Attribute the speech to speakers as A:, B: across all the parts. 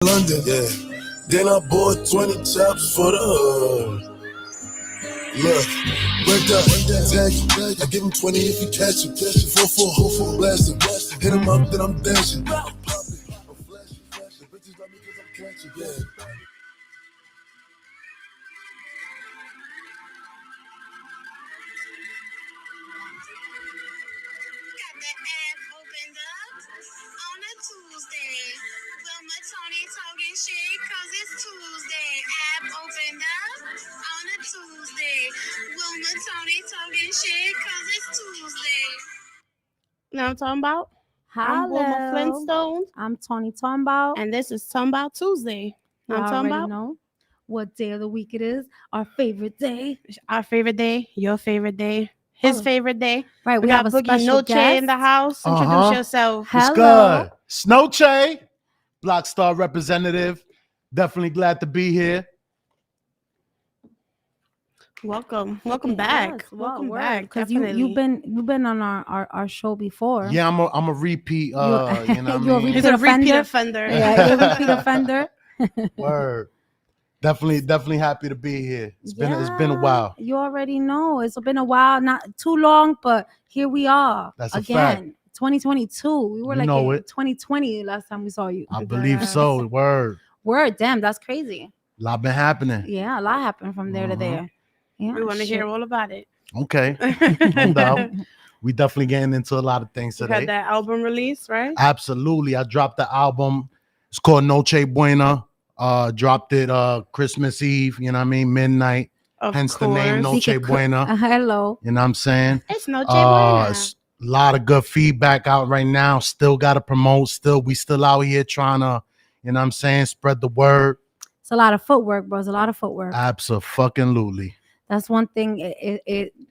A: London, yeah. Then I bought 20 chops for the hood. Look, break up, tag him. I give him 20 if you catch him. 4-4, blast him. Hit him up, then I'm dashing. I'm popping, I'm flashing. The bitches love me cause I'm catching, yeah.
B: Got the app opened up on a Tuesday. Wilma Tony talking shit cause it's Tuesday. App opened up on a Tuesday. Wilma Tony talking shit cause it's Tuesday.
C: You know what I'm talking about? I'm Wilma Flintstone.
D: I'm Tony Tambout.
C: And this is Tambout Tuesday.
D: You
C: I'm talking about
D: know what day of the week it is. Our favorite day.
C: Our favorite day, your favorite day, his favorite day.
D: Right,
C: We
D: have
C: got
D: a
C: Boogie
D: special
C: Noche
D: guest
C: in the house. Introduce yourself.
D: Hello.
E: What's good? Snoche, Block Star representative. Definitely glad to be here.
C: Welcome back.
D: Yes,
C: Welcome
D: word,
C: back.
D: because
C: Definitely.
D: you've been on our show before.
E: Yeah, I'm a repeat. You know what I
D: You're a
E: mean?
C: He's a repeat offender.
D: Yeah, you're a repeat offender.
E: Word. Definitely happy to be here. It's been a while.
D: You already know it's been a while, not too long, but here we are.
E: That's a
D: again.
E: fact.
D: 2022. We were
E: You
D: like
E: know
D: in
E: it.
D: 2020 last time we saw you.
E: I believe so. Word.
D: Damn, that's crazy.
E: A lot been happening.
D: Yeah, a lot happened from there to there. Yeah,
C: We want to hear all about it.
E: Okay. No doubt. We definitely getting into a lot of things
C: You
E: today.
C: had that album release, right?
E: Absolutely. I dropped the album. It's called Noche Buena. Dropped it Christmas Eve, you know what I mean? Midnight.
C: Of
E: Hence
C: course.
E: the name Noche Buena.
D: Hello.
E: You know what I'm saying?
C: It's Noche Buena.
E: It's a lot of good feedback out right now. Still gotta promote. We still out here trying to, you know what I'm saying, spread the word.
D: It's a lot of footwork, bro. It's a lot of footwork.
E: Absolutely.
D: That's one thing.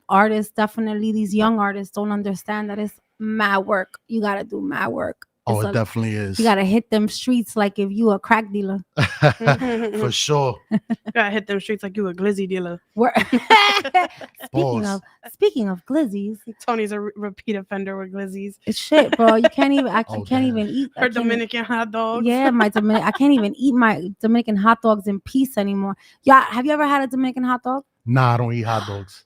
D: Artists, definitely these young artists don't understand that it's mad work. You gotta do mad work.
E: Oh, it definitely is.
D: You gotta hit them streets like if you a crack dealer.
E: For sure.
C: You gotta hit them streets like you a glizzy dealer.
D: Speaking of glizzies,
C: Tony's a repeat offender with glizzies.
D: it's shit, bro. You can't even. I can't even eat
C: Her Dominican hot dogs.
D: Yeah, I can't even eat my Dominican hot dogs in peace anymore. Yeah, have you ever had a Dominican hot dog?
E: Nah, I don't eat hot dogs.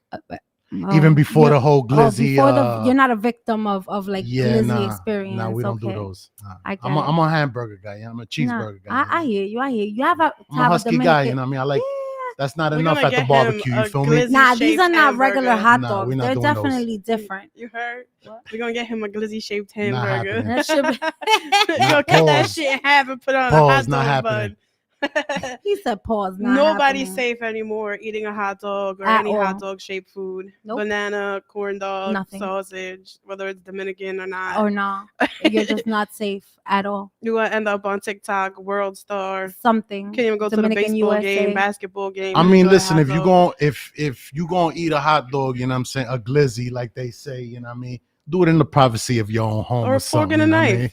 E: Even before the whole glizzy.
D: You're not a victim of like glizzy experience.
E: No, we don't do those. Nah.
D: I'm
E: a hamburger guy. Yeah, I'm a cheeseburger guy.
D: I hear you. You have a
E: husky guy. You know what I mean? I like. That's not enough at the barbecue. You feel me?
D: Nah, these are not regular hot dogs.
E: We're not
D: They're
E: doing
D: definitely different.
C: You heard? We're gonna get him a glizzy shaped hamburger.
D: That should be.
C: You're gonna cut that shit in half and put on a hot dog bun.
D: He said pause.
C: Nobody's safe anymore eating a hot dog or any hot dog shaped food.
D: Nope.
C: Banana, corn dog,
D: Nothing.
C: Sausage, whether it's Dominican or not.
D: Or not. You're just not safe at all.
C: You gonna end up on TikTok, World Star.
D: Something.
C: Can't even go
D: Dominican
C: to the baseball
D: USA.
C: game, basketball game.
E: I mean, listen, if you gonna eat a hot dog, you know what I'm saying, a glizzy, like they say, you know what I mean, do it in the privacy of your own home.
C: Or a
E: something,
C: fork and a
E: you know what I
C: knife.
E: mean?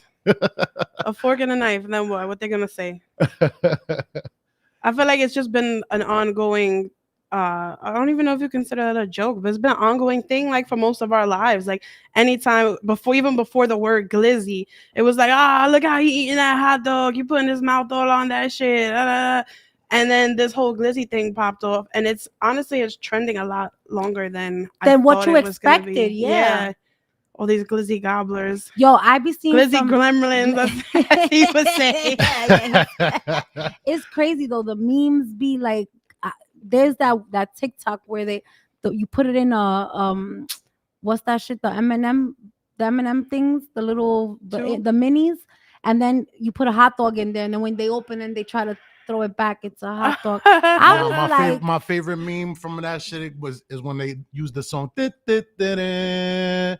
C: A fork and a knife, and then what? What they gonna say? I feel like it's just been an ongoing. I don't even know if you consider that a joke, but it's been an ongoing thing, like for most of our lives. Like anytime even before the word glizzy, it was like, look how he eating that hot dog. You putting his mouth all on that shit. And then this whole glizzy thing popped off, and it's trending a lot longer than
D: what you expected. Yeah.
C: All these glizzy gobblers.
D: Yo, I be seeing
C: glizzy gremlins, as he would say.
D: It's crazy though. The memes be like, there's that TikTok where you put it in a what's that shit? The M&M things, the little the minis, and then you put a hot dog in there, and then when they open and they try to throw it back, it's a hot dog.
E: My favorite meme from that shit is when they use the song that nigga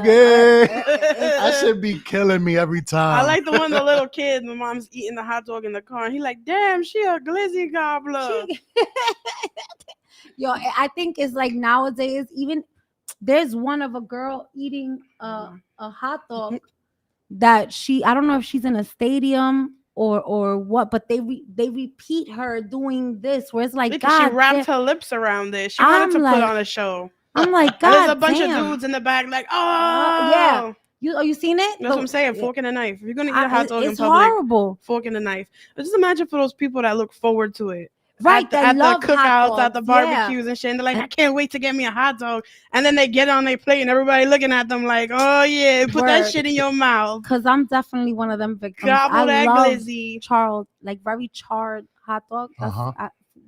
E: gay. That should be killing me every time.
C: I like the one the little kid, my mom's eating the hot dog in the car, and he like, damn, she a glizzy gobbler.
D: Yo, I think it's like nowadays, even there's one of a girl eating a hot dog that I don't know if she's in a stadium or what, but they repeat her doing this where it's like,
C: God, she wrapped her lips around it. She wanted to put on a show.
D: I'm like, God,
C: there's a bunch of dudes in the back like, oh
D: yeah. You seen it?
C: That's what I'm saying. Fork and a knife. If you're gonna eat a
D: I-
C: hot dog in
D: it's
C: public,
D: horrible.
C: fork and a knife. But just imagine for those people that look forward to it.
D: Right,
C: At
D: that
C: the
D: love hot
C: cookouts, at the
D: dogs, yeah.
C: barbecues and shit. And they're like,
D: And-
C: I can't wait to get me a hot dog. And then they get it on their plate and everybody looking at them like, oh yeah, put that
D: Word.
C: shit in your mouth.
D: Because I'm definitely one of them victims.
C: Gobble
D: I
C: that
D: love
C: glizzy.
D: charred, like very charred hot dog.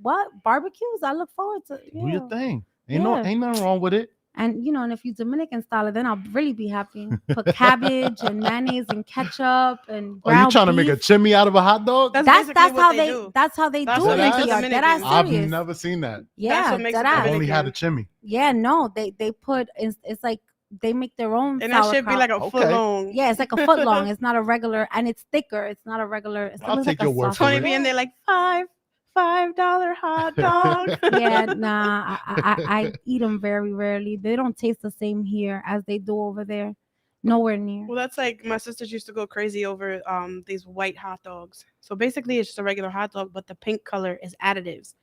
D: What barbecues? I look forward to.
E: Do your thing.
D: Yeah.
E: Ain't nothing wrong with it.
D: And and if you Dominican style, then I'll really be happy. Put cabbage and mayonnaise and ketchup and
E: Are you trying to make a chimney out of a hot dog?
C: That's
D: That's
C: what
D: how
C: they do.
D: That's how they
C: That's
D: do
C: what
D: it.
C: makes
D: in
C: it
D: New York.
C: Dominican.
D: Dead ass
E: I've
D: serious.
E: never seen that.
D: Yeah,
C: what makes it
D: dead ass.
E: I've only had a
C: Dominican.
E: chimney.
D: Yeah, no, they put it's like they make their own.
C: And that should be
D: sauerkraut.
C: like a foot
E: Okay.
C: long.
D: Yeah, it's like a foot long. It's not a regular, and it's thicker. It's not a regular. It's
E: I'll
D: looks
E: take
D: like a
E: your word for
D: sausage.
C: Tony be in there like $5 hot dog.
D: Yeah, nah, I eat them very rarely. They don't taste the same here as they do over there. Nowhere near.
C: Well, that's like my sisters used to go crazy over these white hot dogs. So basically, it's just a regular hot dog, but the pink color is additives.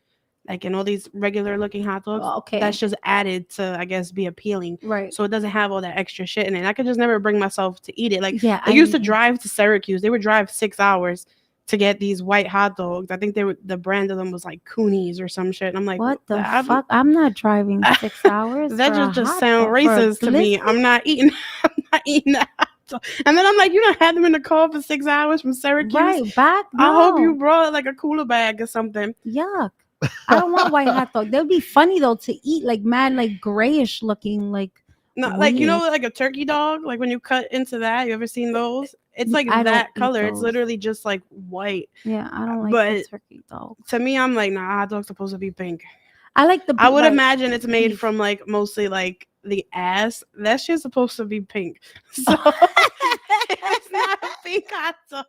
C: Like in all these regular looking hot dogs,
D: Oh, okay.
C: that's just added to, I guess, be appealing.
D: Right.
C: So it doesn't have all that extra shit in it. I could just never bring myself to eat it. Like
D: Yeah,
C: I used to drive to Syracuse. They would drive 6 hours to get these white hot dogs. I think the brand of them was like Coonies or some shit. And I'm like,
D: What the
C: I'm-
D: fuck? I'm not driving 6 hours.
C: That
D: for a
C: just
D: hot
C: sound
D: dog, for a
C: racist to me.
D: glizzy?
C: I'm not eating. I'm not eating that hot dog. And then I'm like, you don't have them in the car for 6 hours from Syracuse.
D: Right back.
C: I hope you
D: No.
C: brought like a cooler bag or something.
D: Yuck. I don't want white hot dog. They'd be funny though to eat, like mad, like grayish looking, like
C: No, like you know,
D: weird.
C: like a turkey dog. Like when you cut into that, you ever seen those? It's like
D: I don't
C: that
D: eat
C: color. It's
D: those.
C: literally just like white.
D: Yeah, I don't like
C: But
D: the turkey dog.
C: To me, I'm like, nah, hot dog's supposed to be pink.
D: I like the.
C: I would
D: like,
C: imagine it's made
D: beef.
C: from like mostly like the ass. That shit's supposed to be pink. So it's not a pink hot dog.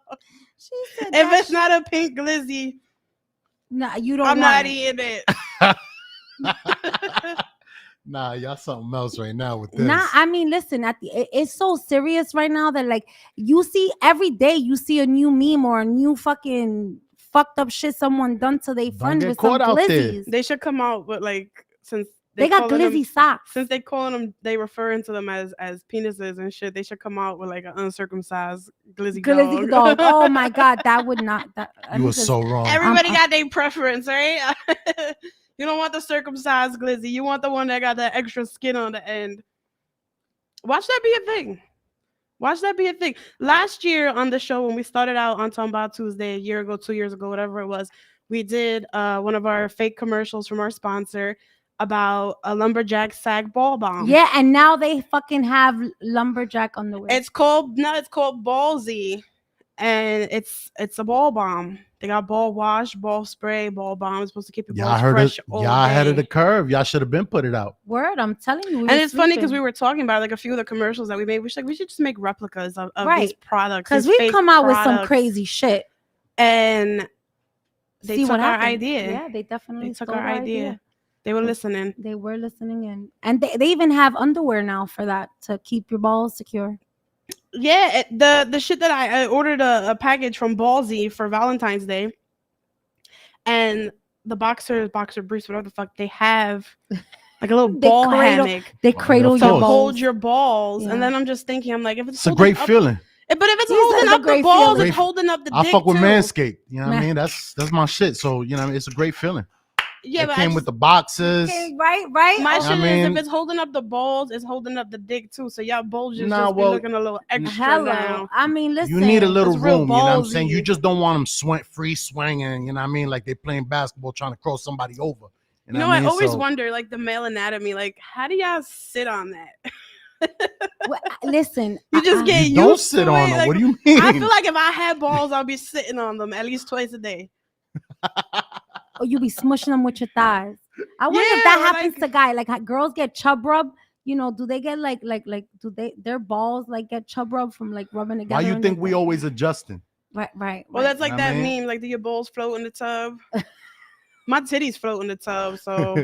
D: She said
C: If
D: that
C: it's not a pink glizzy,
D: nah, you don't.
C: I'm
D: want
C: not
D: it.
C: eating it.
E: Nah, y'all something else right now with this.
D: Nah, I mean, listen. It's so serious right now that like you see every day you see a new meme or a new fucking fucked up shit someone done to their
E: Don't
D: friend
E: get
D: with some
E: caught out there.
D: glizzies.
C: They should come out with like since
D: They got
C: calling them-
D: glizzy socks.
C: Since they calling them, they referring to them as penises and shit. They should come out with like an uncircumcised glizzy
D: Glizzy dog. Oh my god, that would not.
E: You were so wrong.
C: Everybody got their preference, right? You don't want the circumcised glizzy. You want the one that got that extra skin on the end. Watch that be a thing. Watch that be a thing. Last year on the show, when we started out on Tambout Tuesday, a year ago, 2 years ago, whatever it was, we did one of our fake commercials from our sponsor about a lumberjack sag ball bomb.
D: Yeah, and now they fucking have lumberjack underwear.
C: It's called Ballsy, and it's a ball bomb. They got ball wash, ball spray, ball bomb. It's supposed to keep your
E: Y'all
C: balls
E: heard
C: fresh
E: it.
C: all
E: Y'all ahead of
C: day.
E: the curve. Y'all should have been put it out.
D: Word, I'm telling you.
C: And it's funny because we were talking about like a few of the commercials that we made. We should just make replicas of these
D: Right.
C: products.
D: because
C: these
D: we
C: fake
D: come out with some
C: products.
D: crazy shit.
C: And they
D: See
C: took
D: what
C: our
D: happened.
C: idea.
D: Yeah, they definitely
C: They took
D: stole
C: our
D: our
C: idea. They were listening.
D: They were listening in, and they even have underwear now for that to keep your balls secure.
C: Yeah, the shit that I ordered a package from Ballsy for Valentine's Day, and the boxer briefs, whatever the fuck, they have like a little
D: They
C: ball
D: cradle-
C: hammock
D: They
E: Well,
D: cradle
E: of
C: to
D: your
E: course.
D: balls.
C: hold your balls.
D: Yeah.
C: And then I'm just thinking, I'm like, if it's
E: It's a
C: holding
E: great
C: up,
E: feeling.
C: but if it's
D: He said
C: holding
D: it's a
C: up the
D: great
C: balls,
E: feeling.
C: it's holding up the
E: I
C: dick
E: fuck with
C: too.
E: Manscaped. You know what I
D: Man-
E: mean? That's my shit. So you know, what I mean? It's a great feeling.
C: Yeah,
E: It
C: but
E: came with the boxes.
D: Okay, right.
C: my
E: I
C: shit is
E: mean-
C: if it's holding up the balls, it's holding up the dick too. So y'all bulges
E: Nah,
C: just
E: well,
C: be looking a little extra
D: Hello.
C: now.
D: I mean, listen.
E: You need a little
C: it's real
E: room. You know what I'm saying?
C: ballsy.
E: You just don't want them free swinging. You know what I mean? Like they playing basketball, trying to cross somebody over.
C: You know, I
E: what
C: always
E: So-
C: wonder, like the male anatomy, like how do y'all sit on that?
D: Well, listen.
C: You just get
E: You don't
C: used
E: sit
C: to
E: on
C: it.
E: them.
C: Like,
E: What do you mean?
C: I feel like if I had balls, I'd be sitting on them at least twice a day.
D: Or you be smushing them with your thighs. I wonder if
C: Yeah,
D: that
C: or
D: happens to guys. Like how girls get chub rub. You know, do they get like do they their balls like get chub rub from like rubbing together?
E: Why you
D: in
E: think
D: the-
E: we always adjusting?
D: Right.
C: Well, that's like
E: I
C: that
E: mean-
C: meme, like do your balls float in the tub? My titties float in the tub, so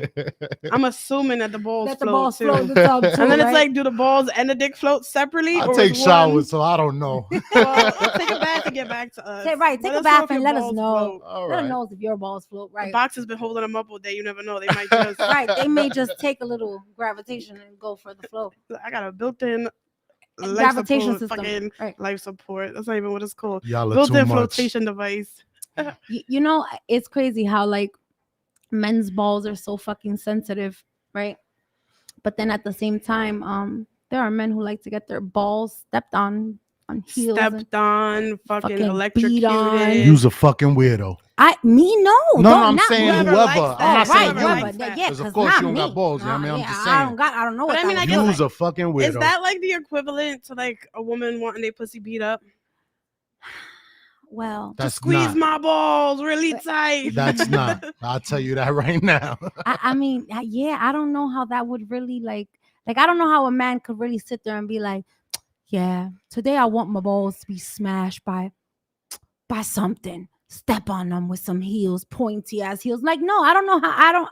C: I'm assuming that the balls
D: That the
C: float
D: balls
C: too.
D: float in the tub too,
C: And then it's
D: right?
C: like, do the balls and the dick float separately?
E: I
C: or
E: take
C: is
E: showers,
C: one-
E: so I don't know.
C: Well, take a bath and get back to us.
D: Take
C: Let
D: a
C: us know
D: bath
C: if
D: and
C: your
D: let us
C: balls
D: know.
C: float.
E: All
D: Let them
E: right.
D: know if your balls float.
C: The
D: Right.
C: box has been holding them up all day. You never know. They might just.
D: Right. They may just take a little gravitation and go for the flow.
C: I got a built-in
D: Gravitation system.
C: Fucking
D: Right.
C: life support. That's not even what it's called.
E: Y'all are
C: Built-in
E: too much.
C: flotation device.
D: You know, it's crazy how like men's balls are so fucking sensitive, right? But then at the same time, there are men who like to get their balls stepped on heels.
C: Stepped on, fucking
D: fucking
C: electrocuted.
D: beat on.
E: You's a fucking weirdo.
D: No,
E: I'm
D: not
E: saying
D: me.
C: Whoever
E: whoever.
C: likes
E: I'm
C: that.
E: not saying
C: Whoever
E: you.
C: likes that.
D: Yeah,
E: 'Cause of
D: because
E: course
D: not
E: you don't
D: me.
E: got balls, you know what I mean? I'm just
D: I
E: saying.
D: don't got. I don't know
C: But
D: what
C: I mean,
D: that
C: I
D: would
C: guess
D: feel
E: You's
D: like.
E: a fucking weirdo.
C: Is that like the equivalent to like a woman wanting their pussy beat up?
D: Well,
E: That's
C: Just squeeze
E: not.
C: my balls really tight.
E: That's not. I'll tell you that right now.
D: I mean, yeah, I don't know how that would really like. I don't know how a man could really sit there and be like, yeah, today I want my balls to be smashed by something. Step on them with some heels, pointy ass heels. Like, no, I don't know how.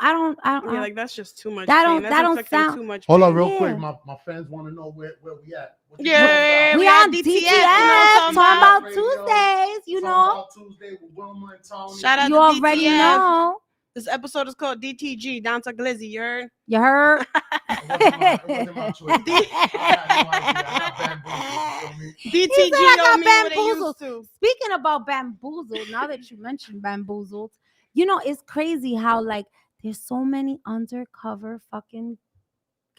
C: Yeah, like that's just too much
D: That
C: pain.
D: don't-
C: That's
D: that don't
C: inflicting
D: sound-
C: too much
E: Hold on,
C: pain.
E: real
D: Yeah.
E: quick. My fans want to know where we at. What you
C: Yeah,
E: talking
D: we
C: got
D: on
C: DTS,
D: DTS,
C: you know what I'm
D: talking about
E: Radio.
D: Tuesdays. You know,
E: Talking about Tuesday with Wilma and Tony.
C: Shout out
D: you
C: to
D: already
C: DTS.
D: know.
C: This episode is called DTG, Down to Glizzy. You heard?
D: You heard?
E: It wasn't my choice. I had no idea. I got bamboozled. You feel me?
C: DTG
D: I got
C: don't mean what it
D: bamboozled.
C: used to.
D: Speaking about bamboozled, now that you mentioned bamboozled, you know, it's crazy how like there's so many undercover fucking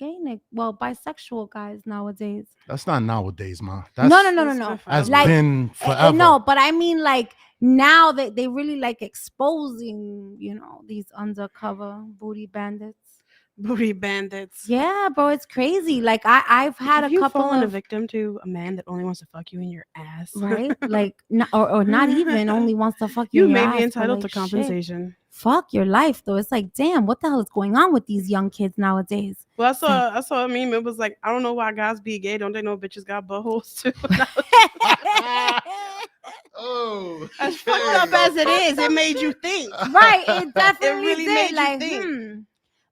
D: bisexual guys nowadays.
E: That's not nowadays, man.
D: No.
E: That's
D: Like,
E: been forever.
D: No, but I mean like now that they really like exposing, you know, these undercover booty bandits.
C: Booty bandits.
D: Yeah, bro, it's crazy. Like I've had
C: Have
D: a
C: you
D: couple
C: fallen a
D: of
C: victim to a man that only wants to fuck you in your ass?
D: right, like or not even only wants to fuck you.
C: You
D: in your
C: may
D: ass,
C: be
D: but,
C: entitled
D: like,
C: to
D: shit,
C: compensation.
D: fuck your life though. It's like, damn, what the hell is going on with these young kids nowadays?
C: Well, I saw a meme. It was like, I don't know why guys be gay. Don't they know bitches got buttholes too?
E: Oh,
C: As fucked up as it is, it made you think.
D: Right, it definitely
C: really
D: did.
C: made you
D: like,
C: think.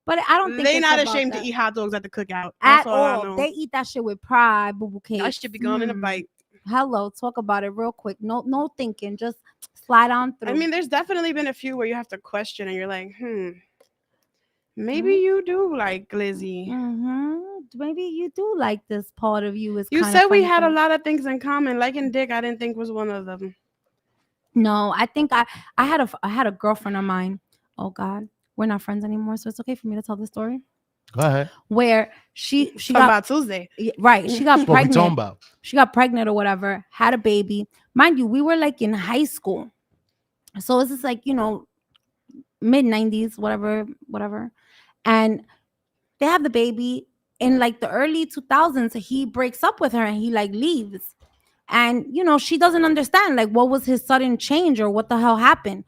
D: But I don't think
C: They
D: it's
C: not
D: about
C: ashamed
D: that.
C: to eat hot dogs at the cookout.
D: At
C: That's all I
D: all.
C: know.
D: They eat that shit with pride, boo boo cake.
C: I should be gone in a bite.
D: Hello, talk about it real quick. No thinking, just slide on through.
C: I mean, there's definitely been a few where you have to question and you're like, maybe you do like glizzy.
D: Maybe you do like this part of you. Is
C: You
D: kinda
C: said we
D: funny
C: had
D: for
C: a
D: me.
C: lot of things in common. Liking dick, I didn't think was one of them.
D: No, I think I had a girlfriend of mine. Oh God, we're not friends anymore, so it's okay for me to tell this story.
E: go ahead.
D: Where she
C: Talk
D: got
C: about Tuesday.
D: right, she got
E: That's what we talking
D: pregnant.
E: about.
D: She got pregnant or whatever, had a baby. Mind you, we were like in high school, so this is like, you know, mid 90s, whatever, and they have the baby. In like the early 2000s, he breaks up with her and he like leaves. And, you know, she doesn't understand like what was his sudden change or what the hell happened.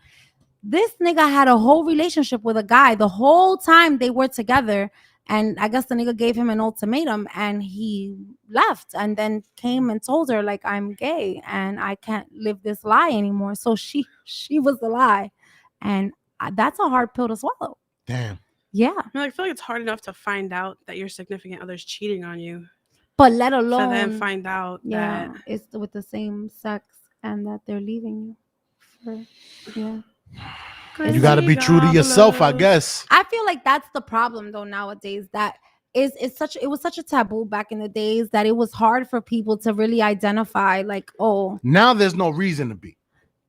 D: This nigga had a whole relationship with a guy the whole time they were together. And I guess the nigga gave him an ultimatum and he left and then came and told her like, I'm gay and I can't live this lie anymore. So she was the lie. And that's a hard pill to swallow.
E: Damn.
D: Yeah.
C: I feel like it's hard enough to find out that your significant other's cheating on you.
D: But let alone
C: To then find out
D: yeah,
C: that
D: it's with the same sex and that they're leaving you. Yeah.
E: You got to be true to yourself, I guess.
D: I feel like that's the problem though nowadays. That it was such a taboo back in the days that it was hard for people to really identify like, oh,
E: Now there's no reason to be.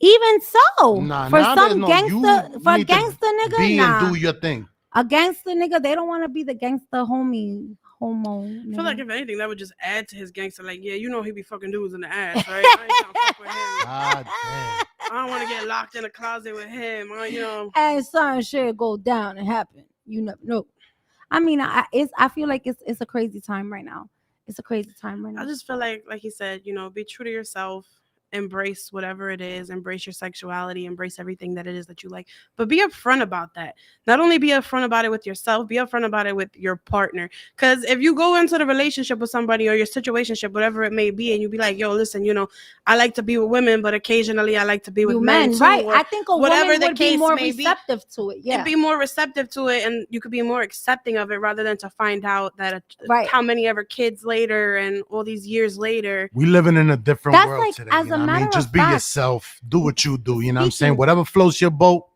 D: even so.
E: Nah,
D: For
E: now there's
D: some
E: no-
D: gangster,
E: you
D: for a
E: need to
D: gangster nigga,
E: Be
D: nah.
E: and do your thing.
D: A gangster nigga, they don't want to be the gangster homo.
C: I feel like if anything, that would just add to his gangster. Like, yeah, you know he be fucking dudes in the ass, right? I ain't trying to fuck with him.
E: God damn.
C: I don't want to get locked in a closet with him. You know.
D: And certain shit go down and happen. You never know. I mean, I feel like it's a crazy time right now. It's a crazy time right now.
C: I just feel like he said, you know, be true to yourself. Embrace whatever it is, embrace your sexuality, embrace everything that it is that you like, but be upfront about that. Not only be upfront about it with yourself, be upfront about it with your partner. Because if you go into the relationship with somebody or your situationship, whatever it may be, and you be like, yo, listen, you know, I like to be with women, but occasionally I like to be with men too,
D: right?
C: or
D: I think a
C: whatever
D: woman
C: the
D: would be
C: case
D: more
C: may be,
D: receptive to it. Yeah,
C: and be more receptive to it, and you could be more accepting of it rather than to find out that
D: Right.
C: how many ever kids later and all these years later.
E: We living in a different
D: That's
E: world
D: like,
E: today.
D: as
E: You know
D: a
E: what I mean?
D: matter
E: Just
D: of
E: be
D: fact,
E: yourself. Do what you do. You know what I'm saying?
D: speaking-
E: Whatever floats your boat.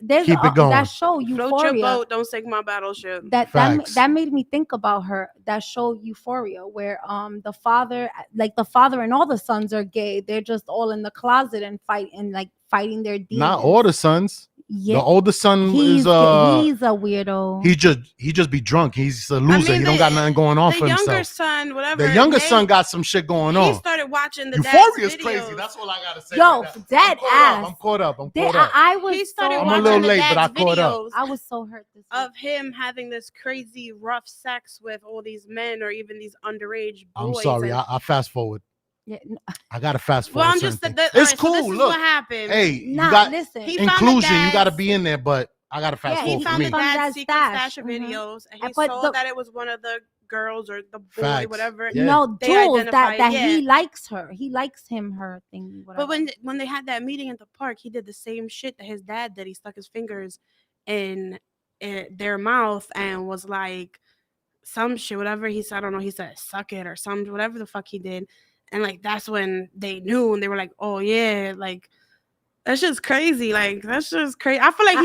D: there's
E: Keep it going.
D: that show
C: Float your
D: Euphoria.
C: boat, don't sink my battleship.
D: That made me think about her. That show Euphoria, where the father and all the sons are gay. They're just all in the closet and fighting their demons.
E: Not all the sons.
D: Yeah,
E: the oldest son
D: he's
E: is
D: a weirdo.
E: he just be drunk. He's a loser. He don't got nothing going on for himself.
C: The younger son, whatever.
E: The younger son got some shit going on.
C: He started watching the
E: Euphoria is
C: dad's
E: crazy.
C: videos.
E: That's all I gotta say.
D: Yo,
E: right
D: dead ass.
E: I'm caught up.
C: He started
E: I'm a
C: watching
E: little
C: the
E: late, but I
C: dad's
E: caught up.
C: videos
D: I was so hurt this
C: of him having this crazy rough sex with all these men or even these underage boys.
E: I'm sorry. I fast forward.
D: Yeah,
E: I gotta fast forward.
C: Well, I'm just
E: it's cool.
C: So this is
E: Look,
C: what happened.
E: hey, you
D: nah,
E: got
D: listen.
E: inclusion. You got to be in there, but I gotta fast
C: He
E: forward for
C: found
E: me.
C: the dad's secret stash of
D: Mhm.
C: videos, and he
D: But
C: saw that it was one of the girls or the boy,
E: Facts.
C: whatever.
E: Yeah.
D: No,
C: They
D: Jules, that
C: identified,
D: he likes her. He likes him, her thing. Whatever.
C: But when they had that meeting at the park, he did the same shit that his dad did. He stuck his fingers in their mouth and was like some shit, whatever he said. I don't know. He said suck it or some whatever the fuck he did, and like that's when they knew and they were like, oh yeah, like. That's just crazy. Like that's just crazy. I feel like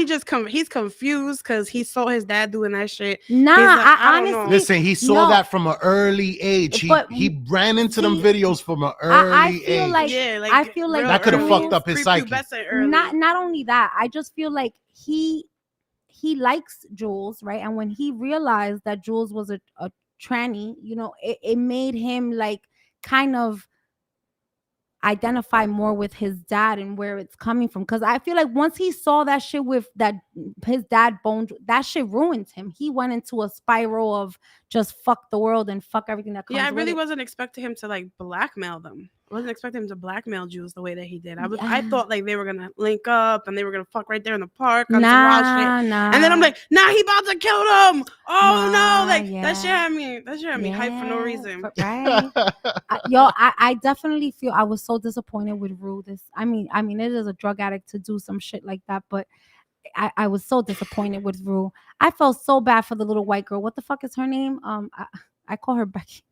C: he's confused because he saw his dad doing that shit.
D: Nah,
C: Like,
D: I
C: don't know.
D: honestly
E: Listen, he saw that from an early age. He ran into them videos from an early
D: feel
E: age.
D: like I feel like
E: that could have fucked up his psyche.
D: Not only that, I just feel like he likes Jules, right? And when he realized that Jules was a tranny, you know, it made him like kind of identify more with his dad and where it's coming from, because I feel like once he saw that shit with that his dad boned, that shit ruined him. He went into a spiral of just fuck the world and fuck everything that comes.
C: Yeah, I
D: with
C: really
D: it.
C: wasn't expecting him to like blackmail them. I wasn't expecting him to blackmail Jules the way that he did. I thought like they were gonna link up and they were gonna fuck right there in the park on some wild shit.
D: Nah.
C: And then I'm like, nah, he about to kill them. Oh no, like
D: yeah.
C: that shit had me hyped for no reason.
D: Right. I definitely feel I was so disappointed with Rue. I mean, it is a drug addict to do some shit like that, but I was so disappointed with Rue. I felt so bad for the little white girl. What the fuck is her name? I call her Becky.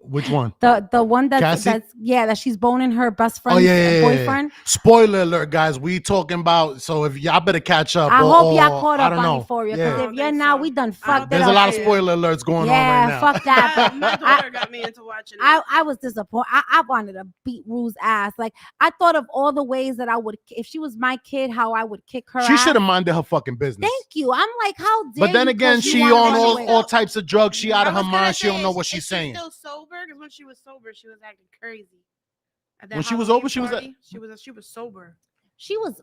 E: Which one?
D: The one that's that she's boning her best friend's boyfriend.
E: Spoiler alert, guys. We talking about, so if y'all better catch up.
D: I hope y'all caught up on
E: know.
D: Euphoria, because if you're not, we done fucked it up.
E: There's a lot of spoiler alerts going on right now.
D: Fuck that.
C: My daughter got me into watching it.
D: I was disappointed. I wanted to beat Rue's ass. Like, I thought of all the ways that I would, if she was my kid, how I would kick her.
E: She should have minded her fucking business.
D: Thank you. I'm like, how dare
E: But then
D: you,
E: again, she on all types of drugs. She out of her mind. She don't know what she's saying.
C: Still sober? Because when she was sober, she was acting crazy.
E: When she was over, she was
C: sober.
D: She was.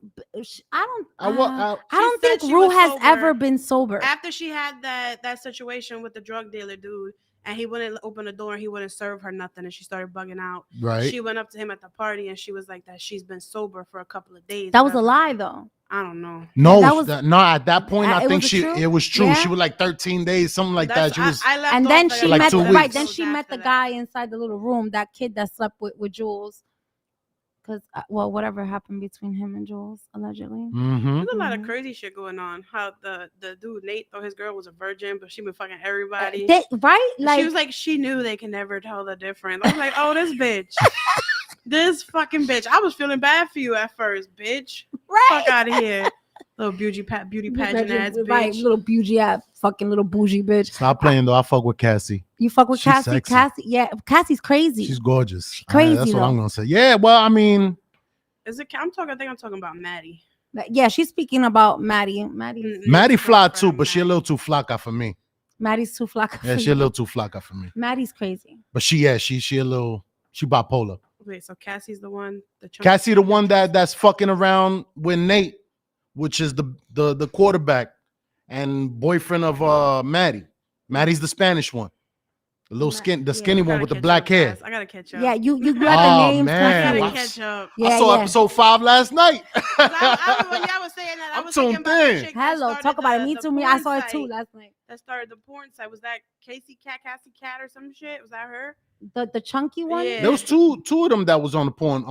D: I
E: I
D: don't think
C: she
D: Rue
C: was
D: has
C: sober
D: ever been sober.
C: After she had that situation with the drug dealer dude, and he wouldn't open the door, and he wouldn't serve her nothing, and she started bugging out.
E: Right.
C: She went up to him at the party, and she was like that she's been sober for a couple of days.
D: That was a lie, though.
C: I don't know.
E: No, at that point, I think it was true.
D: Yeah.
E: She was like 13 days, something like that. She was,
D: and then she
E: like
D: met
E: 2 weeks.
D: Then she met the guy inside the little room, that kid that slept with Jules. Because whatever happened between him and Jules, allegedly.
E: Mm-hmm.
C: There's a lot of crazy shit going on. How the dude Nate thought his girl was a virgin, but she been fucking everybody.
D: Right? Like,
C: she was like, she knew they can never tell the difference. I was like, oh, this bitch. This fucking bitch. I was feeling bad for you at first, bitch.
D: Right.
C: Fuck out of here. Little beauty pageant ass bitch.
D: Right, little bougie ass, fucking little bougie bitch.
E: Stop playing though. I fuck with Cassie.
D: You fuck with
E: She's
D: Cassie?
E: sexy.
D: Cassie, yeah. Cassie's crazy.
E: She's gorgeous.
D: She's crazy.
E: That's what I'm gonna say. Yeah, well, I mean,
C: Is it? I think I'm talking about Maddie.
D: Yeah, she's speaking about Maddie.
E: Maddie fly too, but she a little too flaca for me.
D: Maddie's too flaca.
E: Yeah, she a little too flaca for me.
D: Maddie's crazy.
E: But she a little, she bipolar.
C: Wait, so Cassie's the one.
E: Cassie, the one that's fucking around with Nate, which is the quarterback and boyfriend of Maddie. Maddie's the Spanish one. The little skinny one with the black hair.
C: I gotta catch up.
D: Yeah, you got the names.
E: Man.
C: I gotta catch up.
D: Yeah,
E: I saw episode 5 last night.
C: When y'all was saying that, I was thinking about the chick that
D: Hello,
C: started
D: talk about it. Me
C: the
D: too. I
C: porn
D: saw it too
C: site.
D: last night.
C: That started the porn site. Was that Cassie Cat or some shit? Was that her?
D: The chunky one?
C: Yeah.
E: There was two of them that was on the porn.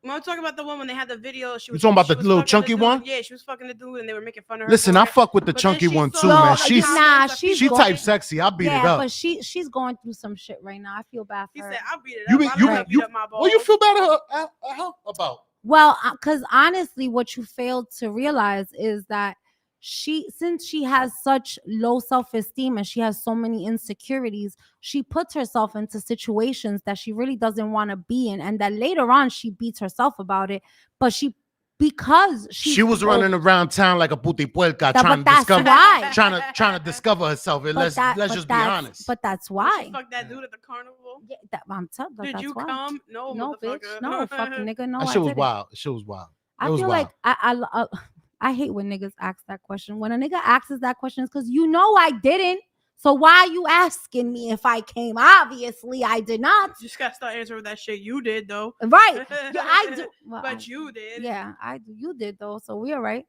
C: I'm talking about the one when they had the video.
E: You talking about the little chunky one?
C: Yeah, she was fucking the dude, and they were making fun of her.
E: Listen, I fuck with the chunky one too, man. She type sexy. I beat it up.
D: But she's going through some shit right now. I feel bad for her.
C: She said, "I'll beat it up.
E: You
C: beat up my balls."
E: What you feel bad at her about?
D: Well, because honestly, what you failed to realize is that since she has such low self-esteem and she has so many insecurities, she puts herself into situations that she really doesn't want to be in, and that later on she beats herself about it. But because
E: she was running around town like a putipuelca, trying to
D: that's
E: discover,
D: why.
E: trying to discover herself. And let's just be honest.
D: But that's
C: Did
D: why.
C: she fuck that dude at the carnival?
D: Yeah, I'm telling.
C: Did
D: That's
C: you
D: why.
C: come? No,
D: No, bitch.
C: motherfucker.
D: No, fucking nigga. No,
E: That
D: I
E: shit was
D: didn't.
E: wild. Shit was wild.
D: I
E: It was
D: feel
E: wild.
D: like I hate when niggas ask that question. When a nigga asks that question, it's because you know I didn't. So why are you asking me if I came? Obviously, I did not.
C: You just gotta start answering that shit. You did though.
D: Right? Yeah, I do. Well,
C: But you did.
D: Yeah, I do. You did though. So we all right.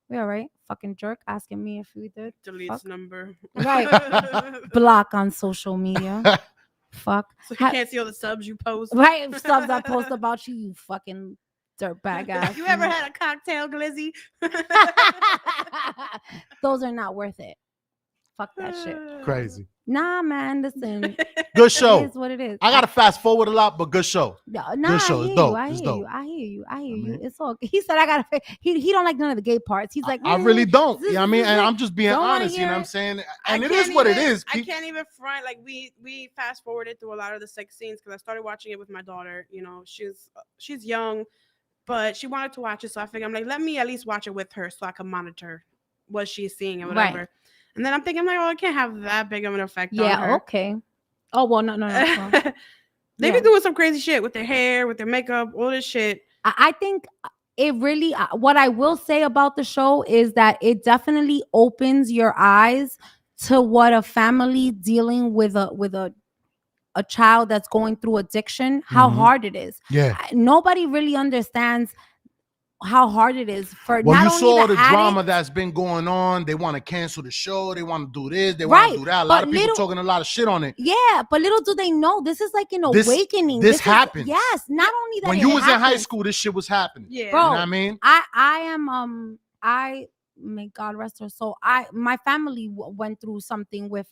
D: We all right. Fucking jerk asking me if we did.
C: Deletes
D: Fuck.
C: number.
D: Right. Block on social media. Fuck.
C: So you can't see all the subs you post.
D: Right. Subs I post about you, you fucking dirtbag ass.
C: You ever had a cocktail glizzy?
D: Those are not worth it. Fuck that shit.
E: Crazy.
D: Nah, man. Listen.
E: Good show.
D: It is what it is.
E: I gotta fast forward a lot, but good show.
D: Nah,
E: Good show.
D: I
E: It's
D: hear
E: dope.
D: you. I
E: It's
D: hear
E: dope.
D: you. I hear you. I hear
E: I
D: you.
E: mean-
D: It's all. He said I gotta. He don't like none of the gay parts. He's like,
E: I really don't.
D: this-
E: Yeah, I mean,
D: this-
E: and I'm just being
D: don't wanna
E: honest. You know
D: hear
E: what I'm
D: it.
E: saying?
C: I
E: And it
C: can't
E: is what it
C: even-
E: is.
C: I can't even front. Like we fast forwarded through a lot of the sex scenes because I started watching it with my daughter. You know, she's young, but she wanted to watch it, so I figured I'm like, let me at least watch it with her so I can monitor what she's seeing and whatever.
D: Right.
C: And then I'm thinking, like, oh, it can't have that big of an effect on
D: Yeah.
C: her.
D: Okay. Oh well, no.
C: They
D: Yeah.
C: be doing some crazy shit with their hair, with their makeup, all this shit.
D: I think it really. What I will say about the show is that it definitely opens your eyes to what a family dealing with a child that's going through addiction, how
E: Mhm.
D: hard it is.
E: Yeah.
D: Nobody really understands how hard it is for
E: Well,
D: not
E: you
D: only
E: saw
D: the
E: the drama
D: addict-
E: that's been going on. They want to cancel the show. They want to do this. They want
D: Right,
E: to do that. A
D: but
E: lot of people
D: little-
E: talking a lot of shit on it.
D: Yeah, but little do they know this is like an
E: This-
D: awakening.
E: this
D: is-
E: happens.
D: Yes, not only that
E: When
D: it
E: you was in high
D: happens.
E: school, this shit was happening.
C: Yeah.
D: Bro,
E: You know what I mean?
D: I am I may God rest her soul. My family went through something with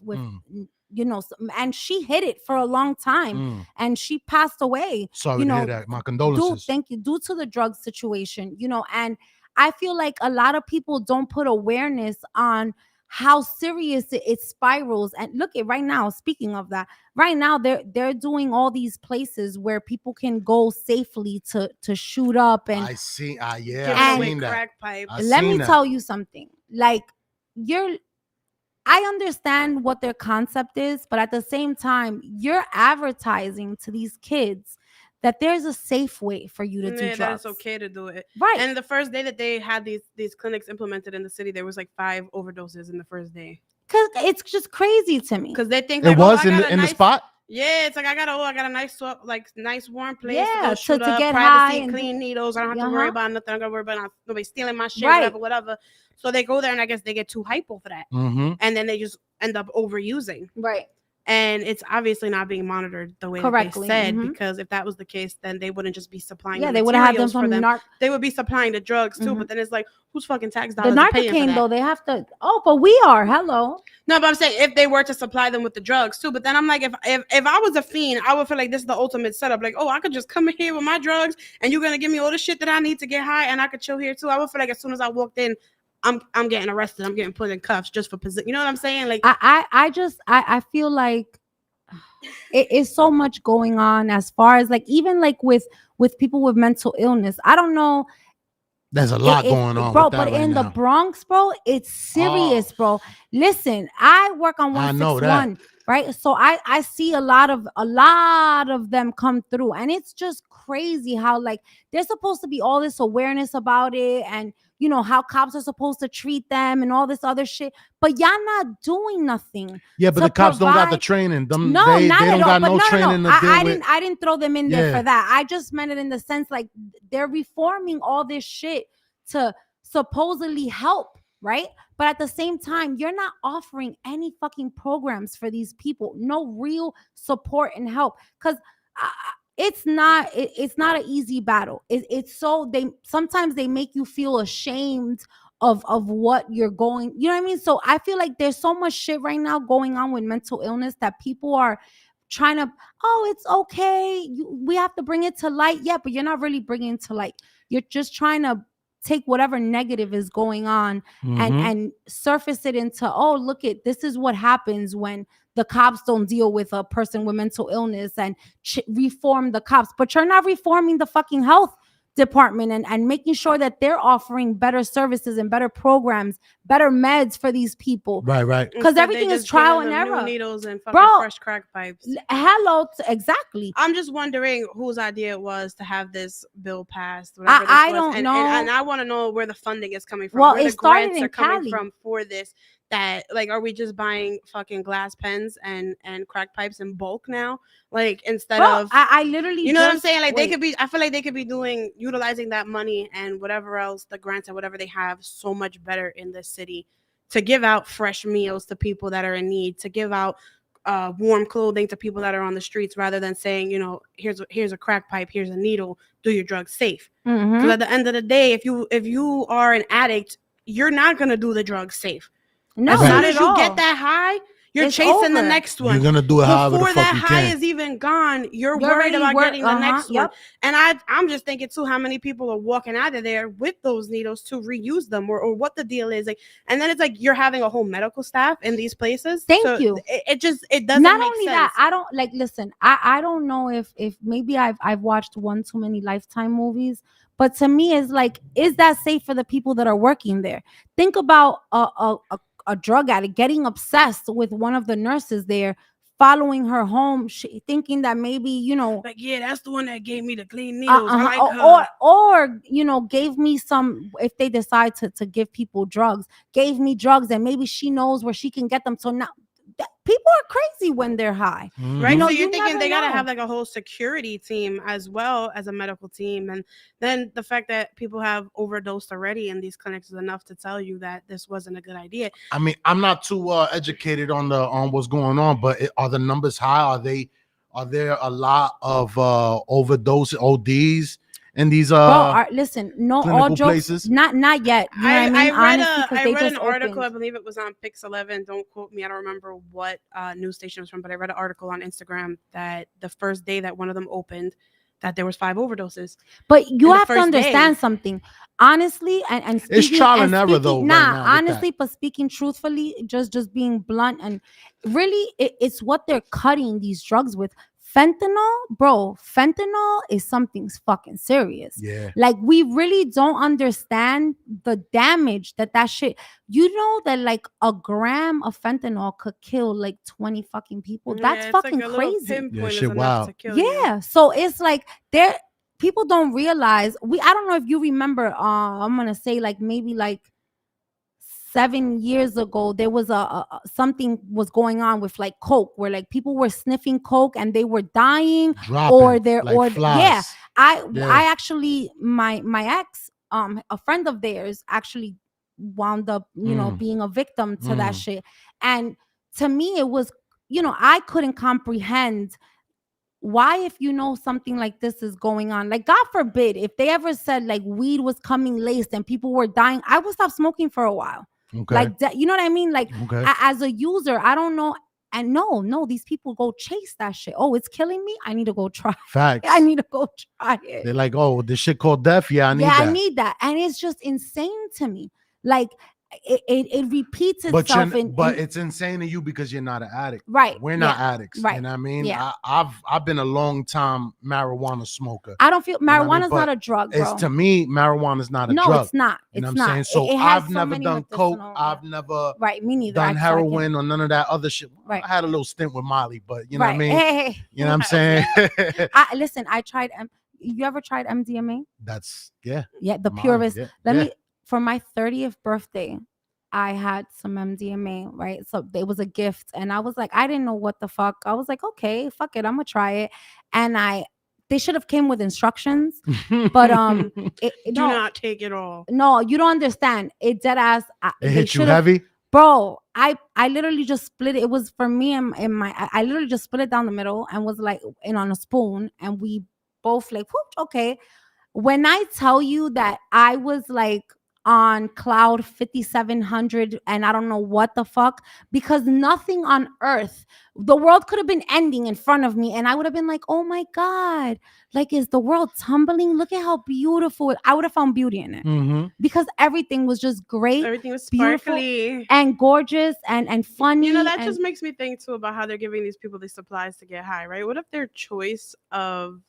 D: you know, and she hid it for a long time,
E: Mm.
D: and she passed away.
E: Sorry
D: you
E: to
D: know,
E: hear that. My
D: Due,
E: condolences.
D: thank you. Due to the drug situation, you know, and I feel like a lot of people don't put awareness on how serious it spirals. And look at right now, speaking of that, right now they're doing all these places where people can go safely to shoot up. And
E: I see. Yeah,
C: Giving
E: I
C: away
E: seen that.
C: crack pipe.
E: I
D: let me
E: seen that.
D: tell you something. Like, I understand what their concept is, but at the same time, you're advertising to these kids that there's a safe way for you to do
C: Yeah, that
D: drugs.
C: it's okay to do it.
D: Right.
C: And the first day that they had these clinics implemented in the city, there was like 5 overdoses in the first day.
D: Because it's just crazy to me.
C: Because they think
E: It
C: like,
E: was
C: I
E: in
C: got
E: the
C: a
E: in the
C: nice-
E: spot.
C: Yeah, it's like I got a nice warm place
D: Yeah,
C: to go
D: to
C: shoot up,
D: get
C: privacy,
D: high and
C: clean needles. I don't have to worry
D: Uh-huh.
C: about nothing. I don't got to worry about nobody stealing my shit,
D: Right.
C: whatever. So they go there and I guess they get too hypo for that.
E: Mm-hmm.
C: And then they just end up overusing.
D: Right.
C: And it's obviously not being monitored the way
D: Correctly,
C: that they said,
D: mhm.
C: because if that was the case, then they wouldn't just be supplying.
D: Yeah,
C: the
D: they would have had them
C: materials for
D: from
C: them. They would be supplying the drugs too.
D: Mhm.
C: But then it's like, who's fucking tax
D: the
C: dollars are paying for
D: Narcocaine
C: that?
D: though. They have to. Oh, but we are. Hello.
C: No, but I'm saying if they were to supply them with the drugs too. But then I'm like, if I was a fiend, I would feel like this is the ultimate setup. Like, oh, I could just come in here with my drugs, and you're gonna give me all the shit that I need to get high, and I could chill here too. I would feel like as soon as I walked in, I'm getting arrested. I'm getting put in cuffs just for position. You know what I'm saying? Like,
D: I feel like it is so much going on as far as like even like with people with mental illness. I don't know.
E: There's a lot
D: It-
E: going on,
D: bro.
E: with that
D: But
E: right
D: in the
E: now.
D: Bronx, bro, it's serious, bro. Listen, I work on
E: I know
D: 161, right? So I see a lot of them come through, and it's just crazy how like there's supposed to be all this awareness about it, and you know how cops are supposed to treat them and all this other shit, but y'all not doing nothing.
E: Yeah, but
D: to
E: the cops don't got the
D: provide-
E: training. Them,
D: No,
E: they
D: not
E: don't
D: at all.
E: got
D: But
E: no training to deal
D: I
E: with.
D: I didn't throw them in there
E: Yeah.
D: for that. I just meant it in the sense like they're reforming all this shit to supposedly help, right? But at the same time, you're not offering any fucking programs for these people. No real support and help, because it's not an easy battle. It's so they sometimes they make you feel ashamed of what you're going. You know what I mean? So I feel like there's so much shit right now going on with mental illness that people are trying to. Oh, it's okay. We have to bring it to light. Yeah, but you're not really bringing it to light. You're just trying to take whatever negative is going on and surface it into, oh, look at this is what happens when the cops don't deal with a person with mental illness and reform the cops. But you're not reforming the fucking health department and making sure that they're offering better services and better programs, better meds for these people.
E: Right.
D: Because everything is trial and error.
C: New needles and fucking fresh crack pipes.
D: Hello, exactly.
C: I'm just wondering whose idea it was to have this bill passed.
D: I don't know.
C: And I want to know where the funding is coming from.
D: Well,
C: where
D: it
C: the
D: started
C: grants
D: in
C: are coming
D: Cali.
C: from for this. That, like, are we just buying fucking glass pens and crack pipes in bulk now? Like, instead of
D: I literally,
C: you know what I'm saying? Like, they could be, I feel like they could be utilizing that money and whatever else, the grants and whatever they have, so much better in this city to give out fresh meals to people that are in need, to give out warm clothing to people that are on the streets, rather than saying, you know, here's a crack pipe, here's a needle, do your drugs safe. Because at the end of the day, if you are an addict, you're not gonna do the drugs safe.
D: No,
C: as soon
D: not
C: as
D: at
C: you
D: all.
C: get that high, you're
D: It's
C: chasing the
D: over.
C: next one.
E: You're gonna do it however the
C: Before
E: fuck
C: that
E: you
C: high
E: can.
C: is even gone, you're
D: You
C: worried
D: already
C: about getting the next one.
D: Yep.
C: And I'm just thinking too, how many people are walking out of there with those needles to reuse them, or what the deal is. Like, and then it's like you're having a whole medical staff in these places.
D: Thank you.
C: It doesn't
D: Not
C: make
D: only
C: sense.
D: that, I don't like, listen, I don't know if maybe I've watched one too many Lifetime movies, but to me it's like, is that safe for the people that are working there? Think about a drug addict getting obsessed with one of the nurses there, following her home, thinking that maybe, you know,
C: like, yeah, that's the one that gave me the clean needles. I like her.
D: or you know, gave me some, if they decide to give people drugs, gave me drugs, and maybe she knows where she can get them. So now people are crazy when they're high,
C: right?
D: You know,
C: So you're thinking
D: never
C: they gotta
D: know.
C: have like a whole security team as well as a medical team, and then the fact that people have overdosed already in these clinics is enough to tell you that this wasn't a good idea.
E: I mean, I'm not too educated on what's going on, but are the numbers high? Are there a lot of overdose ODs in these
D: listen, no,
E: clinical
D: all jokes,
E: places?
D: not yet. You know what I mean?
C: I read an article.
D: Opened.
C: I believe it was on Pix 11. Don't quote me. I don't remember what news station it was from, but I read an article on Instagram that the first day that one of them opened, that there was 5 overdoses.
D: But you have to understand something, honestly, and speaking,
E: it's trial and error though.
D: Honestly, but speaking truthfully, just being blunt, and really, it's what they're cutting these drugs with. Fentanyl is something fucking serious.
E: Yeah.
D: Like, we really don't understand the damage that shit. You know that like a gram of fentanyl could kill like 20 fucking people. That's fucking
C: like
D: crazy.
E: Yeah, shit, wow.
D: Yeah. So it's like people don't realize, I don't know if you remember, I'm gonna say like maybe like 7 years ago, there was something was going on with like coke, where like people were sniffing coke and they were dying,
E: dropping,
D: yeah. I actually, my ex, a friend of theirs actually wound up, you know, being a victim to that shit. And to me, it was, you know, I couldn't comprehend why, if you know something like this is going on, like, God forbid, if they ever said like weed was coming laced and people were dying, I would stop smoking for a while.
E: Okay.
D: Like that, you know what I mean? Like,
E: okay.
D: As a user, I don't know. And no, these people go chase that shit. Oh, it's killing me. I need to go try.
E: Facts.
D: I need to go try it.
E: They're like, oh, this shit called death. Yeah, I need that.
D: And it's just insane to me. Like, it repeats itself.
E: But it's insane to you because you're not an addict.
D: Right.
E: We're not addicts.
D: Right.
E: You know what I mean?
D: Yeah.
E: I've been a long time marijuana smoker.
D: I don't feel marijuana's not a drug, bro.
E: It's, to me, marijuana's not a drug.
D: No, it's not.
E: You know
D: it's
E: what I'm
D: not.
E: saying? So
D: I've
E: never done coke. I've never
D: me neither.
E: done heroin or none of that other shit.
D: Right.
E: I had a little stint with Molly, but you know what I mean?
D: Hey.
E: You know what I'm saying?
D: Listen, I tried. You ever tried MDMA?
E: That's the
D: Molly, purest. Me, for my 30th birthday, I had some MDMA, right? So it was a gift, and I was like, I didn't know what the fuck. I was like, okay, fuck it, I'm gonna try it. And they should have came with instructions, but
C: do not take it all.
D: No, you don't understand. It dead ass.
E: It hit you heavy,
D: bro. I literally just split it. It was for me and I literally just split it down the middle and was like, on a spoon, and we both like, whoop, okay. When I tell you that I was like on cloud 5700 and I don't know what the fuck, because nothing on earth, the world could have been ending in front of me and I would have been like, oh my God, like, is the world tumbling? Look at how beautiful. I would have found beauty in it because everything was just great,
C: Everything was
D: beautiful,
C: sparkly
D: and gorgeous and funny.
C: You know, that
D: and
C: just makes me think too about how they're giving these people these supplies to get high, right? What if their choice of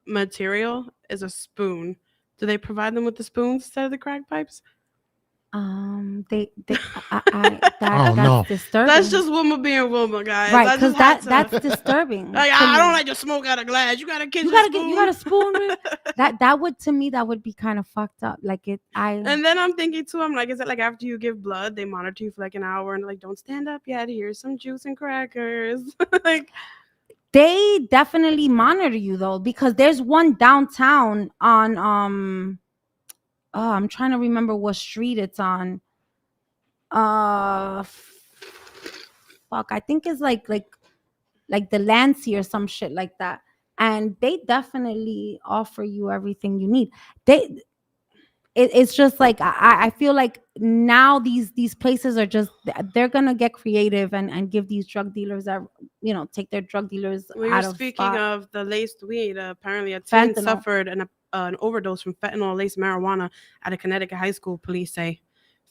C: material is a spoon? Do they provide them with the spoons instead of the crack pipes?
D: They
E: I don't
D: that's
E: know.
D: disturbing.
C: That's just woman being woman, guys.
D: Right,
C: I
D: because
C: just had to-
D: that's disturbing.
C: Like,
D: to
C: I don't
D: me.
C: like to smoke out of glass. You got a kitchen
D: You gotta
C: spoon.
D: get, you got a spoon. That would, to me, that would be kind of fucked up. Like it,
C: And then I'm thinking too, I'm like, is it like after you give blood, they monitor you for like an hour and like, don't stand up yet. Here's some juice and crackers. Like,
D: they definitely monitor you though, because there's one downtown on oh, I'm trying to remember what street it's on. Fuck, I think it's like the Lancy or some shit like that. And they definitely offer you everything you need. It's just like I feel like now these places are just, they're gonna get creative and give these drug dealers that, you know, take their drug dealers
C: we
D: out
C: were
D: of
C: speaking
D: spot.
C: of the laced weed. Apparently, a teen
D: Fentanyl.
C: suffered an overdose from fentanyl-laced marijuana at a Connecticut high school, police say.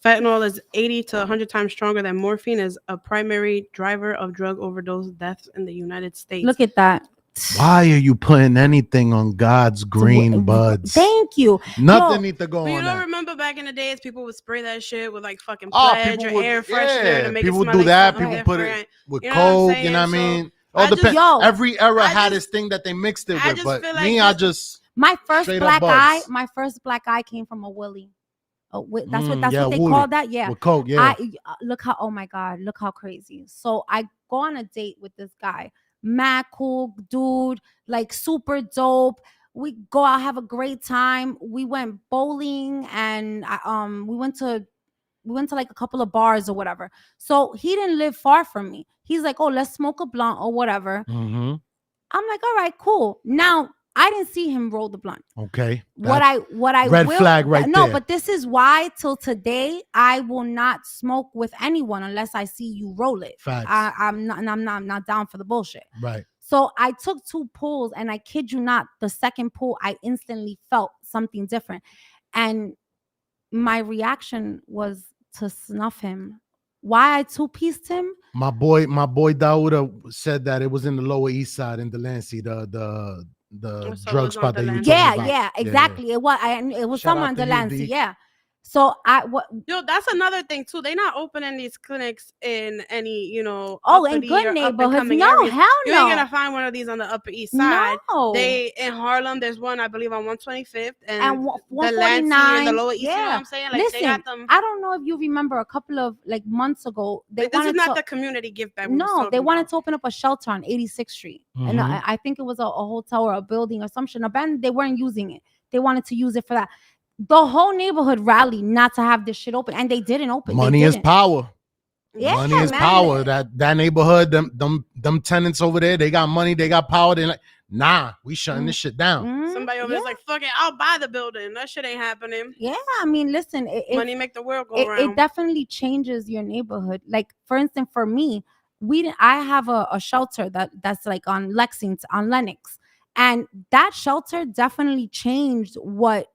C: Fentanyl is 80 to 100 times stronger than morphine, is a primary driver of drug overdose deaths in the United States.
D: Look at that.
E: Why are you putting anything on God's green buds?
D: Thank you.
E: Nothing
D: Yo,
E: need to go
C: But you
E: on
C: don't
E: that.
C: remember back in the days, people would spray that shit with like fucking
E: Oh,
C: Pledge
E: people
C: or
E: would,
C: air freshener to make
E: people
C: it
E: would
C: smell
E: do
C: like
E: that.
C: something
E: People put it
C: different.
E: with
C: You know what I'm
E: coke.
C: saying?
E: You know what I
C: So,
E: mean?
C: I
E: All
C: just-
E: depends.
D: Yo,
E: Every era
C: I
E: had
C: just-
E: its thing that they mixed it
C: I
E: with.
C: just
E: But
C: feel like
E: me,
C: this-
E: I just
D: my first
E: straight up
D: black
E: buds.
D: eye, my first black eye came from a Willie. Oh, that's what
E: yeah,
D: they
E: Wooly.
D: call that. Yeah,
E: with coke. Yeah,
D: look how, oh my God, look how crazy. So I go on a date with this guy, mad cool dude, like super dope. We go out, have a great time. We went bowling and we went to like a couple of bars or whatever. So he didn't live far from me. He's like, oh, let's smoke a blunt or whatever. I'm like, all right, cool. Now I didn't see him roll the blunt.
E: okay.
D: What I
E: red
D: will,
E: flag right
D: no,
E: there.
D: but this is why till today I will not smoke with anyone unless I see you roll it.
E: Facts.
D: I'm not down for the bullshit.
E: Right.
D: So I took 2 pulls, and I kid you not, the second pull I instantly felt something different, and my reaction was to snuff him. Why I 2-pieced him?
E: My boy Dauda said that it was in the Lower East Side in Delancey, the
C: So it
E: drug
C: was
E: spot
C: on
E: that you
C: Delancey.
E: talking about.
D: Yeah, exactly. It was. It was
E: Shout
D: someone
E: out to you,
D: Delancey.
E: D.
D: Yeah. So
C: Yo, that's another thing too. They're not opening these clinics in any, you know,
D: Oh, in
C: uppity
D: good
C: or
D: neighborhoods.
C: up-and-coming
D: No,
C: areas.
D: hell
C: You
D: no.
C: ain't gonna find one of these on the Upper East Side.
D: No.
C: They in Harlem, there's one I believe on 125th and
D: And
C: the
D: 149
C: Lansing in the Lower East.
D: Yeah.
C: You know what I'm saying? Like
D: Listen,
C: they got them.
D: I don't know if you remember a couple of like months ago. They
C: Like, this is
D: wanted
C: not
D: to,
C: the community gift bag.
D: no, they wanted to open up a shelter on 86th Street, and
E: Mhm.
D: I think it was a hotel or a building or some shit. Abandoned. They weren't using it. They wanted to use it for that. The whole neighborhood rallied not to have this shit open, and they didn't open.
E: Money is power.
D: Yeah,
E: Money is
D: man.
E: power. That neighborhood, them tenants over there, they got money, they got power. They're like, nah, we shutting this shit down.
D: Mhm.
C: Somebody over there's like, fuck it, I'll buy the building. That shit ain't happening.
D: Yeah, I mean, listen,
C: Money make the world go
D: it
C: around.
D: definitely changes your neighborhood. Like, for instance, for me, I have a shelter that's like on Lexington, on Lenox, and that shelter definitely changed what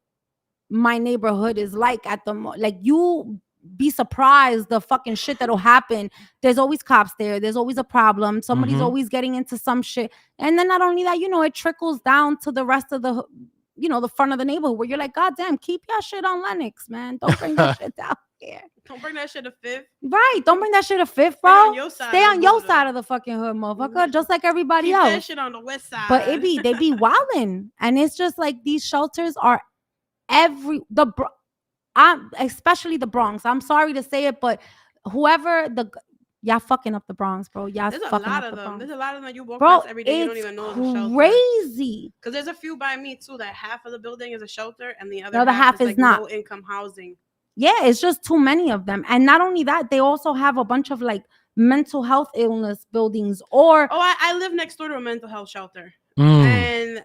D: my neighborhood is like at the like, you be surprised the fucking shit that'll happen. There's always cops there. There's always a problem. Somebody's
E: Mhm.
D: always getting into some shit. And then not only that, you know, it trickles down to the rest of the, you know, the front of the neighborhood where you're like, God damn, keep your shit on Lenox, man. Don't bring that shit down here.
C: Don't bring that shit to Fifth.
D: Right. Don't bring that shit to Fifth,
C: Stay
D: bro.
C: on your side
D: Stay
C: of
D: on
C: the
D: your
C: border.
D: side of the fucking hood, motherfucker. Just like everybody
C: Keep
D: else.
C: that shit on the west side.
D: But they be wilding. And it's just like these shelters are especially the Bronx. I'm sorry to say it, but whoever y'all fucking up the Bronx, bro. Y'all
C: There's a
D: fucking
C: lot
D: up
C: of
D: the
C: them.
D: Bronx.
C: There's a lot of them that you walk
D: Bro,
C: past every day. You don't
D: it's
C: even know is a shelter.
D: crazy.
C: Because there's a few by me too that half of the building is a shelter and the
D: other
C: other
D: half is
C: like
D: not.
C: low income housing.
D: Yeah, it's just too many of them. And not only that, they also have a bunch of like mental health illness buildings or
C: Oh, I live next door to a mental health shelter.
E: Mm.
C: And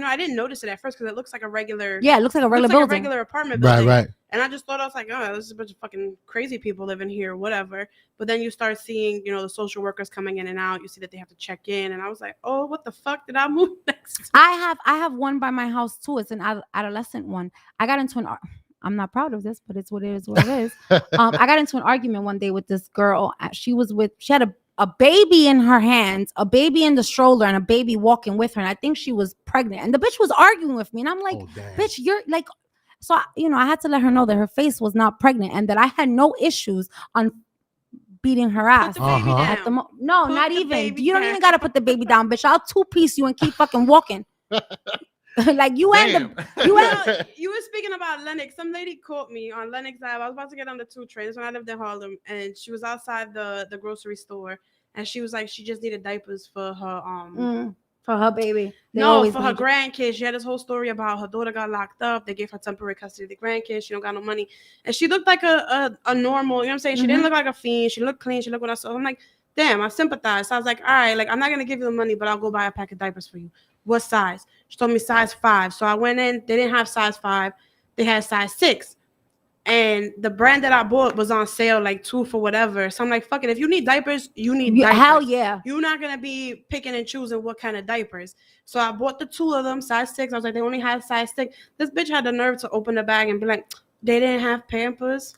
C: I didn't notice it at first because it looks like a regular
D: yeah, it looks like a regular
C: looks like
D: building.
C: a regular apartment
E: Right,
C: building.
E: right.
C: And I just thought, I was like, oh, this is a bunch of fucking crazy people living here, whatever. But then you start seeing, you know, the social workers coming in and out. You see that they have to check in. And I was like, oh, what the fuck did I move next to?
D: I have one by my house too. It's an adolescent one. I got into I'm not proud of this, but it's what it is. What it is. I got into an argument one day with this girl. She had a baby in her hands, a baby in the stroller, and a baby walking with her. And I think she was pregnant. And the bitch was arguing with me, and I'm like, bitch, you're like. So, I had to let her know that her face was not pregnant and that I had no issues on beating her ass.
C: Put the baby down.
D: At no,
C: Put
D: not
C: the
D: even.
C: baby
D: You don't
C: down.
D: even got to put the baby down, bitch. I'll two-piece you and keep fucking walking. Like you and
C: You were speaking about Lennox. Some lady caught me on Lennox Ave. I was about to get on the 2 trains when I lived in Harlem, and she was outside the grocery store, and she was like, she just needed diapers for her
D: for her baby.
C: No, for her grandkids. She had this whole story about her daughter got locked up. They gave her temporary custody of the grandkids. She don't got no money. And she looked like a normal, you know what I'm saying? She didn't look like a fiend. She looked clean. She looked what I saw. I'm like, damn, I sympathize. So I was like, all right, like, I'm not going to give you the money, but I'll go buy a pack of diapers for you. What size? She told me size 5. So I went in. They didn't have size 5. They had size 6. And the brand that I bought was on sale, like 2 for whatever. So I'm like, fuck it. If you need diapers, you need diapers.
D: Hell yeah.
C: You're not going to be picking and choosing what kind of diapers. So I bought the 2 of them, size 6. I was like, they only had size 6. This bitch had the nerve to open the bag and be like, they didn't have Pampers.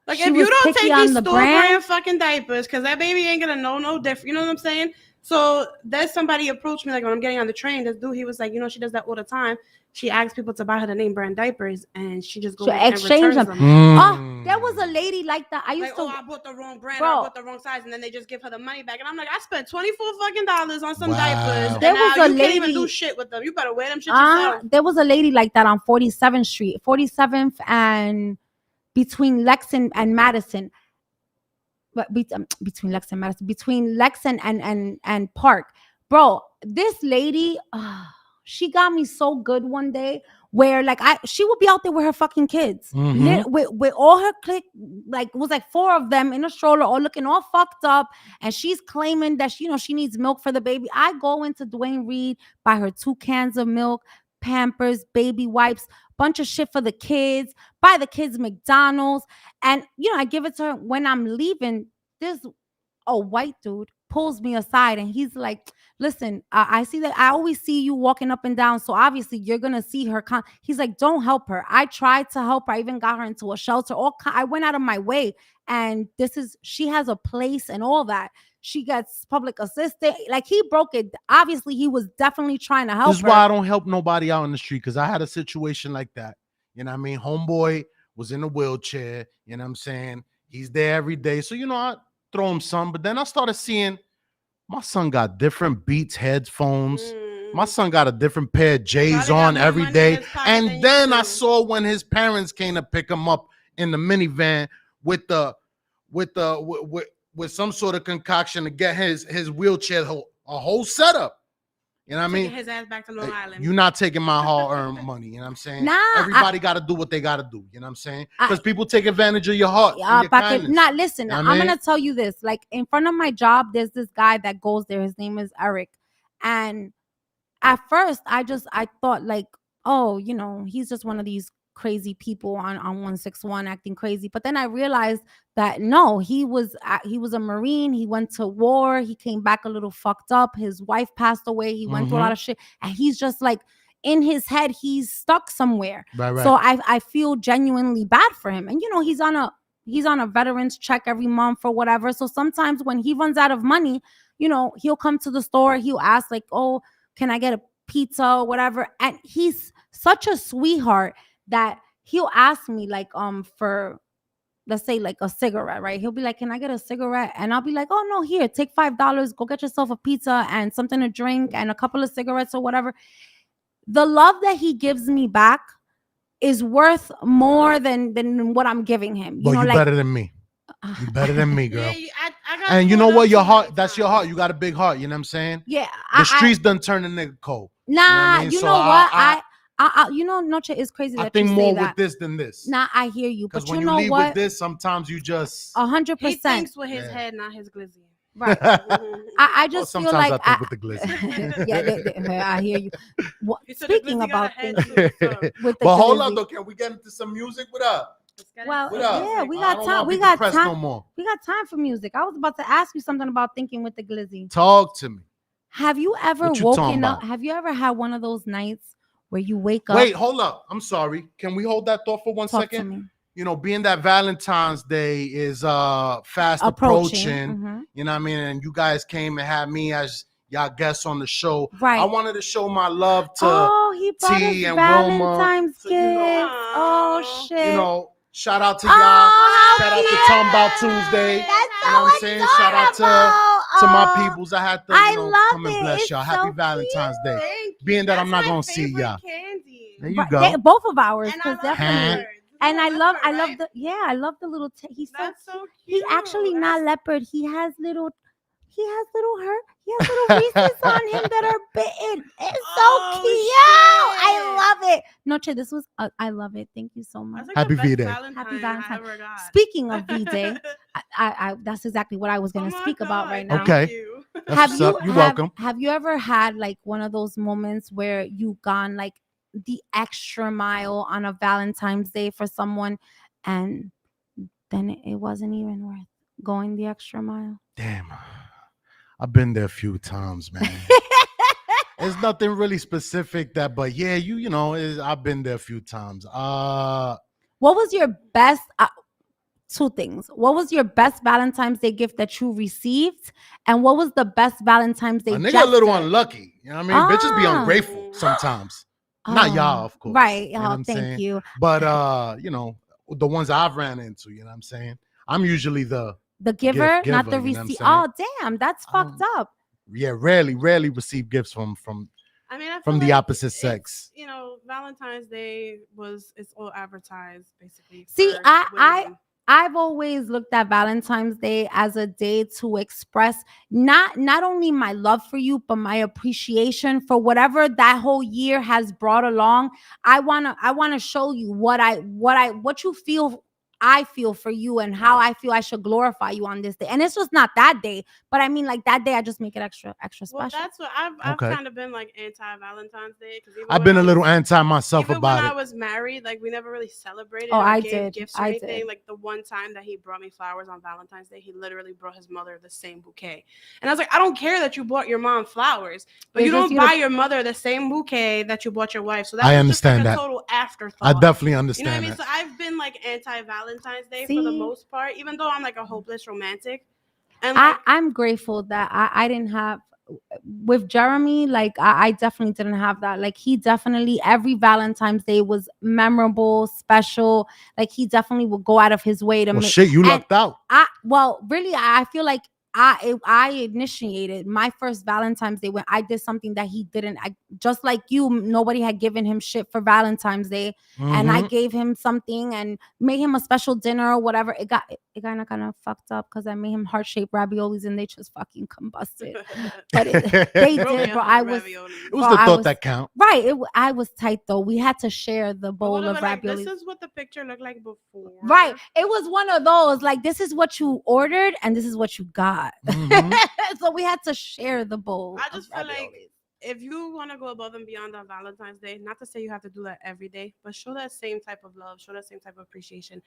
C: Like, if you don't take these store brand fucking diapers, because that baby ain't going to know no different. You know what I'm saying? So there's somebody approached me, like, when I'm getting on the train, this dude, he was like, she does that all the time. She asks people to buy her the name brand diapers, and she just goes and exchange them.
D: Oh, there was a lady like that. I
C: bought the wrong brand, I bought the wrong size, and then they just give her the money back. And I'm like, I spent $24 fucking on some diapers.
D: There was a lady,
C: can't even do shit with them. You better wear them shit yourself.
D: There was a lady like that on 47th Street, 47th and between Lex and Madison. But between Lex and Madison, between Lex and Park, bro. This lady, she got me so good one day where like she would be out there with her fucking kids, with all her clique, like it was like 4 of them in a stroller, all looking all fucked up, and she's claiming that she needs milk for the baby. I go into Dwayne Reed, buy her 2 cans of milk, Pampers, baby wipes, bunch of shit for the kids, buy the kids McDonald's, and I give it to her. When I'm leaving, this white dude pulls me aside and he's like, listen, I see that I always see you walking up and down, so obviously you're gonna see her. He's like, don't help her. I tried to help her. I even got her into a shelter. I went out of my way, and she has a place and all that. She gets public assistance. Like, he broke it. Obviously, he was definitely trying to help her.
E: This is why I don't help nobody out in the street, because I had a situation like that. You know what I mean? Homeboy was in a wheelchair. You know what I'm saying? He's there every day. So, I throw him some. But then I started seeing my son got different Beats headphones. My son got a different pair of J's on every day. And then I saw when his parents came to pick him up in the minivan with some sort of concoction to get his wheelchair a whole setup. You know what I mean?
C: His ass back to Long Island.
E: You're not taking my hard-earned money. You know what I'm saying?
D: Nah,
E: everybody got to do what they got to do. You know what I'm saying? Because people take advantage of your heart.
D: Listen, I'm going to tell you this. Like, in front of my job, there's this guy that goes there. His name is Eric. And at first, I thought like, oh, he's just one of these crazy people on 161 acting crazy. But then I realized that no, he was a Marine. He went to war. He came back a little fucked up. His wife passed away. He went through a lot of shit, and he's just like, in his head, he's stuck somewhere. Right. So I feel genuinely bad for him. And he's on a veterans check every month or whatever. So sometimes when he runs out of money, he'll come to the store. He'll ask like, oh, can I get a pizza or whatever? And he's such a sweetheart that he'll ask me like for, let's say, like a cigarette, right? He'll be like, can I get a cigarette? And I'll be like, oh no, here, take $5, go get yourself a pizza and something to drink and a couple of cigarettes or whatever. The love that he gives me back is worth more than what I'm giving him.
E: You're better than me. You're better than me, girl. And you know what? Your heart, that's your heart. You got a big heart. You know what I'm saying?
D: Yeah.
E: The streets done turn the nigga cold.
D: Nah, you know what? Noche is crazy.
E: I think more with this than this.
D: Nah, I hear you.
E: Because when you leave with this, sometimes you just
D: 100%.
C: He thinks with his head, not his glizzy.
D: Right. I just feel
E: sometimes
D: like
E: I think with the glizzy.
D: yeah, I hear you.
C: You said the
D: Speaking
C: glizzy got
D: about
C: a head
D: things
C: too, so
D: with the
E: But hold up
D: glizzy.
E: though, can we get into some music? What up?
C: let's get
D: Well,
C: into
E: What up?
D: yeah,
C: music.
D: we
E: I
D: got
E: don't
D: time.
E: want
D: We
E: to be
D: got
E: depressed
D: time.
E: no more.
D: We got time for music. I was about to ask you something about thinking with the glizzy.
E: Talk to me.
D: Have you ever
E: What you talking
D: woken up?
E: about?
D: Have you ever had one of those nights where you wake up?
E: Wait, hold up. I'm sorry. Can we hold that thought for one
D: Talk to
E: second?
D: me.
E: You know, being that Valentine's Day is fast
D: Approaching.
E: approaching,
D: Mhm.
E: you know what I mean? And you guys came and had me as y'all guests on the show.
D: Right.
E: I wanted to show my love to
D: Oh, he brought us
E: T and Wilma.
D: Valentine's
E: So, you know,
D: gifts. Oh
C: Aw.
D: shit.
E: you know, shout out to
D: Oh,
E: y'all.
D: how
E: Shout out to
D: cute.
E: Tambout Tuesday.
D: That's
E: You know what I'm saying? Shout out to my
D: adorable.
E: peoples. I had to,
D: I
E: you know,
D: love
E: come and
D: it.
E: bless
D: It's
E: y'all. Happy
D: so
E: Valentine's Day.
C: Thank you.
E: Being that I'm
C: That's
E: not
C: my
E: gonna see
C: favorite
E: y'all.
C: candy.
E: There you
D: Right,
E: go.
D: both of ours,
C: And I
D: because
C: love
D: definitely.
E: Hand.
C: leopards.
D: And I
C: Little
D: love,
C: leopard, right?
D: I love the little. He's so
C: That's
D: cute.
C: so
D: He
C: cute.
D: actually not
C: That's-
D: leopard. He has little Reese's on him that are bitten. It's
C: Oh,
D: so cute.
C: shit.
D: I love it. Noche, this was I love it. Thank you so much.
C: That's like
E: Happy
C: the best
E: V-Day.
C: Valentine
D: Happy
C: I
D: Valentine.
C: ever got.
D: Speaking of V-Day, I that's exactly what I was gonna
C: Oh my
D: speak about
C: God,
D: right now.
C: thank
E: Okay.
C: you.
E: That's
D: Have
E: what's
D: you
E: up. You're welcome.
D: have you ever had like one of those moments where you gone like the extra mile on a Valentine's Day for someone, and then it wasn't even worth going the extra mile?
E: Damn. I've been there a few times, man. There's nothing really specific that, but yeah, you know, I've been there a few times.
D: What was your best? Two things. What was your best Valentine's Day gift that you received, and what was the best Valentine's Day
E: a nigga a little
D: gesture?
E: unlucky. You know what I mean? Bitches be
D: Ah.
E: ungrateful sometimes. Not y'all, of course.
D: Right.
E: You know what
D: Oh,
E: I'm
D: thank
E: saying?
D: you.
E: But you know, the ones I've ran into, you know what I'm saying? I'm usually the
D: The giver,
E: gift
D: not the
E: giver, you know what I'm
D: receipt.
E: saying?
D: Oh, damn, that's fucked
E: Um,
D: up.
E: yeah, rarely receive gifts from
C: I mean, I
E: from
C: feel
E: the
C: like
E: opposite
C: it's,
E: sex.
C: You know, Valentine's Day it's all advertised basically.
D: See,
C: for
D: I
C: women.
D: I've always looked at Valentine's Day as a day to express not only my love for you, but my appreciation for whatever that whole year has brought along. I wanna show you what you feel. I feel for you and how I feel I should glorify you on this day. And it's just not that day, but I mean, like that day, I just make it extra
C: Well,
D: special.
C: that's what I've
E: Okay.
C: kind of been like anti Valentine's Day because
E: I've been a little anti myself
C: even when
E: about
C: I
E: it.
C: was married, like we never really celebrated
D: Oh,
C: or
D: I
C: gave
D: did.
C: gifts or
D: I
C: anything.
D: did.
C: Like the one time that he brought me flowers on Valentine's Day, he literally brought his mother the same bouquet. And I was like, I don't care that you bought your mom flowers, but
D: It's
C: you
D: just
C: don't
D: you to-
C: buy your mother the same bouquet that you bought your wife. So that's
E: I
C: just like
E: understand
C: a
E: that.
C: total afterthought.
E: I definitely
C: You know what I
E: understand
C: mean?
E: that.
C: So I've been like anti Valentine's Day for the
D: See?
C: most part, even though I'm like a hopeless romantic. And like
D: I'm grateful that I didn't have with Jeremy, like I definitely didn't have that. Like he definitely every Valentine's Day was memorable, special. Like he definitely would go out of his way to
E: Well,
D: make.
E: shit, you
D: and
E: lucked out.
D: really, I feel like I initiated my first Valentine's Day when I did something that he didn't. Just like you, nobody had given him shit for Valentine's Day, and I
E: Mhm.
D: gave him something and made him a special dinner or whatever. It got kind of fucked up because I made him heart shaped raviolis and they just fucking combusted. But they
C: broke
D: did,
C: your
D: bro.
C: heart, raviolis.
E: It was
D: bro,
E: the
D: I
E: thought
D: was-
E: that count.
D: right. I was tight though. We had to share the
C: But
D: bowl
C: whatever,
D: of
C: like,
D: raviolis.
C: this is what the picture looked like before.
D: Right. It was one of those like this is what you ordered and this is what you got.
E: Mhm.
D: So we had to share the bowl.
C: I just
D: of
C: feel like
D: raviolis.
C: if you want to go above and beyond on Valentine's Day, not to say you have to do that every day, but show that same type of love, show that same type of appreciation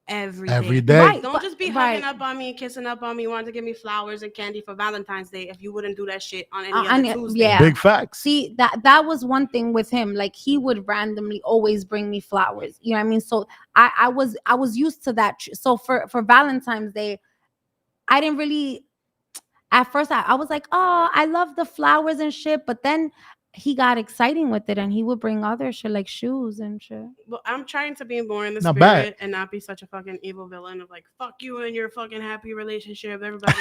E: Every
C: day.
E: day.
D: Right.
C: Don't
D: but-
C: just be
D: right.
C: hugging up on me and kissing up on me, wanting to give me flowers and candy for Valentine's Day if you wouldn't do that shit on any other Tuesday.
D: yeah.
E: Big facts.
D: See that was one thing with him. Like he would randomly always bring me flowers. You know what I mean? So I was used to that. So for Valentine's Day, I didn't really. At first, I was like, oh, I love the flowers and shit. But then he got exciting with it, and he would bring other shit like shoes and shit.
C: But I'm trying to be more in the
E: Not
C: spirit
E: bad.
C: and not be such a fucking evil villain of like, fuck you and your fucking happy relationship, everybody.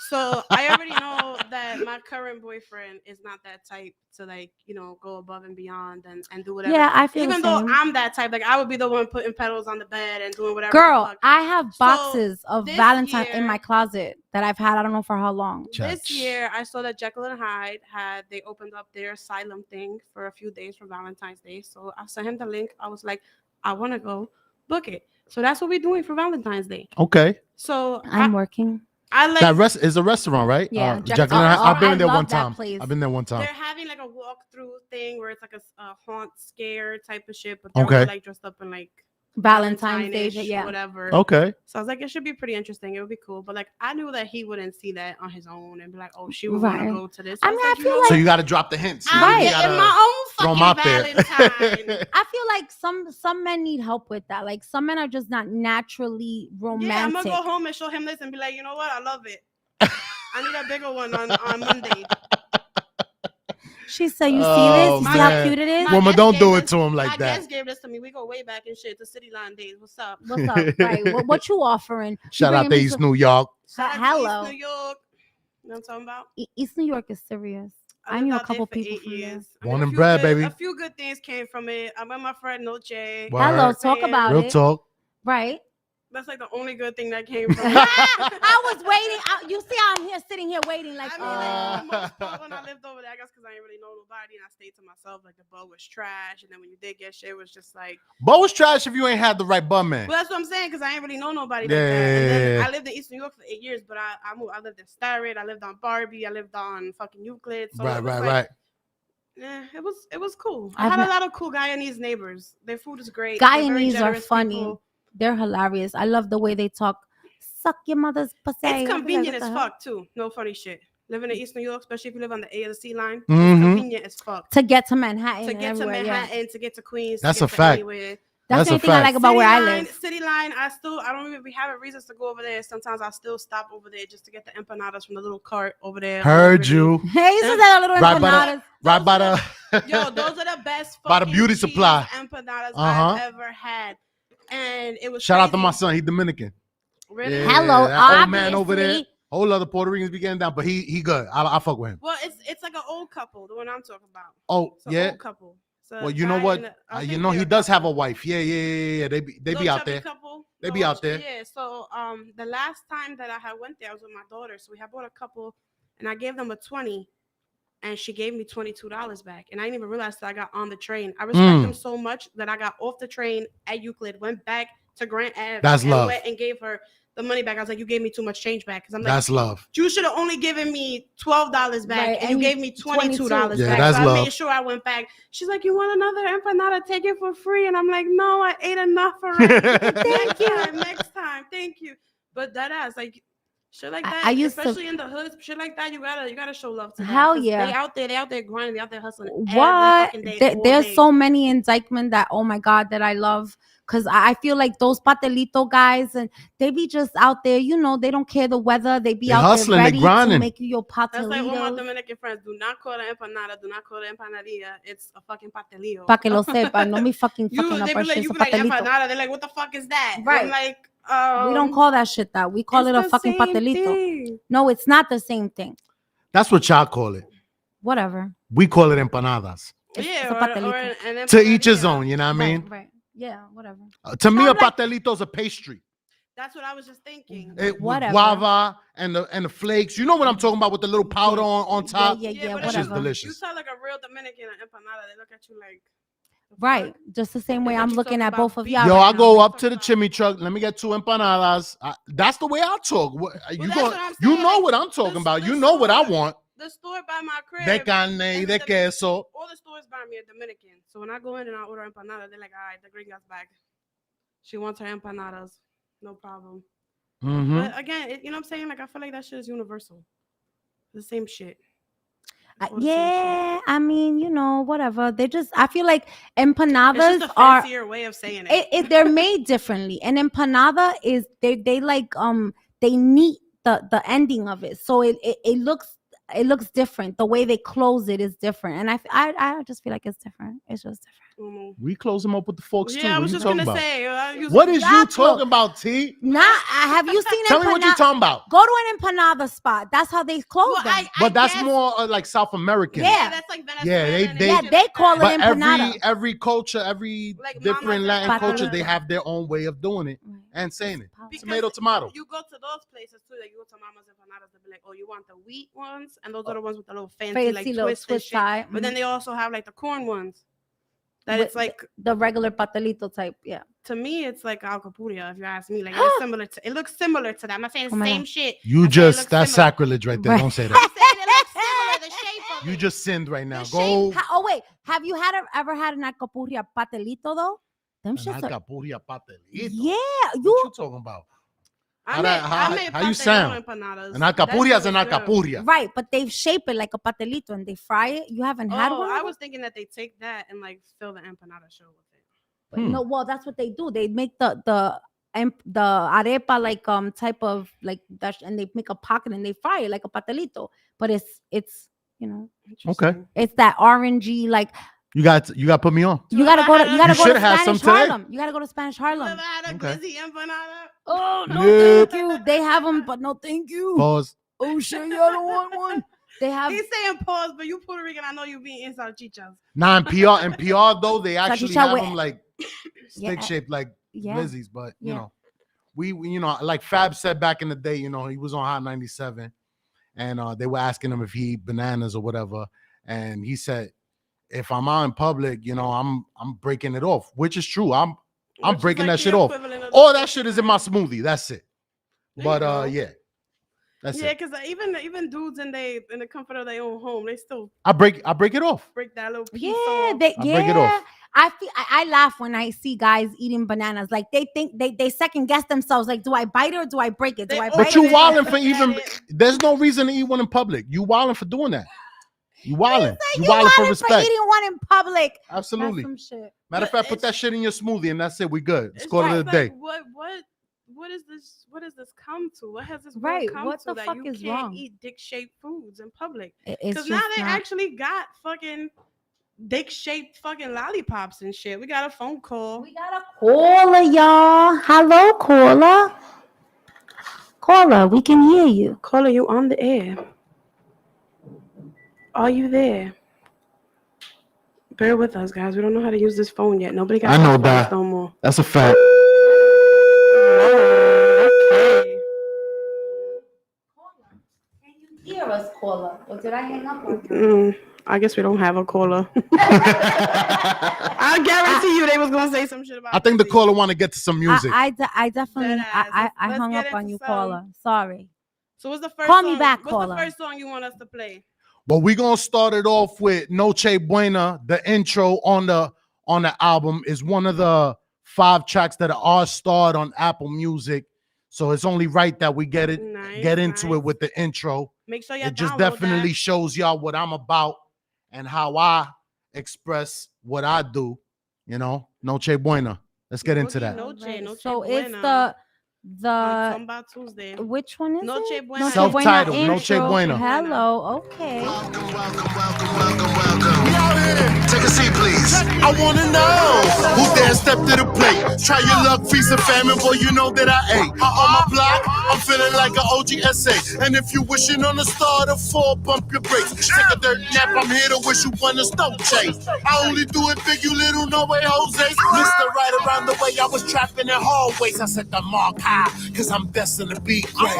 C: So I already know that my current boyfriend is not that type to like, you know, go above and beyond and do whatever.
D: Yeah, I feel
C: Even
D: the
C: though
D: same.
C: I'm that type, like I would be the one putting petals on the bed and doing whatever. the
D: Girl,
C: fuck.
D: I have
C: So,
D: boxes of
C: this
D: Valentine in
C: year-
D: my closet that I've had. I don't know for how long.
C: This
E: Church.
C: year, I saw that Jekyll and Hyde they opened up their asylum thing for a few days for Valentine's Day. So I sent him the link. I was like, I want to go book it. So that's what we're doing for Valentine's Day.
E: Okay.
C: So
D: I'm working.
C: I like.
E: That is a restaurant, right?
D: Yeah,
E: Jacqueline, I've been there one time. I've been there one time.
C: They're having like a walkthrough thing where it's like a haunt scare type of shit, but they're all
E: Okay.
C: like dressed up in like
D: Valentine's Day,
C: Valentine-ish,
D: yeah.
C: whatever.
E: Okay.
C: So I was like, it should be pretty interesting. It would be cool. But like, I knew that he wouldn't see that on his own and be like, oh, she would want to
D: Right.
C: go to this.
D: I
C: So
D: mean,
C: was
D: I
C: you
D: feel
C: know
D: like-
E: So you got to drop the hints.
C: I'm
D: Right.
C: getting my
E: throw 'em
C: own
E: out
C: fucking
E: there.
C: Valentine.
D: I feel like some men need help with that. Like some men are just not naturally romantic.
C: Yeah, I'm gonna go home and show him this and be like, you know what? I love it. I need a bigger one on Monday.
D: She said, "You see
E: Oh,
D: this? You see how
E: man.
D: cute it is?
C: My
E: Woman,
C: guest
E: don't
C: gave
E: do it
C: this-
E: to him
C: My
E: like that.
C: guest gave this to me. We go way back and shit. The City Line days. What's up?
D: What's up? Right? What you offering? You
E: Shout out
D: bringing
E: to
D: me
E: East
D: some-
E: New York.
C: Shout out to
D: Hello.
C: East New York. You know what I'm talking about?
D: East New York is serious. I
C: lived
D: knew a
C: out there
D: couple
C: for
D: people
C: 8
D: from there.
C: years.
E: Born
C: a
E: and
C: few
E: bred,
C: good-
E: baby.
C: A few good things came from it. I met my friend Noche.
E: Word.
D: Hello, talk about
E: Real
D: it.
E: talk.
D: Right?
C: That's like the only good thing that came from it.
D: I was waiting. You see, I'm here sitting here waiting. Like,
C: I mean, like, for the most part, when I lived over there, I guess because I didn't really know nobody and I stayed to myself. Like, the boat was trash. And then when you did get shit, it was just like,
E: Bo was trash if you ain't had the right bum man.
C: well, that's what I'm saying because I didn't really know nobody like that. And then
E: Yeah.
C: I lived in East New York for 8 years, but I moved. I lived in Starrett. I lived on Barbie. I lived on fucking Euclid. So
E: Right,
C: it was
E: right,
C: like,
E: right.
C: Yeah, it was cool.
D: I've
C: I had a
D: met-
C: lot of cool Guyanese neighbors. Their food is great. They're very
D: Guyanese are
C: generous
D: funny.
C: people.
D: They're hilarious. I love the way they talk. Suck your mother's pussy. I'll be
C: It's
D: like,
C: convenient
D: what
C: as
D: the hell?
C: fuck too. No funny shit. Living in East New York, especially if you live on the A or the C line,
E: Mhm.
C: it's convenient as fuck.
D: To get to Manhattan.
C: To
D: and
C: get to
D: everywhere, yeah.
C: Manhattan, to get to Queens,
E: That's
C: to
E: a
C: get to
E: fact.
C: anywhere.
D: That's
E: That's
D: the
E: a
D: only thing I like
E: fact.
D: about where I
C: Line,
D: live.
C: City line, I don't even, we have reasons to go over there. Sometimes I still stop over there just to get the empanadas from the little cart over there. on
E: Heard
C: Liberty.
E: you.
D: Hey, you said that little
E: Right by
D: empanadas.
E: Right by
C: Those
E: the.
C: Yo, those are the best
E: By the
C: fucking
E: beauty
C: cheese
E: supply.
C: empanadas
E: Uh-huh.
C: I've ever had. And it was
E: Shout out to my
C: crazy.
E: son. He Dominican.
C: Really?
E: Yeah,
D: Hello,
E: that old man over there.
D: obviously.
E: Whole other Puerto Ricans be getting down, but he good. I fuck with him.
C: Well, it's like an old couple, the one I'm talking about.
E: Oh
C: It's an
E: yeah.
C: old couple. It's a
E: Well, you know
C: guy
E: what?
C: and I
E: You
C: think
E: know
C: they're
E: he
C: a
E: does have a
C: couple.
E: wife. Yeah. They be
C: Little
E: out
C: chubby
E: there.
C: Couple.
E: They be
C: Little
E: out there.
C: Yeah. So the last time that I had went there, I was with my daughter. So we had bought a couple, and I gave them a 20, and she gave me $22 back. And I didn't even realize that I got on the train. I respect them so much that I got off the train at Euclid, went back to Grant Ave,
E: That's
C: and
E: love.
C: went and gave her the money back. I was like, you gave me too much change back because I'm like,
E: That's love.
C: you should have only given me $12 back,
D: Right,
C: and you
D: and
C: gave me $22
E: Yeah,
C: back.
E: that's
C: so I
E: love.
C: made sure I went back. She's like, "You want another empanada? Take it for free." And I'm like, "No, I ate enough already. Next time, thank you." But that ass, like, shit like that,
D: I used to-
C: especially in the hoods, shit like that, you gotta show love to that.
D: Hell
C: 'Cause
D: yeah.
C: they out there grinding, they out there hustling. Every
D: What?
C: fucking day, all
D: There's
C: day.
D: so many in Dykeman that, oh my God, that I love. Because I feel like those patelito guys, and they be just out there, they don't care the weather. They be
E: They
D: out
E: hustling,
D: there
E: they
D: ready to
E: grinding.
D: make you your
C: That's like all my
D: patelitos.
C: Dominican friends. Do not call it empanada. Do not call it empanadilla. It's a fucking pastelillo.
D: Pa' que lo sepa. No me fucking
C: You,
D: fucking
C: they
D: up
C: be
D: our
C: like,
D: shit.
C: you
D: It's
C: be
D: a
C: like
D: patelito.
C: empanada. They're like, what the fuck is that?
D: Right.
C: I'm like,
D: We don't call that shit that. We call it a
C: the
D: fucking
C: same
D: patelito.
C: thing.
D: No, it's not the same thing.
E: That's what y'all call it.
D: Whatever.
E: We call it empanadas.
D: It's
C: Yeah,
D: a patelito.
C: an
E: To each his
C: empanadilla.
E: own, you know what I mean?
D: Right. Yeah, whatever.
E: To me, a
D: Sound like-
E: pastelito is a pastry.
C: That's what I was just thinking.
E: With
D: Whatever.
E: guava and the flakes. You know what I'm talking about with the little powder on top.
D: Yeah,
C: but
E: That
C: if
E: shit's
D: whatever.
E: delicious.
C: You tell like a real Dominican an empanada, they look at you like, the
D: Right.
C: fuck?
D: Just the same way
C: What
D: I'm
C: you
D: looking
C: talking
D: at
C: about,
D: both of
C: beef?
D: y'all.
E: Yo,
D: right
E: I
D: now.
E: go up to the chimney truck. Let me get 2 empanadas. That's the way I talk. You
C: that's
E: go.
C: what I'm
E: You
C: saying,
E: know
C: like,
E: what I'm talking about.
C: the
E: You know what I
C: store-
E: want.
C: The store by my crib.
E: De carne,
C: is
E: de
C: the-
E: queso.
C: All the stores by me are Dominican. So when I go in and I order empanada, they're like, all right, the gringa's back. She wants her empanadas. No problem.
E: Mhm.
C: But again, you know what I'm saying? Like, I feel like that shit is universal. The same shit. It's all the same shit.
D: Yeah, I mean, whatever. I feel like
C: It's
D: empanadas
C: just a
D: are
C: fancier way of saying it.
D: they're made differently. An empanada is they like they neat the ending of it, so it looks different. The way they close it is different, and I just feel like it's different. It's just different.
C: Mhm.
E: We close them up with the forks too.
C: Yeah, I
E: What
C: was
E: you
C: just
E: talking
C: gonna
E: about?
C: say.
E: What is you
D: Y'all
E: talking about, T?
D: Have you seen
E: Tell me what you
D: empanada?
E: talking about.
D: Go to an empanada spot. That's how they close
C: Well,
D: them.
E: But that's
C: guess-
E: more like South American.
D: Yeah.
C: that's like
E: Yeah,
C: Venezuelan and
E: they-
C: shit
D: Yeah, they
C: like
D: call
C: that.
D: it
E: But
D: empanada.
E: every culture, every
C: Like
E: different
C: Mama's
E: Latin
C: empanada.
E: culture, they have their own way of doing it and saying it.
C: Because
E: Tomato.
C: You go to those places too. Like you go to Mama's empanadas, they'll be like, "Oh, you want the wheat ones?" And those are the ones with the little fancy, like
D: little
C: twist and
D: twist
C: shit.
D: tie.
C: But then they also have like the corn ones. That
D: With
C: it's like
D: the regular pastelito type. Yeah.
C: to me, it's like alcapuria. If you ask me, like it looks similar to. It looks similar to that. I'm not saying it's
D: Oh
C: the
D: my
C: same
D: God.
C: shit.
E: You
C: I'm saying it
E: just
C: looks
E: that's
C: similar.
E: sacrilege right there.
D: Right.
E: Don't say
C: I'm
E: that.
C: saying it looks similar. The shape of
E: You
C: it.
E: just sinned right now.
C: The
E: Go.
D: Oh wait, have you ever had an alcapurria pastelito though? Them
E: An
D: shits are,
E: alcapurria pastelito.
D: yeah,
E: What
D: you
E: you talking about?
C: I made
E: how you
C: pastelón
E: sound?
C: empanadas.
E: An
C: That
E: alcapurria
C: shit
E: is an
C: was good.
E: alcapurria.
D: right, but they shape it like a pastelito and they fry it. You haven't had
C: Oh,
D: one?
C: I
D: of
C: was
D: them?
C: thinking that they take that and like fill the empanada shell with it.
D: But
E: Hmm.
D: no, well, that's what they do. They make the arepa like type of like that, and they make a pocket and they fry it like a pastelito. But it's you know
C: Interesting.
D: it's that orangey like
E: You got to put me on.
D: you gotta go to
E: You
D: go
E: should
D: to
E: have some
D: Spanish
E: today.
D: Harlem. You gotta go to Spanish
C: You
D: Harlem.
C: ever had a
E: Okay.
C: glizzy empanada?
D: Oh no,
E: Nope.
D: thank you. They have them, but no, thank you.
E: Pause.
D: Oh shit, y'all don't want one. They have
C: He's saying pause, but you Puerto Rican. I know you be in salchichas.
E: Nah, in PR though, they actually
D: Salchicha
E: have
D: with-
E: them like
D: Yeah.
E: stick shaped like
D: Yeah.
E: glizzies, but you
D: Yeah.
E: know, we you know, like Fab said back in the day, you know, he was on Hot 97 and they were asking him if he eat bananas or whatever. And he said, if I'm out in public, you know, I'm breaking it off, which is true. I'm
C: Which is
E: breaking
C: like
E: that
C: the
E: shit off.
C: equivalent of
E: All
C: the
E: that shit is in my smoothie. That's it.
C: There you
E: But
C: go.
E: yeah. That's
C: Yeah,
E: it.
C: because even dudes in the comfort of their own home, they still
E: I break it off.
C: break that little piece
D: yeah,
C: off.
D: they
E: I break it off.
D: I laugh when I see guys eating bananas. Like they think they second guess themselves. Like, do I bite it or do I break it? Do
C: They
D: I
C: open
D: bite
E: But you
C: it,
E: wilding
C: look
E: for
C: at
E: even.
C: it.
E: There's no reason to eat one in public. You wilding for doing that. You wilding. You
D: You
E: wilding for
D: wanted
E: respect.
D: eating one in public.
E: Absolutely.
D: That's some shit.
E: Matter of
C: But
E: fact, put that
C: it's-
E: shit in your smoothie and that's it. We good. It's
C: It's
E: call it
C: just
E: a day.
C: like, what is this? What does this come to? What has this world
D: Right,
C: come
D: what
C: to
D: the
C: that
D: fuck
C: you
D: is
C: can't
D: wrong?
C: eat dick-shaped foods in public?
D: It's
C: Because now
D: just
C: they
D: not.
C: actually got fucking dick-shaped fucking lollipops and shit. We got a phone call.
D: We got a caller, y'all. Hello, caller. Caller, we can hear you.
C: Caller, you on the air? Are you there? Bear with us, guys. We don't know how to use this phone yet. Nobody got
E: I know
C: Xbox
E: that.
C: no more.
E: That's a fact.
C: Okay.
D: Can you hear us, caller? Or did I hang up on you?
C: I guess we don't have a caller. I guarantee you they was gonna say some shit about.
E: I think the
C: Lizzie.
E: caller want to get to some music.
D: I definitely
C: Deadass.
D: I
C: Let's
D: hung
C: get
D: up on
C: into
D: you,
C: some.
D: caller. Sorry.
C: So what's the first?
D: Call me
C: song?
D: back,
C: What's
D: caller.
C: the first song you want us to play?
E: But we're gonna start it off with Noche Buena. The intro on the album is one of the 5 tracks that are starred on Apple Music. So it's only right that we get into
C: Nice.
E: it with the intro.
C: Make sure you
E: It just
C: download
E: definitely
C: that.
E: shows y'all what I'm about and how I express what I do. You know, Noche Buena. Let's get into
C: Boogie
E: that.
C: Noche,
D: Alright,
C: Noche
D: so it's
C: Buena.
D: the
C: On Tambout Tuesday.
D: which one is
C: Noche
D: it?
C: Buena.
D: Noche
E: Self-titled,
D: Buena
E: Noche
D: intro.
E: Buena.
D: Hello. Okay.
A: We out here. Take a seat, please. I wanna know who dare step to the plate. Try your luck, feast of famine, boy. You know that I ate. On my block, I'm feeling like an OG essay. And if you wishing on a star to fall, bump your brakes. Take a dirt nap. I'm here to wish you one a stone chase. I only do it big, you little no way, Jose. Mister right around the way, I was trapping in hallways. I set the mark high, cause I'm destined to be great.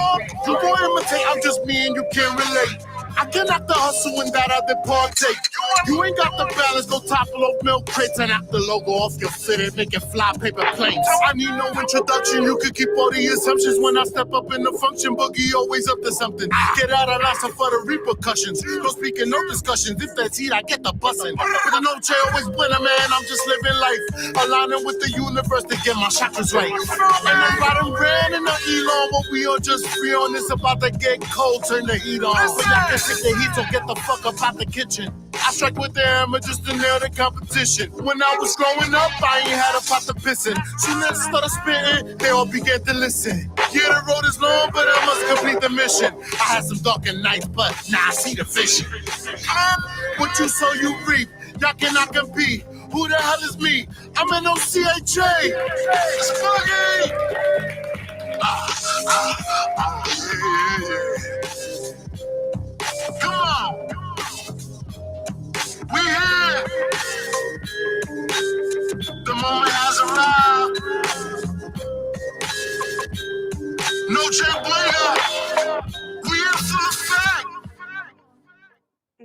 A: You won't imitate, I'm just me and you can't relate. I cannot the hustle and that I did partake. You ain't got the balance, go topple off milk crates and knock the logo off your fit and make it fly paper planes. I need no introduction, you could keep all the assumptions. When I step up in the function, Boogie always up to something. Get out of line for the repercussions. No speaking, no discussions. If that's heat, I get the bussin'. With a no chair, always winner, man. I'm just living life, aligning with the universe to get my chakras right. And I'm riding red in the Elon, but we all just free on this about to get cold. Turn the heat on. So y'all can take the heat, so get the fuck up out the kitchen. I strike with the hammer just to nail the competition. When I was growing up, I ain't had a pot to pissin'. Soon as I started spitting, they all began to listen. Yeah, the road is long, but I must complete the mission. I had some darker nights, but now I see the vision. What you sow, you reap. Y'all cannot compete. Who the hell is me? I'm an OCHA. It's Boogie. Come on. We here. The moment has arrived. Noche Buena. We in full effect.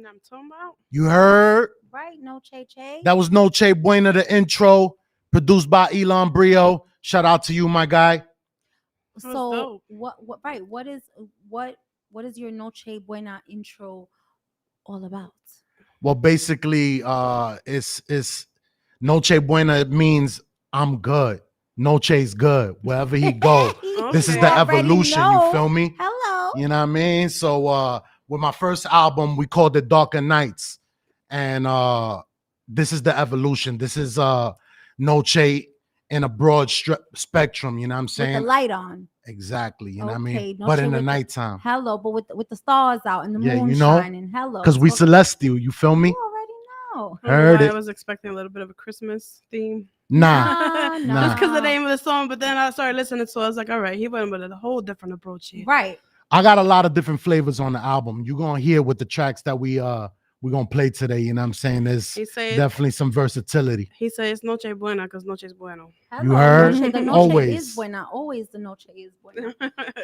C: And I'm talking about.
E: You heard?
D: Right, no che.
E: That was Noche Buena, the intro, produced by Elon Brio. Shout out to you, my guy.
C: was
D: So
C: dope.
D: what right? What is your Noche Buena intro all about?
E: Well, basically, it's Noche Buena means I'm good. Noche's good. Wherever he go. This is
C: Okay.
E: the
D: You already
E: evolution,
D: know.
E: you feel me?
D: Hello.
E: You know what I mean? So with my first album, we called it Darker Nights. And this is the evolution. This is Noche in a broad spectrum, you know what I'm
D: With the
E: saying?
D: light on.
E: Exactly, you know what I
D: Okay,
E: mean?
D: Noche
E: But in the
D: with the-
E: nighttime.
D: Hello, but with the stars out and the
E: Yeah,
D: moon
E: you know,
D: shining. Hello.
E: Because we
D: Talk-
E: celestial, you feel me?
D: You already know.
C: I don't know
E: Heard
C: why
E: it.
C: I was expecting a little bit of a Christmas theme.
E: Nah.
D: Nah.
C: Just because of the name of the song, but then I started listening to it. I was like, all right, he went with a whole different approach here.
D: Right.
E: I got a lot of different flavors on the album. You're gonna hear with the tracks that we're gonna play today, you know what I'm saying? There's
C: He said
E: definitely some versatility.
C: he said it's Noche Buena because Noche es bueno.
D: Hello.
E: heard?
D: Noche, the Noche
E: Always.
D: is buena. Always the Noche is buena.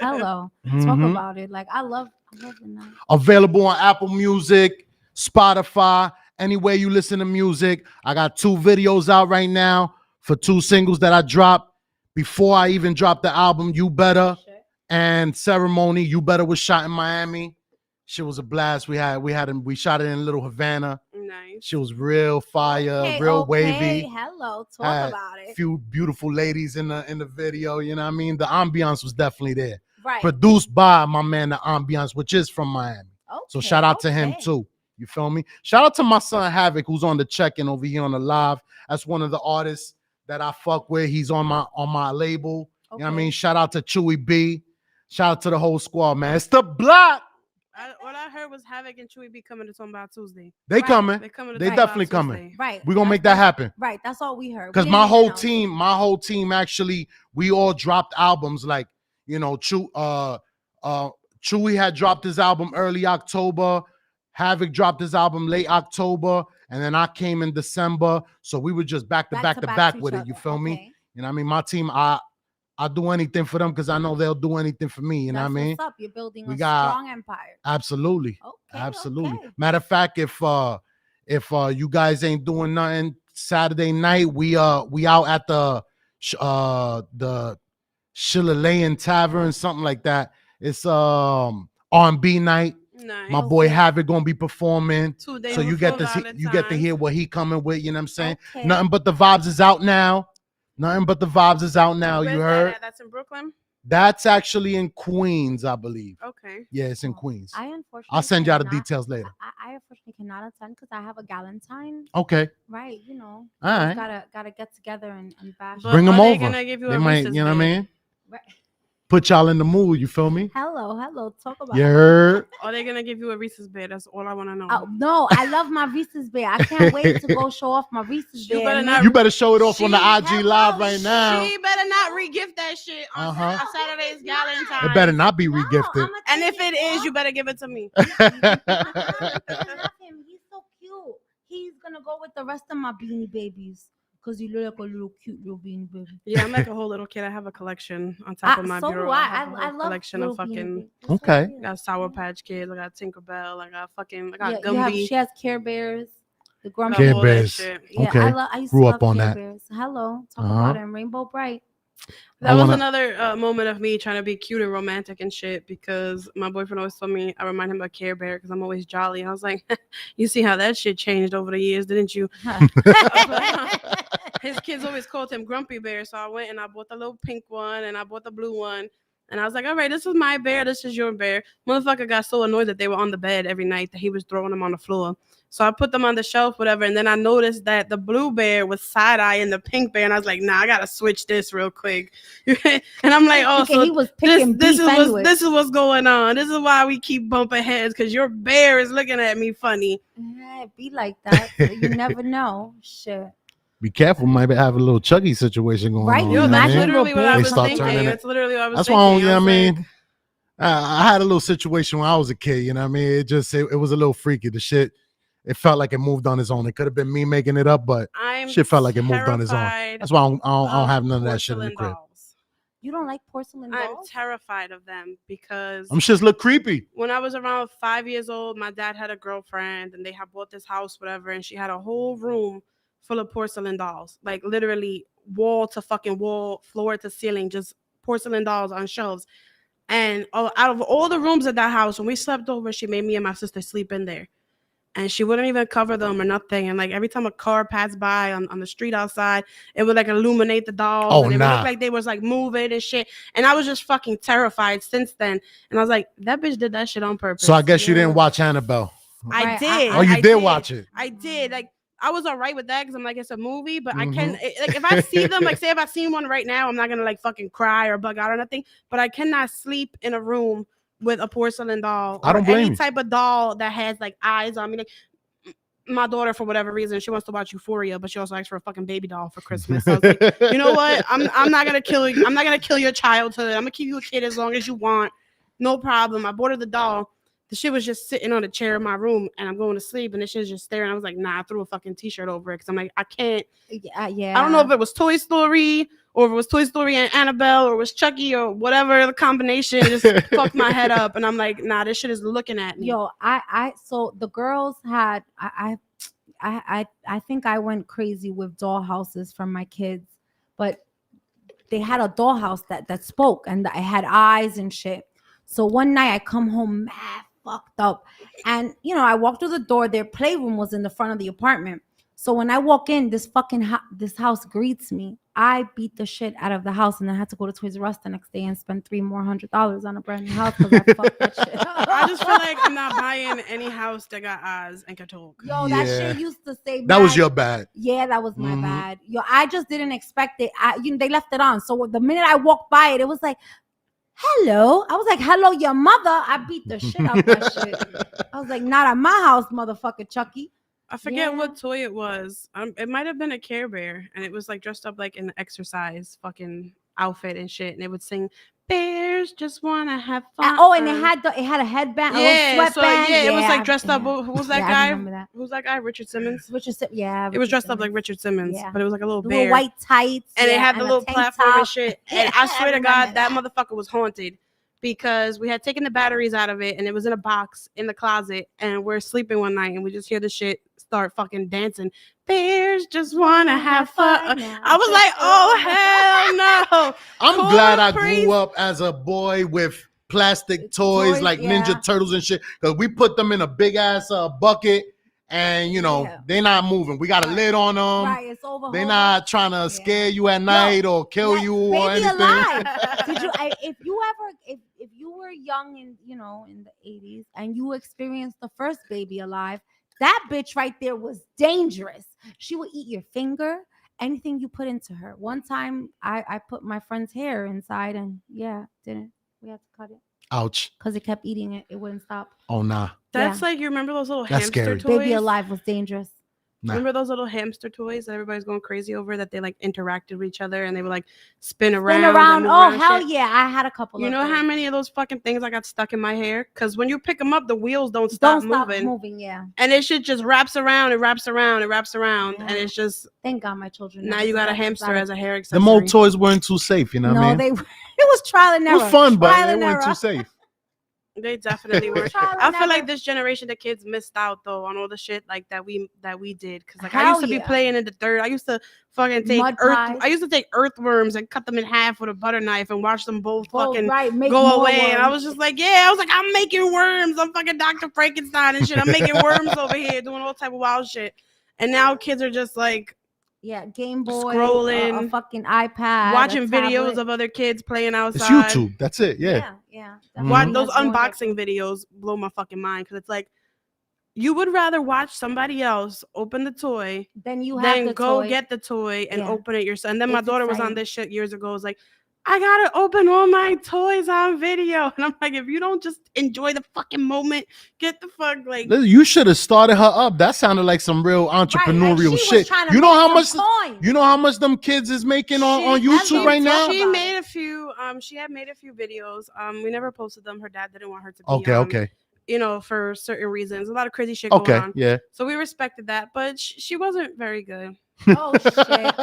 D: Hello. Talk
E: Mhm.
D: about it. Like I love the night.
E: Available on Apple Music, Spotify, anywhere you listen to music. I got 2 videos out right now for 2 singles that I dropped before I even dropped the album. You Better and Ceremony. You Better was shot in Miami. Shit was a blast. We shot it in Little Havana.
C: Nice.
E: She was real fire,
D: Okay,
E: real
D: okay.
E: wavy.
D: Hello. Talk
E: Had
D: about it.
E: Few beautiful ladies in the video. You know what I mean? The ambiance was definitely there.
D: Right.
E: Produced by my man, The Ambiance, which is from Miami.
D: Okay,
E: So shout out to him
D: okay.
E: too. You feel me? Shout out to my son Havoc, who's on the check-in over here on the live. That's one of the artists that I fuck with. He's on my label. You know what I
D: Okay.
E: mean? Shout out to Chewy B. Shout out to the whole squad, man. It's the block.
C: What I heard was Havoc and Chewy be coming to Tambout Tuesday.
E: They
D: Right.
E: coming.
C: They coming to
E: They
C: Tambout
E: definitely
C: Tuesday.
E: coming.
D: Right.
E: We're gonna make that happen.
D: Right. That's all we heard.
E: Because
D: We
E: my
D: didn't
E: whole
D: announce it.
E: team actually, we all dropped albums. Like, you know, Chewy had dropped his album early October. Havoc dropped his album late October, and then I came in December. So we were just back to back
D: to
E: with
D: each
E: it. You
D: other.
E: feel me?
D: Okay.
E: You know what I mean? My team, I do anything for them because I know they'll do anything for me. You know
D: That's
E: what I mean?
D: what's up. You're building
E: We
D: a
E: got-
D: strong empire.
E: Absolutely.
D: Okay.
E: Absolutely.
D: Okay.
E: Matter of fact, if you guys ain't doing nothing Saturday night, we out at the Shillelaghan Tavern, something like that. It's R&B night.
C: Nice.
E: My boy Havoc gonna be performing.
C: 2 days
E: So you get
C: before
E: to you get to
C: Valentine's.
E: hear what he coming with, you know what I'm saying?
D: Okay.
E: Nothing but the vibes is out now. Nothing but the vibes is out now.
C: Where's
E: You
C: that
E: heard?
C: at? That's in Brooklyn.
E: That's actually in Queens, I believe.
C: Okay.
E: Yeah, it's in Queens.
D: I unfortunately
E: I'll send y'all the
D: cannot-
E: details later.
D: I unfortunately cannot attend because I have a Galentine.
E: Okay.
D: Right. You know.
E: All
D: always
E: right.
D: Gotta get together and bash.
C: But
E: Bring them
C: are they
E: over.
C: gonna give you
E: They
C: a
E: might,
C: Reese's
E: you know what I
C: bed?
E: mean?
D: Right.
E: Put y'all in the mood, you feel me?
D: Hello. Talk about
E: You
D: it.
E: heard?
C: Are they gonna give you a Reese's bed? That's all I want to know.
D: Oh, no, I love my Reese's bear. I can't wait to go show off my Reese's
C: You
D: bear.
C: better
D: and
C: not-
E: You better show it off on the
C: She-
E: IG live right now.
C: She better not re-gift that shit on
E: Uh-huh.
C: Saturday's
D: It's not.
C: Valentine's.
E: It better not be
D: No,
E: regifted.
D: I'ma
C: And
D: take
C: if it is,
D: off.
C: you better give it to me.
D: I love him. He's so cute. He's gonna go with the rest of my beanie babies because you look like a little cute little beanie baby.
C: Yeah, I'm like a whole little kid. I have a collection on top of my
D: So
C: bureau.
D: do
C: I
D: I.
C: have a
D: I
C: whole
D: love
C: collection of
D: little beanie
C: fucking.
D: babies. They're so
E: Okay.
D: cute.
C: I got Sour Patch Kids. I got Tinkerbell. I got fucking. I got
D: Yeah, you have,
C: Gumby.
D: she has Care Bears. The Grumpy.
E: Care
C: all that
E: Bears.
C: shit.
D: Yeah,
E: Okay.
D: I used
E: Grew
D: to
E: up
D: love
E: on
D: Care
E: that.
D: Bears. Hello. Talk
E: Uh-huh.
D: about it. And Rainbow Bright.
C: That
E: I
C: was
E: wanna-
C: another moment of me trying to be cute and romantic and shit because my boyfriend always told me I remind him of Care Bear because I'm always jolly. And I was like, you see how that shit changed over the years, didn't you? His kids always called him Grumpy Bear. So I went and I bought the little pink one and I bought the blue one. And I was like, all right, this is my bear. This is your bear. Motherfucker got so annoyed that they were on the bed every night that he was throwing them on the floor. So I put them on the shelf, whatever. And then I noticed that the blue bear was side-eyeing the pink bear. And I was like, nah, I got to switch this real quick. And I'm like, oh,
D: Okay,
C: so
D: he was picking
C: this
D: beef anyway.
C: is what's going on. This is why we keep bumping heads because your bear is looking at me funny.
D: Yeah, it be like that. So you never know. Shit.
E: Be careful, might have a little Chucky situation going
D: Right,
E: on.
D: you
E: you know what I
C: That's
E: mean?
D: imagine
C: literally what I
E: They
C: was
E: start
C: thinking.
E: turning it-
C: That's literally what I was
E: That's
C: thinking.
E: why, you know what I
C: was
E: mean?
C: like,
E: I had a little situation when I was a kid, you know what I mean? It was a little freaky. The shit, it felt like it moved on its own. It could have been me making it up, but
C: I'm
E: shit felt like it moved on its own.
C: terrified
E: That's why I don't have none of that shit in
C: porcelain
E: the crib.
C: dolls.
D: You don't like porcelain
C: I'm
D: dolls?
C: terrified of them because
E: Them shits look creepy.
C: when I was around 5 years old, my dad had a girlfriend and they had bought this house, whatever, and she had a whole room full of porcelain dolls. Like literally wall to fucking wall, floor to ceiling, just porcelain dolls on shelves. And out of all the rooms at that house, when we slept over, she made me and my sister sleep in there. And she wouldn't even cover them or nothing. And like every time a car passed by on the street outside, it would like illuminate the dolls.
E: Oh,
C: and it would
E: nah.
C: look like they was like moving and shit. And I was just fucking terrified since then. And I was like, that bitch did that shit on purpose.
E: So I guess you
D: Yeah.
E: didn't watch Annabelle.
C: I
D: Right,
C: did.
E: Oh, you
C: I
E: did watch it.
C: I did. Like I was all right with that because I'm like, it's a movie, but I can
E: Mhm.
C: like if I see them, like say if I seen one right now, I'm not gonna like fucking cry or bug out or nothing. But I cannot sleep in a room with a porcelain doll
E: I
C: or
E: don't blame
C: any
E: you.
C: type of doll that has like eyes on me. Like my daughter, for whatever reason, she wants to watch Euphoria, but she also asked for a fucking baby doll for Christmas. So I was like, you know what? I'm not gonna kill you. I'm not gonna kill your childhood. I'm gonna keep you a kid as long as you want. No problem. I bought her the doll. The shit was just sitting on a chair in my room, and I'm going to sleep, and the shit was just staring. I was like, nah, I threw a fucking t-shirt over it because I'm like, I can't.
D: Yeah.
C: I don't know if it was Toy Story or if it was Toy Story and Annabelle or it was Chucky or whatever the combination just fucked my head up, and I'm like, nah, this shit is looking at me.
D: Yo, so the girls had I think I went crazy with doll houses for my kids, but they had a dollhouse that spoke and I had eyes and shit. So one night I come home mad fucked up, and I walked through the door. Their playroom was in the front of the apartment. So when I walk in, this fucking this house greets me. I beat the shit out of the house, and I had to go to Toys R Us the next day and spend $300 on a brand new house because I fucked that shit.
C: I just feel like I'm not buying any house that got eyes and can talk.
D: Yo, that
E: Yeah.
D: shit used to say
E: That was
D: bad.
E: your bad.
D: Yeah, that was my
E: Mhm.
D: bad. Yo, I just didn't expect it. They left it on. So the minute I walked by it, it was like, hello. I was like, hello, your mother. I beat the shit out that shit. I was like, not at my house, motherfucker, Chucky.
C: I forget
D: Yeah.
C: what toy it was. It might have been a Care Bear, and it was like dressed up like in an exercise fucking outfit and shit, and it would sing, "Bears just wanna have fun."
D: Oh, and it had a headband, a
C: yeah,
D: little
C: so
D: sweatband.
C: yeah, it was like dressed up.
D: Yeah.
C: Who was that
D: Yeah, I
C: guy?
D: remember that.
C: Who's that guy? Richard Simmons.
D: Yeah,
C: It was
D: Richard
C: dressed up like
D: Simmons.
C: Richard Simmons,
D: Yeah.
C: but it was like a little
D: The
C: bear.
D: little white tights,
C: and it had the
D: a
C: little
D: tank
C: platform
D: top.
C: and shit.
D: Yeah,
C: And I swear to God,
D: remember
C: that motherfucker was haunted because we had taken the batteries out of it and it was in a box in the closet. And we're sleeping one night and we just hear the shit start fucking dancing. Bears just wanna have fun. I was like, oh hell no!
E: I'm glad I
C: Corn
E: grew up as a boy with plastic toys
D: Toys,
E: like
D: yeah.
E: Ninja Turtles and shit, because we put them in a big ass bucket, and
D: Yeah.
E: they're not moving. We got a
D: Right.
E: lid on them.
D: Right, it's over.
E: They're not trying to scare you at night or kill
D: Like,
E: you or
D: Baby
E: anything.
D: Alive. If you were young in the 80s and you experienced the first Baby Alive, that bitch right there was dangerous. She would eat your finger, anything you put into her. One time I put my friend's hair inside and we had to cut it
E: Ouch.
D: because it kept eating it. It wouldn't stop.
E: Oh nah.
C: That's like, you remember those little
E: That's
C: hamster
E: scary.
C: toys?
D: Baby Alive was dangerous.
E: Nah.
C: Remember those little hamster toys that everybody's going crazy over, that they like interacted with each other and they would like spin around? and move
D: Oh
C: around and
D: hell
C: shit?
D: yeah! I had a couple.
C: You
D: of
C: know
D: those.
C: how many of those fucking things I got stuck in my hair? Because when you pick them up, the wheels don't
D: Don't
C: stop
D: stop
C: moving.
D: moving. Yeah.
C: And it shit just wraps around and wraps around and wraps around. And
D: Yeah.
C: it's just,
D: Thank God my children.
C: now
D: never
C: you
D: did
C: got a
D: that 'cause
C: hamster
D: I-
C: as a hair accessory.
E: Them old toys weren't too safe, you know what I mean?
D: it was trial and
E: It
D: error.
E: was fun, but
D: Trial
E: they
D: and
E: weren't
D: error.
E: too safe.
C: They definitely were.
D: Trial
C: I
D: and
C: feel like
D: error.
C: this generation of kids missed out though on all the shit like that we did. Cause like I
D: Hell
C: used to be
D: yeah.
C: playing in the dirt. I used to fucking take
D: Mud pies.
C: I used to take earthworms and cut them in half with a butter knife and watch them both fucking
D: Make
C: go
D: more
C: away. And I
D: worms.
C: was just like, yeah, I was like, I'm making worms. I'm fucking Dr. Frankenstein and shit. I'm making worms over here doing all type of wild shit. And now kids are just like
D: Game Boy, a
C: scrolling,
D: fucking iPad,
C: watching
D: a
C: videos
D: tablet.
C: of other kids playing
E: It's
C: outside.
E: YouTube. That's it. Yeah.
D: Yeah.
C: Watch
E: Mhm.
C: those unboxing videos blow my fucking mind because it's like, you would rather watch somebody else open the toy
D: Then you have
C: than
D: the
C: go
D: toy.
C: get the toy and
D: Yeah.
C: open it yourself. And then my
D: It's
C: daughter was on
D: exciting.
C: this shit years ago. It was like, I gotta open all my toys on video. And I'm like, if you don't just enjoy the fucking moment, get the fuck like.
E: You should have started her up. That sounded like some real entrepreneurial shit. You know how much? You know how much them kids is making on YouTube right now?
C: She made a few. She had made a few videos. We never posted them. Her dad didn't want her to be.
E: Okay.
C: You know, for certain reasons, a lot of crazy shit going on.
E: Yeah.
C: So we respected that, but she wasn't very good.
D: Oh shit!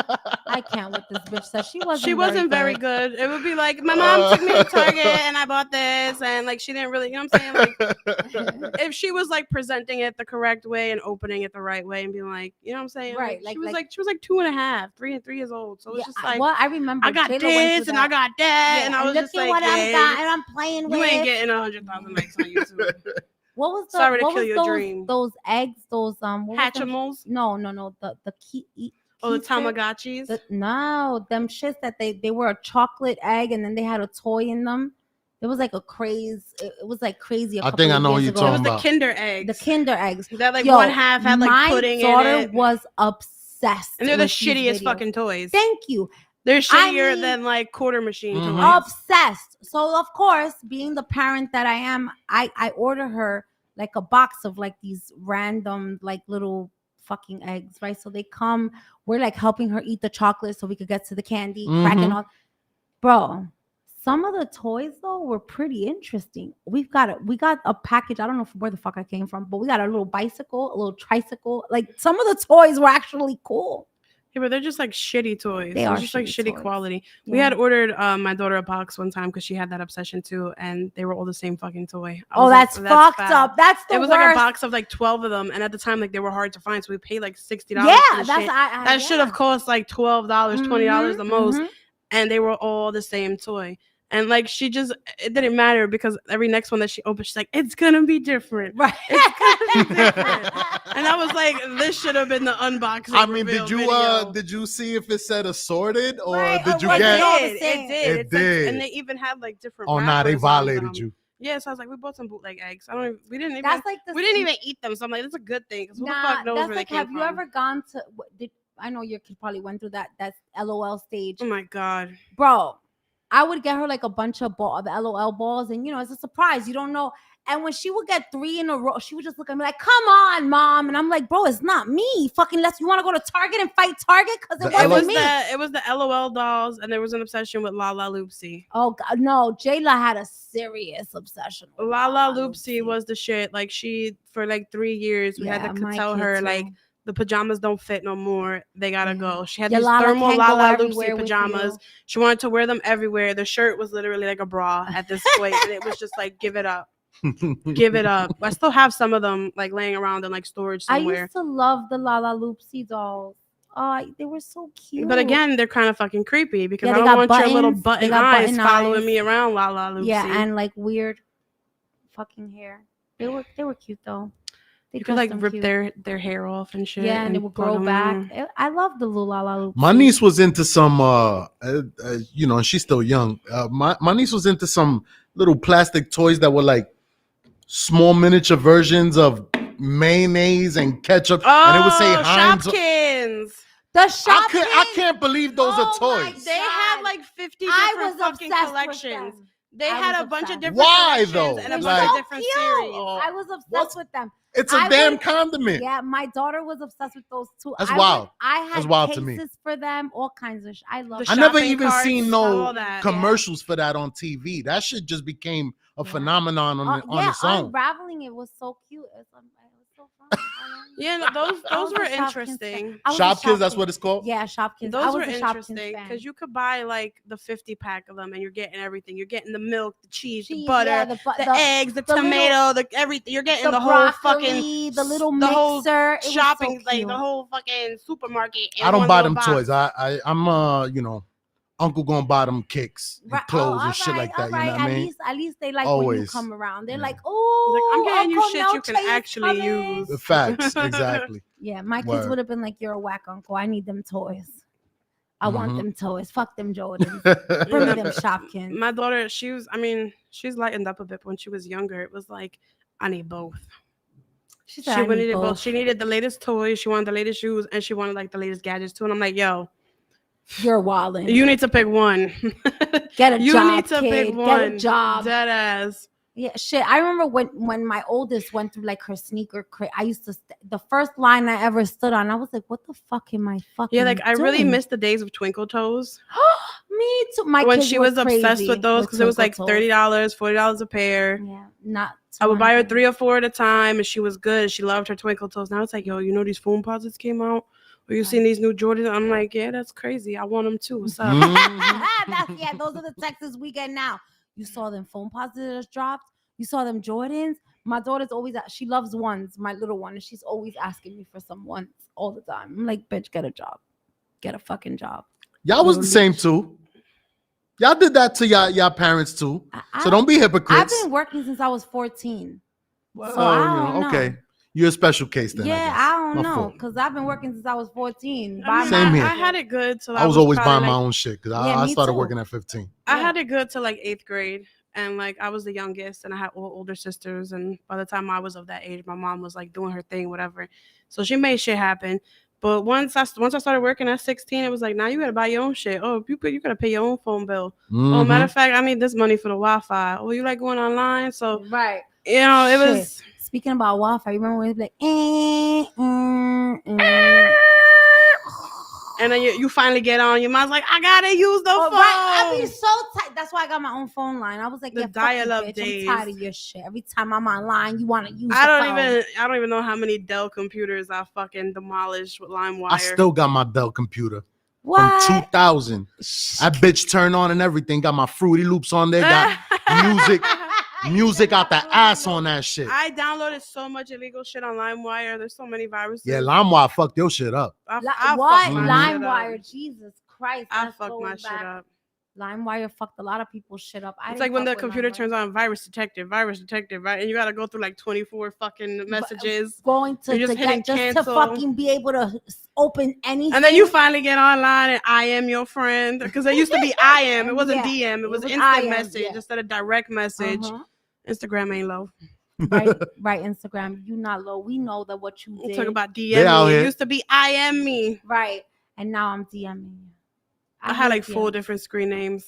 D: I can't with this bitch. So she wasn't
C: very good. It would be like my mom took me to Target and I bought this, and like she didn't really, you know what I'm saying? Like if she was like presenting it the correct way and opening it the right way and being like, you know what I'm saying?
D: Right,
C: She was like 2.5, 3 years old. So it's just like
D: I remember
C: I got
D: J-Lo went
C: this
D: through
C: and
D: that.
C: I got that, and I was
D: look
C: just
D: at
C: like,
D: what
C: yeah,
D: I got and I'm playing with.
C: you ain't getting 100,000 likes on YouTube.
D: What was the
C: Sorry to
D: what
C: kill
D: was
C: your
D: those
C: dream.
D: those eggs? Those what was them-
C: Hatchimals?
D: No, the
C: The
D: kefir?
C: Tamagotchis?
D: No, them shits that they were a chocolate egg and then they had a toy in them. It was like a craze. It was like crazy.
E: I think I know what you're
C: It
E: talking
C: was the
E: about.
C: Kinder eggs.
D: The Kinder eggs.
C: That like
D: Yo,
C: one half had like pudding in it.
D: My daughter was obsessed.
C: And they're the
D: with these
C: shittiest
D: videos.
C: fucking toys.
D: Thank you.
C: They're shittier
D: mean,
C: than like quarter machine
E: Mhm.
C: toys.
D: Obsessed. So of course, being the parent that I am, I order her like a box of like these random like little fucking eggs, right? So they come, we're like helping her eat the chocolate so we could get to the candy, cracking
E: Mhm.
D: on. Bro, some of the toys though were pretty interesting. We got a package. I don't know where the fuck I came from, but we got a little bicycle, a little tricycle. Like some of the toys were actually cool.
C: Yeah, but they're just like shitty toys.
D: They
C: They're
D: are
C: just like shitty
D: toys.
C: quality.
D: Yeah.
C: We had ordered my daughter a box one time because she had that obsession too, and they were all the same fucking toy.
D: Oh, that's fucked up. That's the
C: It was
D: worst.
C: like a box of like 12 of them, and at the time, like they were hard to find, so we paid like $60.
D: Yeah,
C: for the
D: that's
C: shit.
D: that
C: Should have cost like $12, $20 the most,
D: mhm.
C: and they were all the same toy. And like it didn't matter because every next one that she opened, she's like, it's gonna be different.
D: Right.
C: It's gonna be different. And I was like, this should have been the unboxing.
E: I mean,
C: reveal video.
E: did you see if it said assorted or
D: Right,
E: did you
D: or was
E: get?
D: it all the
C: It
D: same?
C: did.
E: It
C: It's like-
E: did.
C: and they even had like different.
E: Oh, nah, they
C: wrappers on
E: violated
C: them.
E: you.
C: Yeah, so I was like, we bought some bootleg eggs. We didn't even.
D: That's like
C: we didn't even eat them. So I'm like, that's a good thing because who the fuck knows
D: that's
C: where
D: like,
C: they came
D: have
C: from?
D: you ever gone to? I know your kid probably went through that LOL stage,
C: Oh my god.
D: bro. I would get her like a bunch of the LOL balls, and it's a surprise. You don't know. And when she would get 3 in a row, she would just look at me like, "Come on, mom!" And I'm like, "Bro, it's not me. Fucking you want to go to Target and fight Target because it wasn't me."
C: It was the LOL dolls, and there was an obsession with La La Loopsy.
D: Oh God, no, Jayla had a serious obsession. With
C: La La Loopsy was the shit. Like she for like 3 years, we had to tell her like the pajamas don't fit no more. They gotta go. She had these thermal La La Loopsy pajamas. She wanted to wear them everywhere. The shirt was literally like a bra at this point, and it was just like, give it up. Give it up. I still have some of them like laying around in like storage somewhere.
D: I used to love the La La Loopsy dolls. Oh, they were so cute.
C: But again, they're kind of fucking creepy because
D: Yeah,
C: I
D: they
C: don't
D: got
C: want your little
D: buttons.
C: button
D: They got
C: eyes
D: button
C: following
D: eyes.
C: me around, La La Loopsy.
D: Yeah, and like weird fucking hair. They were cute though. They
C: You could like
D: dressed them
C: rip
D: cute.
C: their hair off and shit.
D: Yeah, and it would grow back. I love the little La La Loopsy.
E: My niece was into some, and she's still young. My niece was into some little plastic toys that were like small miniature versions of mayonnaise and ketchup, and it would say Heinz.
C: Shopkins.
D: The Shopkins.
E: I can't believe those are
D: my
E: toys.
C: They had like 50 different fucking collections. They had a bunch of different
E: Why,
C: collections
E: though?
C: and a
E: Like-
C: bunch of
D: So
C: different
D: cute.
C: series.
D: I was obsessed
E: What's-
D: with them.
E: It's a
D: I
E: damn
D: would-
E: condiment.
D: Yeah, my daughter was obsessed with those too.
E: That's wild.
D: I had
E: That's wild to
D: cases
E: me.
D: for them, all kinds of. I love.
C: The
E: I never
C: shopping
E: even
C: carts,
E: seen
C: all
E: no
C: that.
E: commercials for that on TV. That shit just became a
D: Yeah.
E: phenomenon on its own.
D: Unraveling it was so cute. It was so fun.
C: Yeah, no, those
D: I was
C: were
D: a Shopkins fan.
C: interesting.
D: I was a
E: Shopkins, that's
D: Shopkins.
E: what it's called.
D: Yeah, Shopkins. I
C: Those
D: was
C: were
D: a Shopkins
C: interesting
D: fan.
C: because you could buy like the 50 pack of them and you're getting everything. You're getting the milk, the cheese, the
D: Cheese,
C: butter,
D: yeah,
C: the
D: the
C: eggs, the
D: little-
C: tomato, the everything. You're getting the whole
D: broccoli,
C: fucking
D: the little
C: the whole
D: mixer. It was so
C: shopping, like
D: cute.
C: the whole fucking supermarket. in
E: I don't
C: one
E: buy
C: little
E: them
C: box.
E: toys. I'm uncle gonna buy them kicks and
D: Right.
E: clothes
D: Oh,
E: and shit like that.
D: all
E: You know what
D: right.
E: I mean?
D: At least they like when you
E: Always.
D: come around. They're
E: Yeah.
D: like, oh,
C: I'm getting you
D: Uncle
C: shit you can
D: Noche is
C: actually
D: coming."
C: use.
E: The facts, exactly.
D: Yeah, my kids
E: Word.
D: would have been like, "You're a whack uncle. I need them toys. I want
E: Mhm.
D: them toys. Fuck them Jordans. Bring me them Shopkins."
C: My daughter, she's lightened up a bit. When she was younger, it was like, I need both.
D: She
C: She
D: said, "I need
C: needed both.
D: both."
C: She needed the latest toys. She wanted the latest shoes, and she wanted like the latest gadgets too. And I'm like, yo,
D: You're wilding.
C: you need to pick one.
D: Get a
C: you
D: job,
C: need to
D: kid.
C: pick
D: Get
C: one.
D: a job.
C: Dead ass.
D: Yeah, shit. I remember when my oldest went through like her sneaker crate. I used to the first line I ever stood on. I was like, "What the fuck am I fucking?"
C: Yeah, like I really
D: doing?
C: miss the days of Twinkle Toes
D: Me too. My
C: when
D: kids
C: she
D: were
C: was obsessed
D: crazy
C: with those because it was like
D: Twinkle Toes.
C: $30, $40 a pair.
D: Yeah, not.
C: I would buy her
D: 200.
C: 3 or 4 at a time, and she was good. She loved her Twinkle Toes. Now it's like, yo, you know these foam posits came out. Or you seen these new Jordans? I'm like, yeah, that's crazy. I want them too. What's up?
E: Mhm.
D: Those are the texts we get now. You saw them phone positives dropped. You saw them Jordans. My daughter's always she loves ones, my little one, and she's always asking me for some ones all the time. I'm like, bitch, get a job. Get a fucking job.
E: Y'all was the same too. Y'all did that to y'all parents too. So don't be hypocrites.
D: I've been working since I was 14.
E: Well,
D: so I don't know.
E: okay. You're a special case then.
D: Yeah,
E: I
D: don't
E: My
D: know
E: fault.
D: because I've been working since I was 14.
C: I mean,
E: Same here.
C: I had it good till
E: I was always
C: probably,
E: buying my
C: like,
E: own shit because
D: Yeah,
E: I
D: me
E: started
D: too.
E: working at 15.
C: I had it good till like 8th grade, and like I was the youngest, and I had all older sisters. And by the time I was of that age, my mom was like doing her thing, whatever. So she made shit happen. But once I started working at 16, it was like, now you gotta buy your own shit. Oh, you gotta pay your own phone bill. Oh, matter of fact, I need this money for the Wi-Fi. Oh, you like going online? So
D: Right.
C: you know, it was.
D: Speaking about Wi-Fi, you remember when it was like,
C: And then you finally get on. Your mom's like, I gotta use the phone.
D: Right. I be so tight. That's why I got my own phone line. I was like,
C: The
D: yeah, fuck you,
C: dial-up
D: bitch.
C: days.
D: I'm tired of your shit. Every time I'm online, you want to use
C: I
D: the
C: don't
D: phone.
C: even know how many Dell computers I fucking demolished with LimeWire.
E: I still got my Dell computer
D: What?
E: from 2000. That bitch turned on and everything. Got my Fruity Loops on there. Got music out the ass on that shit.
C: I downloaded so much illegal shit on LimeWire. There's so many viruses.
E: Yeah, LimeWire fucked your shit up.
C: I
D: What?
C: fucked my shit
D: LimeWire.
C: up.
D: Jesus Christ.
C: I
D: that's
C: fucked
D: going
C: my
D: back.
C: shit up.
D: LimeWire fucked a lot of people's shit up.
C: It's like when the computer turns on virus detected, right? And you gotta go through like 24 fucking messages.
D: Going to
C: You're just hitting
D: just to
C: cancel.
D: fucking be able to open anything.
C: And then you finally get online and I am your friend. Because it used to be I am. It wasn't
D: Yeah,
C: DM. It was
D: I
C: instant
D: am,
C: message
D: yeah.
C: instead of direct message. Instagram ain't low.
D: Right, Instagram. You not low. We know that what you
C: We'll
D: did.
C: talk about
E: They out
C: DM me. It
E: here.
C: used to be I am me.
D: Right. And now I'm DMing you.
C: I had like
D: hate
C: 4
D: DMs.
C: different screen names.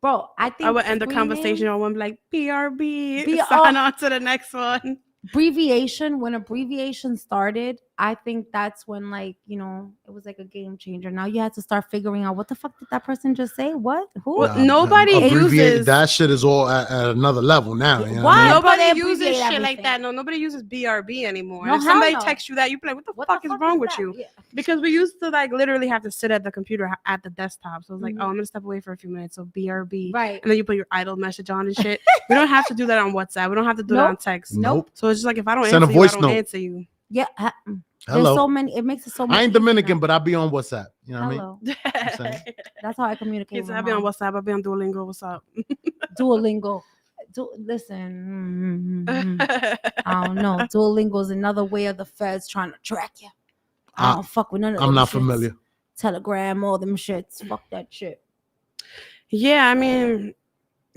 D: Bro, I think
C: I would end the
D: screen
C: conversation
D: names-
C: on one like BRB.
D: B-
C: Sign on to the next one.
D: abbreviation. When abbreviation started, I think that's when, like, you know, it was like a game changer. Now you have to start figuring out what the fuck did that person just say? What? Who?
C: Well, nobody
E: abbreviate-
C: uses
E: that shit is all at another level now. You know
D: What?
E: what I mean?
D: Bro,
C: Nobody
D: they
C: uses
D: abbreviate
C: shit like
D: everything.
C: that. No, nobody uses BRB anymore.
D: No,
C: If
D: hell
C: somebody
D: no.
C: texts you that, you be like, what the
D: What
C: fuck is wrong with
D: that?
C: you?
D: Yeah.
C: Because we used to like literally have to sit at the computer at the desktop. So it's like,
D: Mhm.
C: oh, I'm gonna step away for a few minutes. So BRB.
D: Right.
C: And then you put your idle message on and shit. We don't have to do that on WhatsApp. We don't have to do that on text.
E: Nope.
C: So it's just like if I don't
E: Send a
C: answer you, I
E: voice
C: don't
E: note.
C: answer you.
D: Yeah.
E: Hello.
D: There's so many. It makes it so much.
E: I ain't
D: easier
E: Dominican,
D: now.
E: but I be on WhatsApp. You know what I mean?
D: Hello.
E: saying?
D: That's how I communicate.
C: Kids,
D: with
C: I
D: my
C: be on
D: mom.
C: WhatsApp. I be on Duolingo. What's up?
D: Duolingo. Listen. I don't know. Duolingo is another way of the feds trying to track you. I don't fuck with none of them
E: I'm not
D: shits.
E: familiar.
D: Telegram, all them shits. Fuck that shit.
C: Yeah, I mean,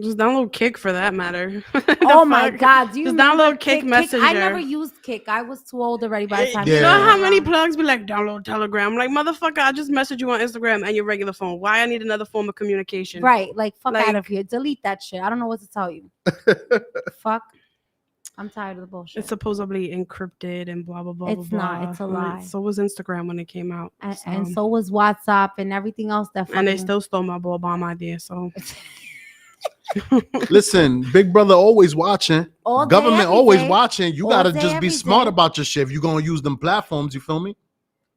C: just download Kick for that matter.
D: Oh my God. Do you
C: Just
D: remember
C: download Kick Messenger.
D: I never used Kick. I was too old already by the time.
C: You know
E: Yeah.
C: how many plugs be like, download Telegram? I'm like, motherfucker, I just messaged you on Instagram and your regular phone. Why I need another form of communication?
D: Right. Like, fuck
C: Like-
D: out of here. Delete that shit. I don't know what to tell you. Fuck. I'm tired of the bullshit.
C: It's supposedly encrypted and blah, blah, blah,
D: It's
C: blah,
D: not.
C: blah.
D: It's a
C: And
D: lie.
C: So was Instagram when it came out.
D: and so was WhatsApp and everything else that
C: And they
D: fucking-
C: still stole my ball bomb idea. So
E: Listen, Big Brother always watching.
D: All day,
E: Government
D: every
E: always
D: day.
E: watching. You
D: All
E: gotta
D: day,
E: just be
D: every
E: smart
D: day.
E: about your shit if you're gonna use them platforms. You feel me?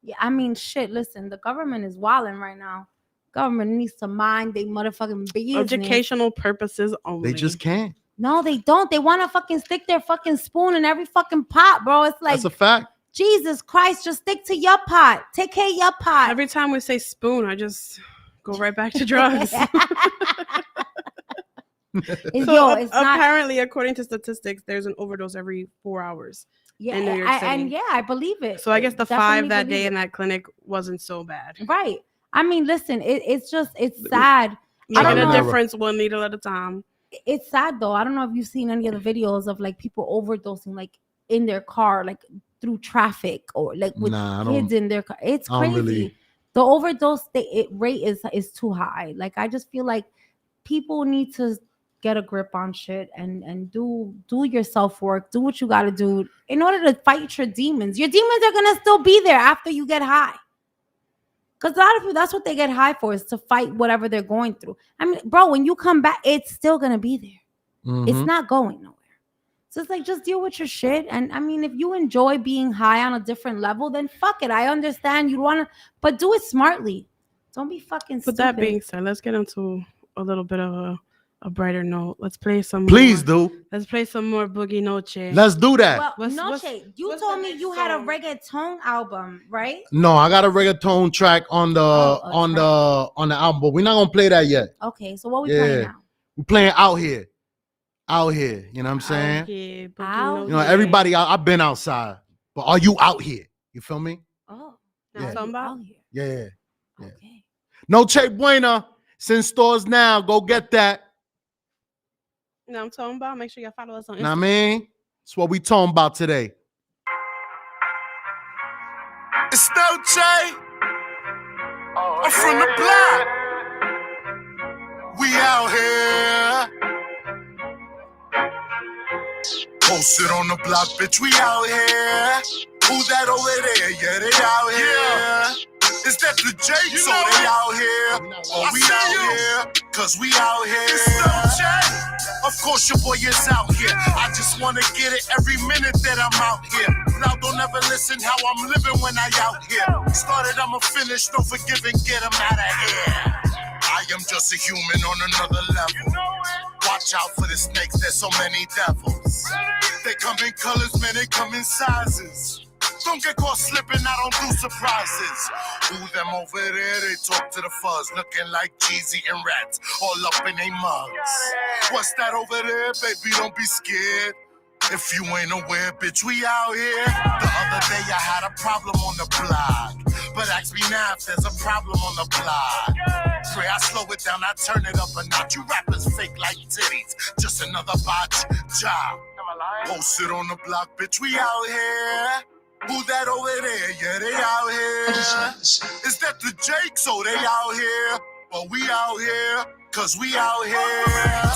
D: Yeah, I mean, shit. Listen, the government is wilding right now. Government needs to mind they motherfucking business.
C: educational purposes only.
E: They just can't.
D: No, they don't. They want to fucking stick their fucking spoon in every fucking pot, bro. It's like
E: That's a fact.
D: Jesus Christ, just stick to your pot. Take care of your pot.
C: Every time we say spoon, I just go right back to drugs.
D: It's,
C: So
D: yo, it's not.
C: apparently, according to statistics, there's an overdose every 4 hours.
D: Yeah,
C: in New York
D: and
C: City.
D: yeah, I believe it.
C: So I guess the
D: Definitely
C: 5 that
D: believe
C: day
D: it.
C: in that clinic wasn't so bad.
D: Right. I mean, listen, it's sad. I
C: Making
D: don't
C: a
D: know.
C: difference one needle at a time.
D: It's sad though. I don't know if you've seen any of the videos of like people overdosing like in their car, like through traffic or like with
E: Nah, I
D: kids
E: don't-
D: in their car. It's
E: I don't
D: crazy.
E: really-
D: The overdose rate is too high. Like I just feel like people need to get a grip on shit and do your self work. Do what you got to do in order to fight your demons. Your demons are gonna still be there after you get high. Because a lot of people, that's what they get high for, is to fight whatever they're going through. I mean, bro, when you come back, it's still gonna be there. It's
E: Mhm.
D: not going nowhere. So it's like, just deal with your shit. And I mean, if you enjoy being high on a different level, then fuck it. I understand you want to, but do it smartly. Don't be fucking
C: With
D: stupid.
C: that being said, let's get into a little bit of a brighter note. Let's play some
E: Please
C: more.
E: do.
C: Let's play some more Boogie Noche.
E: Let's do that.
D: Well,
C: What's-
D: Noche, you
C: what's
D: told
C: the
D: me
C: next
D: you had a
C: song?
D: reggaeton album, right?
E: No, I got a reggaeton track on the
D: a
E: on
D: track.
E: the on the album, but we're not gonna play that yet.
D: Okay, so what we
E: Yeah.
D: playing now?
E: We're playing out here. Out here. You know what I'm saying?
C: Out here, Boogie
D: Out
C: Noche.
E: You know, everybody I've been outside, but are you out here? You feel me?
D: Oh,
C: Now
E: Yeah.
C: talking about?
D: out here.
E: Yeah. Yeah.
D: Okay.
E: Noche Buena. Since stores now. Go get that.
C: You know what I'm talking about? Make sure y'all follow us on
E: Know what I
C: Instagram.
E: mean? That's what we talking about today.
A: It's Noche. I'm from the block. We out here. Posted on the block, bitch. We out here. Who's that over there? Yeah, they out here. Is that the Jake? So they out here. Oh, we out here. Cause we out here. Of course your boy is out here. I just wanna get it every minute that I'm out here. Now don't ever listen how I'm living when I out here. Started, I'ma finish, don't forgive and get them out of here. I am just a human on another level. Watch out for the snakes, there's so many devils. They come in colors, man, they come in sizes. Don't get caught slipping, I don't do surprises. Ooh, them over there, they talk to the fuzz, looking like Jeezy and Rats, all up in they mugs. What's that over there, baby? Don't be scared. If you ain't aware, bitch, we out here. The other day I had a problem on the block, but ask me now if there's a problem on the block. Pray I slow it down, I turn it up a notch. You rappers fake like titties, just another botch job. Posted on the block, bitch, we out here. Who that over there? Yeah, they out here. Is that the Jake? So they out here. But we out here, cause we out here.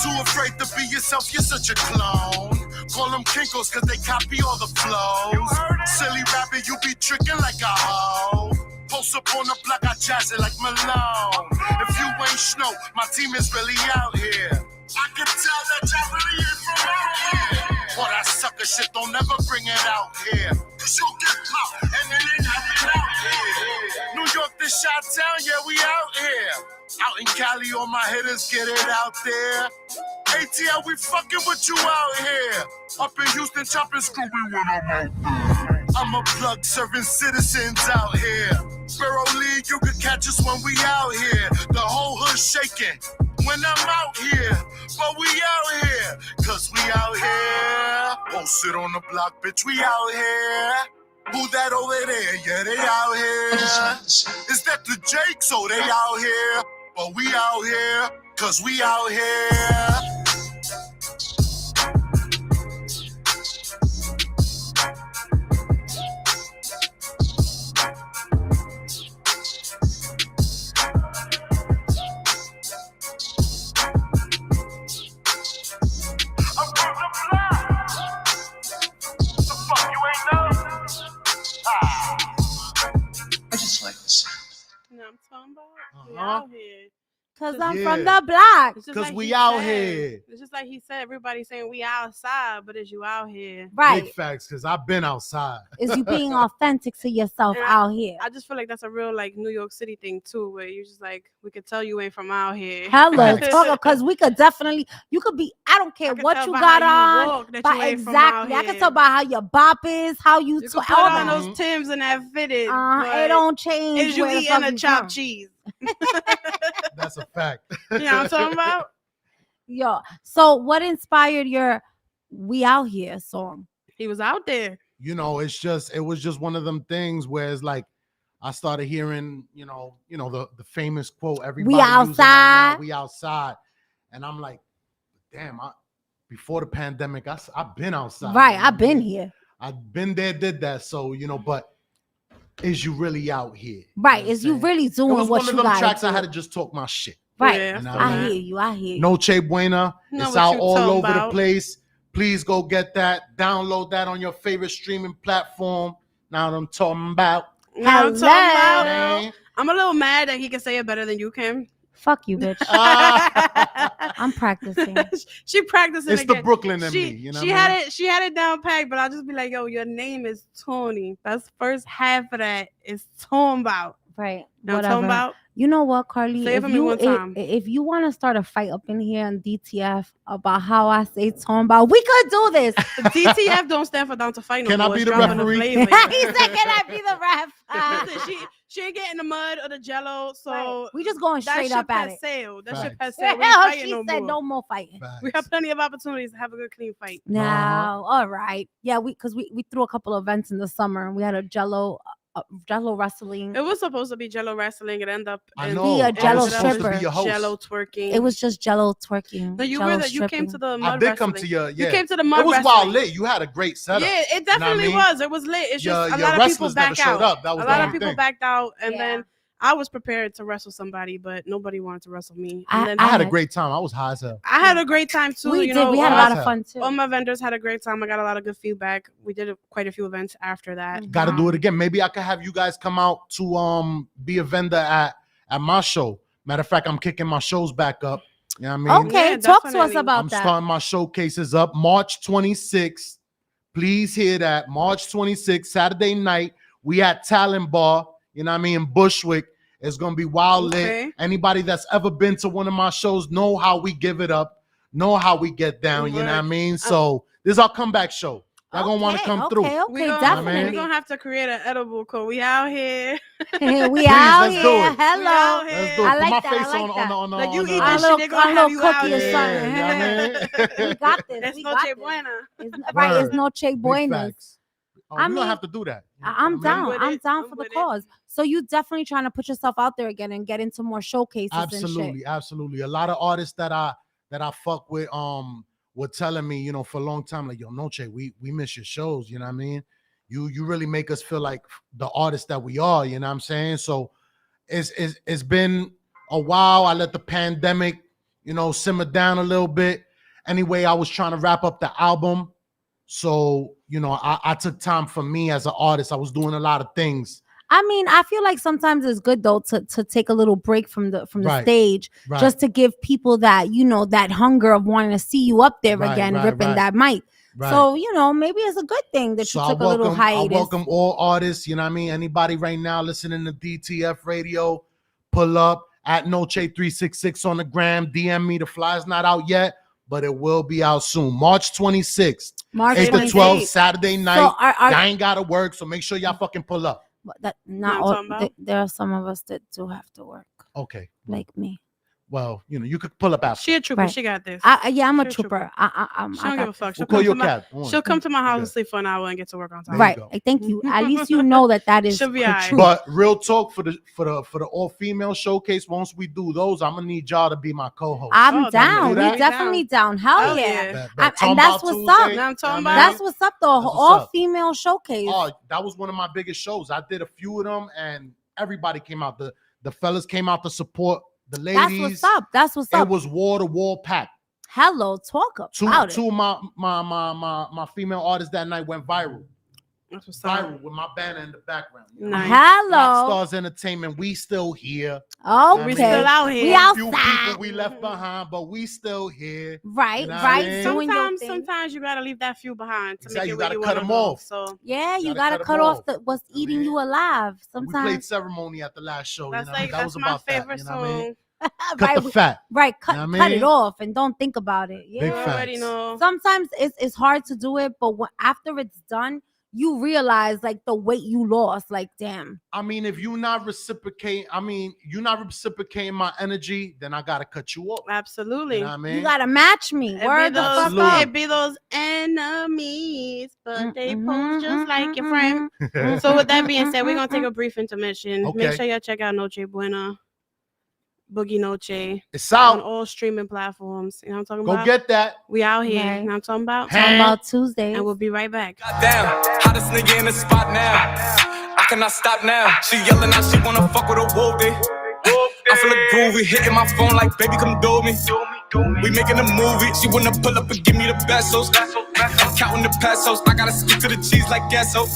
A: Too afraid to be yourself, you're such a clone. Call them kinkos cause they copy all the flows. Silly rapper, you be tricking like a hoe. Post up on the block, I jazz it like Malone. If you ain't snow, my team is really out here. I can tell that y'all really ain't from out here. All that sucker shit, don't ever bring it out here. Cause you'll get popped, and it ain't happening out here. New York, this Chi-Town, yeah, we out here. Out in Cali, all my hitters get it out there. ATL, we fucking with you out here. Up in Houston, chopping screw when I'm out there. I'm a plug serving citizens out here. Sparrow League, you can catch us when we out here. The whole hood shaking when I'm out here. But we out here, cause we out here. Posted on the block, bitch, we out here. Who that over there? Yeah, they out here. Is that the Jake? So they out here. But we out here, cause we out here.
C: You know what I'm talking about? We
E: Uh-huh.
C: out here.
D: Cause
C: Just-
D: I'm
E: Yeah.
D: from the block.
C: It's just
E: 'Cause
C: like
E: we
C: he
E: out
C: said.
E: here.
C: It's just like he said. Everybody's saying we outside, but is you out here?
D: Right.
E: Big facts, because I've been outside.
D: Is you being authentic to yourself
C: And
D: out here.
C: I just feel like that's a real like New York City thing too, where you're just like, we could tell you ain't from out here.
D: Hello,
E: Facts.
D: talk because we could definitely. You could be. I don't care
C: I can
D: what
C: tell
D: you
C: by
D: got
C: how
D: on.
C: you walk that
D: But
C: you ain't from
D: exactly,
C: out
D: I can
C: here.
D: tell by how your bop is, how you.
C: You can
D: talk.
C: put
D: all
C: on
D: that.
C: those Timbs and that fitted.
D: It
C: but
D: don't change.
C: is you
D: where the
C: eating
D: fuck
C: a
D: you
C: chopped
D: from.
C: cheese?
E: That's a fact.
C: You know what I'm talking about?
D: Yo, so what inspired your "We Out Here" song?
C: He was out there.
E: You know, it was just one of them things where it's like I started hearing, the famous quote everybody using right
D: outside.
E: now, we outside. And I'm like, damn, before the pandemic, I've been outside.
D: Right,
E: you know
D: I've
E: what I
D: been
E: mean?
D: here.
E: I've been there, did that. So, but is you really out here?
D: Right,
E: know what
D: is
E: I'm
D: you
E: saying?
D: really
E: It
D: doing
E: was
D: what
E: one of
D: you
E: them
D: got?
E: tracks I had to just talk my shit.
D: Right,
C: Yeah,
E: You know
C: feel
E: what I
D: I
E: mean?
D: hear you. I hear you.
E: Noche Buena.
C: Know
E: It's
C: what
E: out
C: you
E: all
C: talking
E: over the
C: about.
E: place. Please go get that. Download that on your favorite streaming platform. Now what I'm talking about.
C: You know what I'm talking
D: Hello.
C: about?
E: Man.
C: I'm a little mad that he can say it better than you can.
D: Fuck you, bitch.
E: Ah.
D: I'm practicing.
C: She practicing
E: It's
C: again.
E: the Brooklyn in
C: she,
E: me, you know.
C: she
E: what I
C: had
E: mean?
C: it. She had it down packed, but I'll just be like, "Yo, your name is Tony." That's first half of that is Tambout.
D: Right.
C: Now
D: Whatever.
C: Tambout.
D: You know what, Carly?
C: Say it for me one time.
D: If you want to start a fight up in here on DTF about how I say Tambout, we could do this.
C: DTF don't stand for down to fight no
E: Can I
C: more.
E: be
C: It's
E: the
C: dropping
E: referee?
D: He
C: flavor.
D: said, "Can I be the ref?"
C: Listen, she ain't getting the mud or the jello, so
D: Right. We just going
C: that
D: straight
C: shit
D: up at
C: has
D: it.
C: sailed. That shit
E: Facts.
C: has sailed. We ain't fighting
D: She
C: no
D: said,
C: more.
D: "No more fighting."
C: We have plenty of opportunities to have a good, clean fight.
D: Now, all right, yeah, we threw a couple of events in the summer. We had a Jello wrestling.
C: It was supposed to be jello wrestling. It ended up
E: I
C: in
E: know.
D: Be a
E: I
D: Jello
E: was supposed to
D: stripper.
E: be your host.
C: jello twerking.
D: It was just Jello twerking.
C: No, you
D: Jell-O
C: were the, you came
D: stripping.
C: to the
E: I
C: mud
E: did
C: wrestling.
E: come to your. Yeah.
C: You came to the mud
E: It was
C: wrestling.
E: wild lit. You had a great setup.
C: Yeah, it
E: You know what I
C: definitely
E: mean?
C: was. It was lit. It's just a
E: Your
C: lot of people
E: wrestlers never
C: back
E: showed
C: out.
E: up. That was
C: A
E: the
C: lot of
E: only
C: people
E: thing.
C: backed out, and
D: Yeah.
C: then I was prepared to wrestle somebody, but nobody wanted to wrestle me. And then
E: I had a
D: had-
E: great time. I was high as hell.
C: I had a great time too.
D: We
C: you
D: did.
C: know,
D: We had a
C: all-
D: lot of fun too.
C: All my vendors had a great time. I got a lot of good feedback. We did quite a few events after that.
E: Got to do it again. Maybe I could have you guys come out to be a vendor at my show. Matter of fact, I'm kicking my shows back up. You know what I mean?
D: Okay,
C: Yeah,
D: talk to us
C: definitely.
D: about
E: I'm
D: that.
E: starting my showcases up March 26th. Please hear that. March 26th, Saturday night. We at Talent Bar, you know what I mean, in Bushwick. It's gonna be wild
C: Okay.
E: lit. Anybody that's ever been to one of my shows know how we give it up, know how we get down, you know what I mean? So this is our comeback show. Y'all gonna want to come through.
D: Okay,
C: We gonna,
D: definitely.
C: We're gonna have to create an edible code. We out here.
D: we out
E: let's do
D: here.
E: it.
D: Hello.
C: We out
E: Let's
C: here.
E: do it.
D: I
E: Put
D: like
E: my
D: that, I
E: face
D: like that.
E: on the
C: Like you
E: on
C: eat
E: the-
C: this
D: little-
C: shit, they gonna
D: a
C: have
D: little
C: you out
D: cookie or
C: here.
D: something.
E: Yeah, you know what I mean?
D: We got this.
C: It's
D: we
C: noche
D: got this.
C: buena.
D: It's, right, it's
E: Word.
D: Noche
E: Big
D: Buenas.
E: facts. Oh,
D: I
E: we
D: mean,
E: don't have to do that.
D: I'm
E: You know what I mean?
D: down.
C: with
D: I'm
C: it.
D: down
C: I'm
D: for the
C: with it.
D: cause. So you definitely trying to put yourself out there again and get into more showcases and shit.
E: Absolutely, absolutely. A lot of artists that I fuck with were telling me, you know, for a long time, like, yo, Noche, we miss your shows, you know what I mean? You really make us feel like the artists that we are, you know what I'm saying? So it's been a while. I let the pandemic, you know, simmer down a little bit. Anyway, I was trying to wrap up the album. So, you know, I took time for me as an artist. I was doing a lot of things.
D: I mean, I feel like sometimes it's good though to take a little break from the
E: Right,
D: stage,
E: right.
D: just to give people that, you know, that hunger of wanting to see you up there
E: Right,
D: again,
E: right,
D: ripping
E: right.
D: that mic.
E: Right.
D: So, you know, maybe it's a good thing that
E: So
D: you took a little hiatus.
E: I welcome all artists, you know what I mean? Anybody right now listening to DTF radio, pull up at Noche366 on the gram, DM me. The fly's not out yet, but it will be out soon. March 26th,
D: March
E: 8 to
D: 26th.
E: 12, Saturday night.
D: So
E: Y'all ain't got to work, so make sure y'all fucking pull up.
D: that
C: what
D: not
C: I'm
D: all,
C: talking about?
D: there are some of us that do have to work,
E: Okay.
D: like me.
E: Well, you know, you could pull up after.
C: She a trooper.
D: Right.
C: She got this.
D: Yeah, I'm a
C: She a
D: trooper.
C: trooper.
D: I'm,
C: She don't give a fuck. She'll
E: We'll call
C: come
E: your
C: to my.
E: cab. Don't worry.
C: She'll come to my house
E: Okay.
C: and sleep for an hour and get to work on time.
E: There you
D: Right.
E: go.
D: Thank you. At least you know that is
C: She'll be
D: the
C: all right.
D: truth.
E: But real talk, for the all female showcase, once we do those, I'm gonna need y'all to be my co-host.
D: I'm
C: Oh,
D: down.
E: do
D: We
E: that?
D: definitely down. Hell
C: Hell
D: yeah.
C: yeah.
E: Bet.
D: And
E: Talking
D: that's
E: about
D: what's up.
E: Tuesday,
C: Now I'm talking
E: you know what I
C: about-
D: That's what's up, the
E: That's what's
D: all
E: up.
D: female showcase.
E: Oh, that was one of my biggest shows. I did a few of them, and everybody came out. The fellas came out to support the
D: That's
E: ladies.
D: what's up. That's what's
E: It
D: up.
E: was wall to wall packed.
D: Hello, talk about
E: Two
D: it.
E: of my female artists that night went viral.
C: That's what's up.
E: Viral with my banner in the background. You know?
C: Nice.
E: Black
D: Hello.
E: Stars Entertainment. We still here.
D: Okay.
C: We still out here.
D: We
E: A few
D: outside.
E: people we left behind, but we still here.
D: Right,
E: You know what
D: right.
E: I mean?
D: Doing your
C: Sometimes,
D: thing.
C: sometimes you gotta leave that few behind to
E: Exactly,
C: make it
E: you
C: where
E: gotta
C: you
E: cut
C: wanna
E: 'em
C: go.
E: off.
C: So
D: Yeah, you
E: Gotta
D: gotta
E: cut 'em
D: cut off
E: off.
D: what's
E: I
D: eating
E: mean,
D: you alive.
E: We played
D: Sometimes,
E: Ceremony at the last show.
C: that's
E: You know,
C: like
E: that was
C: that's my
E: about
C: favorite
E: that. You know what I mean?
C: song.
E: Cut
D: right,
E: the fat.
D: right. Cut,
E: You know what I
D: cut it
E: mean?
D: off and don't think about it. Yeah.
E: Big
C: You already
E: facts.
C: know.
D: Sometimes it's hard to do it, but after it's done, you realize like the weight you lost. Like, damn.
E: I mean, if you're not reciprocating my energy, then I gotta cut you off.
C: Absolutely.
E: You know what I mean?
D: You gotta match me.
C: It
D: Word
C: be
D: the
C: those,
D: fuck
E: Absolutely.
D: up.
C: it be those enemies, but they
D: Mhm,
C: pose just
D: mhm,
C: like your
D: mhm,
C: friend.
D: mhm.
C: So with that being said, we're gonna take a brief intermission.
E: Okay.
C: Make sure y'all check out Noche Buena, Boogie Noche
E: It's
C: on
E: out.
C: all streaming platforms. You know what I'm talking
E: Go
C: about?
E: get that.
C: We out here.
D: Right.
C: You know what I'm talking about?
D: Tambout Tuesdays.
C: And we'll be right back.
F: Damn, hottest nigga in the spot now. I cannot stop now. She yelling out, she wanna fuck with a wolf day. I feel a groovy, hitting my phone like, baby, come do me. We making a movie. She wanna pull up and give me the pesos. I'm counting the pesos. I gotta stick to the cheese like queso.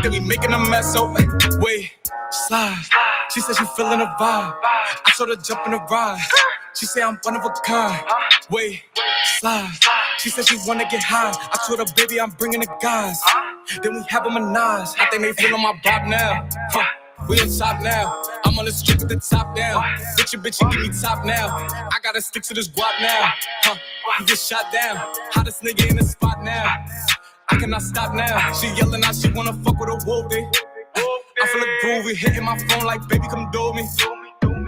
F: Then we making a mess, so wait. slide. She said she feeling a vibe. I told her jump in the ride. She said I'm one of a kind. Wait, slide. She said she wanna get high. I told her, baby, I'm bringing the guys. Then we have a menage. I think they feeling my vibe now. We on top now. I'm on the street with the top down. Bitch, you give me top now. I gotta stick to this guap now. You get shot down. Hottest nigga in the spot now. I cannot stop now. She yelling out, she wanna fuck with a wolf day. I feel like groovy, hitting my phone like, baby, come do me.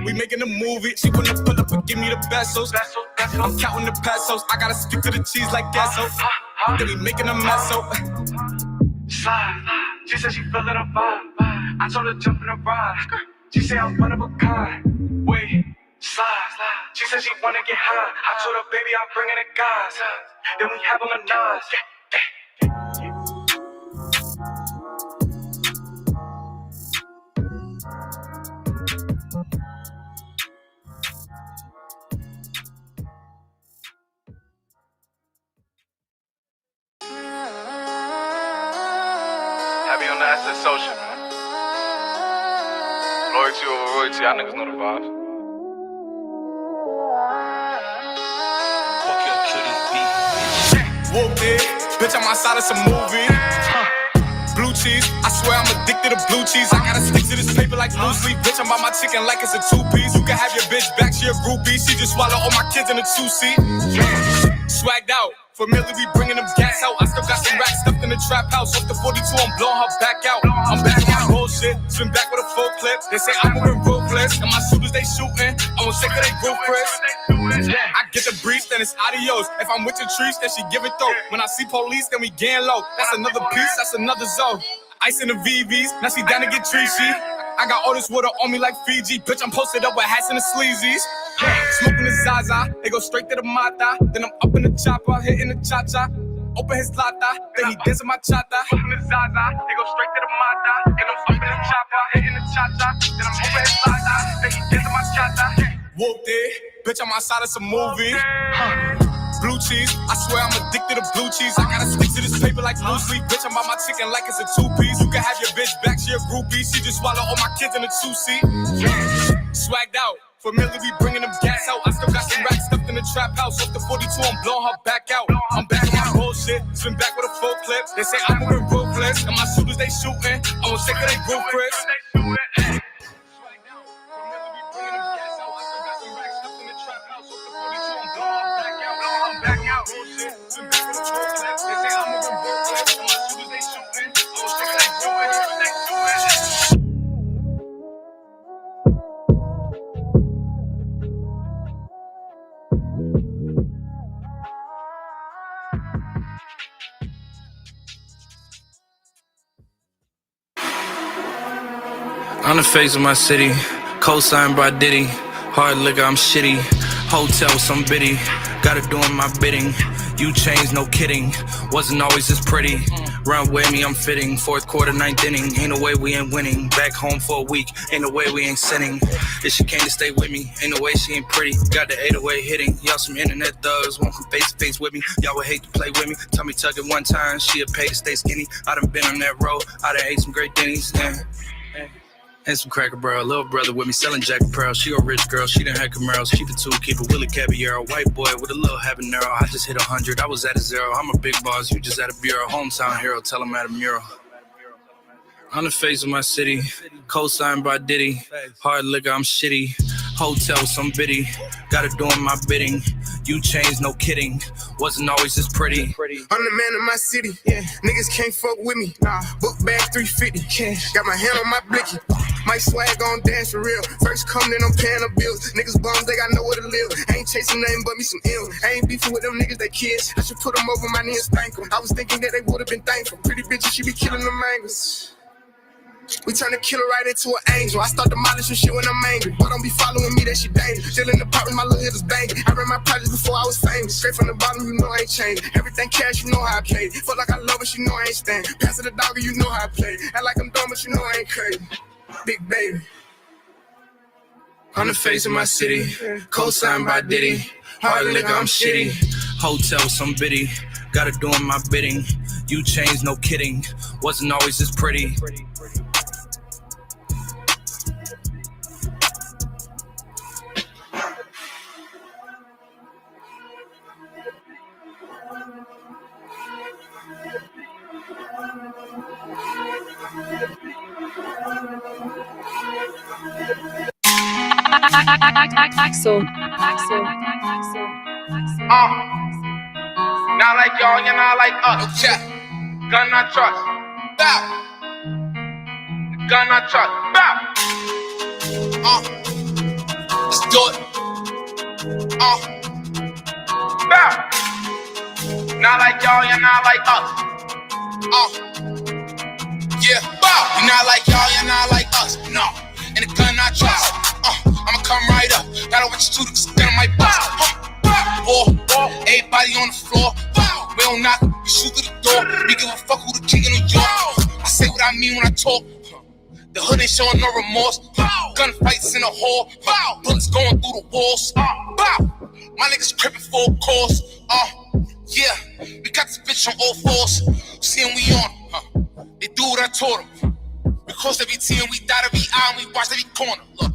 F: We making a movie. She wanna pull up and give me the pesos. I'm counting the pesos. I gotta stick to the cheese like queso. Then we making a mess, so slide. She said she feeling a vibe. I told her jump in the ride. She said I'm one of a kind. Wait, slide. She said she wanna get high. I told her, baby, I'm bringing the guys. Then we have a menage.
G: Happy on the asset social, man. Loyalty over royalty, y'all niggas know the vibes.
F: Fuck your cutie beat. Whooped it, bitch, I'm outside of some movie. Blue cheese, I swear I'm addicted to blue cheese. I gotta stick to this paper like blue sleep. Bitch, I'm by my chicken like it's a two-piece. You can have your bitch back, she a groupie. She just swallow all my kids in a two-seat. Swagged out, familiar, we bringing them gas out. I still got some racks stuffed in the trap house. Off the 42, I'm blowing her back out. I'm back on my bullshit, swim back with a full clip. They say I'm moving ruthless, and my shooters they shooting. I won't sick of they roof, Chris. I get the breeze, then it's adios. If I'm with your trees, then she give it though. When I see police, then we getting low. That's another piece, that's another zone. Ice in the VVs, now she down to get treachy. I got all this water on me like Fiji. Bitch, I'm posted up with hats and the sleazies. Smoking the Zaza, they go straight to the Mata. Then I'm up in the chopper, hitting the cha-cha. Open his lata, then he dancing my chata. Smoking the Zaza, they go straight to the Mata. Then I'm up in the chopper, hitting the cha-cha. Then I'm open his lata, then he dancing my chata. Whooped it, bitch, I'm outside of some movie. Blue cheese, I swear I'm addicted to blue cheese. I gotta stick to this paper like blue sleep. Bitch, I'm by my chicken like it's a two-piece. You can have your bitch back, she a groupie. She just swallow all my kids in a two-seat. Swagged out, familiar, we bringing them gas out. I still got some racks stuffed in the trap house. Off the 42, I'm blowing her back out. I'm back on my bullshit, swim back with a full clip. They say I'm moving ruthless, and my shooters they shooting. I won't sick of they roof, Chris.
H: On the face of my city, co-signed by Diddy. Hard liquor, I'm shitty. Hotel, some biddy. Gotta doing my bidding. You changed, no kidding. Wasn't always this pretty. Run with me, I'm fitting. Fourth quarter, ninth inning. Ain't no way we ain't winning. Back home for a week. Ain't no way we ain't sinning. If she came to stay with me, ain't no way she ain't pretty. Got the 808 hitting. Y'all some internet thugs. Won't come face to face with me. Y'all would hate to play with me. Tell me tug it one time. She'll pay to stay skinny. I done been on that road. I done ate some great Denny's. And some Cracker Barrel, little brother with me selling Jack Pearl. She a rich girl, she done had Camaros. She the two keeper, Willie Caballero. White boy with a little habanero. I just hit 100, I was at a zero. I'm a big boss, you just at a bureau. Hometown hero, tell him at a mural. On the face of my city, co-signed by Diddy. Hard liquor, I'm shitty. Hotel, some biddy. Gotta doing my bidding. You changed, no kidding. Wasn't always this pretty.
I: I'm the man of my city. Yeah. Niggas can't fuck with me. Nah. Book bag 350. Cash. Got my hand on my blicky. My swag on dance for real. First come, then I'm paying the bills. Niggas bums, they got nowhere to live. I ain't chasing nothing but me some ill. I ain't beefing with them niggas, they kids. I should put them over my knee and spank them. I was thinking that they would've been thankful. Pretty bitches, she be killing them angles. We turn the killer right into an angel. I start demolishing shit when I'm angry. But don't be following me, that shit dangerous. Still in the pot with my little hitters banging. I ran my projects before I was famous. Straight from the bottom, you know I ain't changed. Everything cash, you know how I play. Feel like I love it, you know I ain't stand. Pass it the dog, you know how I play. Act like I'm dumb, but you know I ain't crazy. Big baby.
H: On the face of my city, co-signed by Diddy. Hard liquor, I'm shitty. Hotel, some biddy. Gotta doing my bidding. You changed, no kidding. Wasn't always this pretty.
F: Not like y'all, you're not like us. Check. Gun not trust. Bow. Gun not trust. Bow. Let's do it. Bow. Not like y'all, you're not like us. Yeah, bow. You're not like y'all, you're not like us. No. And the gun not trust. I'ma come right up. Gotta watch you do this gun on my bust. Everybody on the floor. We don't knock, we shoot through the door. We give a fuck who the king of New York. I say what I mean when I talk. The hood ain't showing no remorse. Gunfights in the hall. Bullets going through the walls. My niggas crippin' full course. Yeah, we got this bitch on all fours. Seeing we on. They do what I told them. We cross every T and we dot every I and we watch every corner. Look,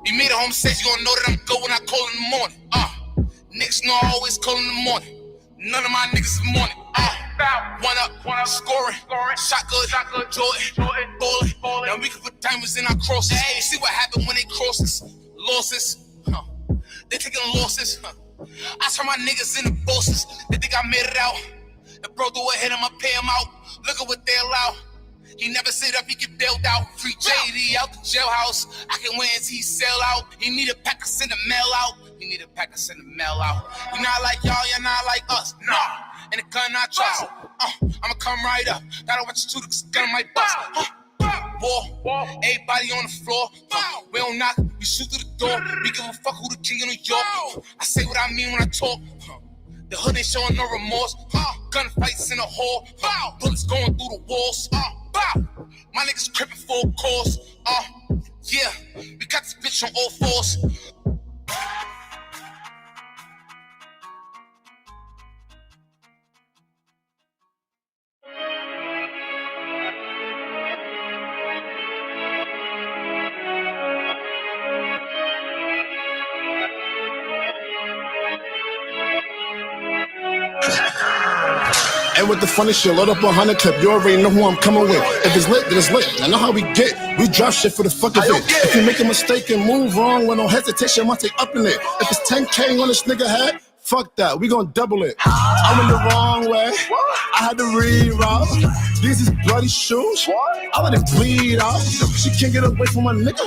F: we made a home says you gon' know that I'm good when I call in the morning. Niggas know I always call in the morning. None of my niggas is morning. One up, scoring, shot good, Jordan, ballin'. Now we can put diamonds in our crosses. You see what happened when they crosses, losses. They taking losses. I turn my niggas into bosses. They think I made it out. The bro do a hit him, I pay him out. Look at what they allow. He never sit up, he get bailed out. Free JD out the jailhouse. I can win until he sell out. He need a pack to send a mail out. He need a pack to send a mail out. You not like y'all, you're not like us. Nah. And the gun not trust. I'ma come right up. Gotta watch you do this gun on my bust. War. Everybody on the floor. We don't knock, we shoot through the door. We give a fuck who the king of New York. I say what I mean when I talk. The hood ain't showing no remorse. Gunfights in the hall. Bullets going through the walls. My niggas crippin' full course. Yeah, we got this bitch on all fours.
A: And with the funny shit, load up 100 clip. You already know who I'm coming with. If it's lit, then it's lit. I know how we get. We drop shit for the fuck of it. If you make a mistake and move wrong with no hesitation, I must take up in it. If it's 10K on this nigga head, fuck that. We gon' double it. I went the wrong way. I had to reroute. These is bloody shoes. I let it bleed out. She can't get away from my nigga.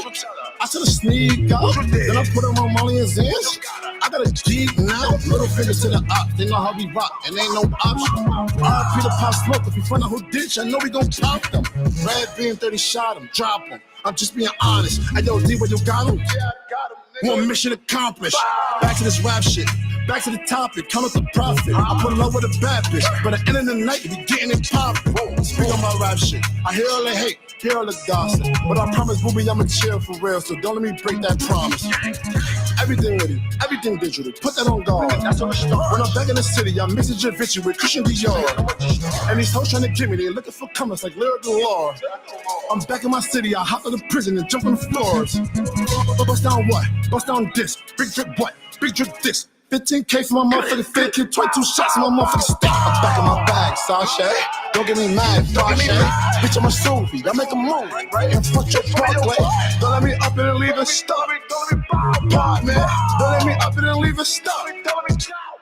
A: I should have sneaked out. Then I put him on Molly and Zans. I got a Jeep now. Little fingers to the up. They know how we rock, and ain't no option. RP the pop smoke. If you find out who ditch, I know we gon' pop them. Red being 30 shot him, drop him. I'm just being honest. Hey, yo, D, where you got him? Yeah, I got him. One mission accomplished. Back to this rap shit. Back to the topic. Count up the profit. I put love with a bad bitch. But at the end of the night, we getting it poppin'. Speak on my rap shit. I hear all the hate, hear all the gossip. But I promise, booby, I'ma chill for real. So don't let me break that promise. Everything with it, everything digital. Put that on guard. That's on the start. When I'm back in the city, I'm mixing Javinci with Christian Dior. And these hoes trying to get me, they looking for comers like lyrical lore. I'm back in my city, I hop out of prison and jump on the floors. Bust down what? Bust down this. Big drip what? Big drip this. 15K for my motherfucking fake kid, 22 shots in my motherfucking stick. I'm back in my bag, Sasha. Don't get me mad, Sasha. Bitch, I'm a Suvi. I make a move, right? And fuck your Barclay. Don't let me up and leave it stuck. Part, man. Don't let me up and leave it stuck.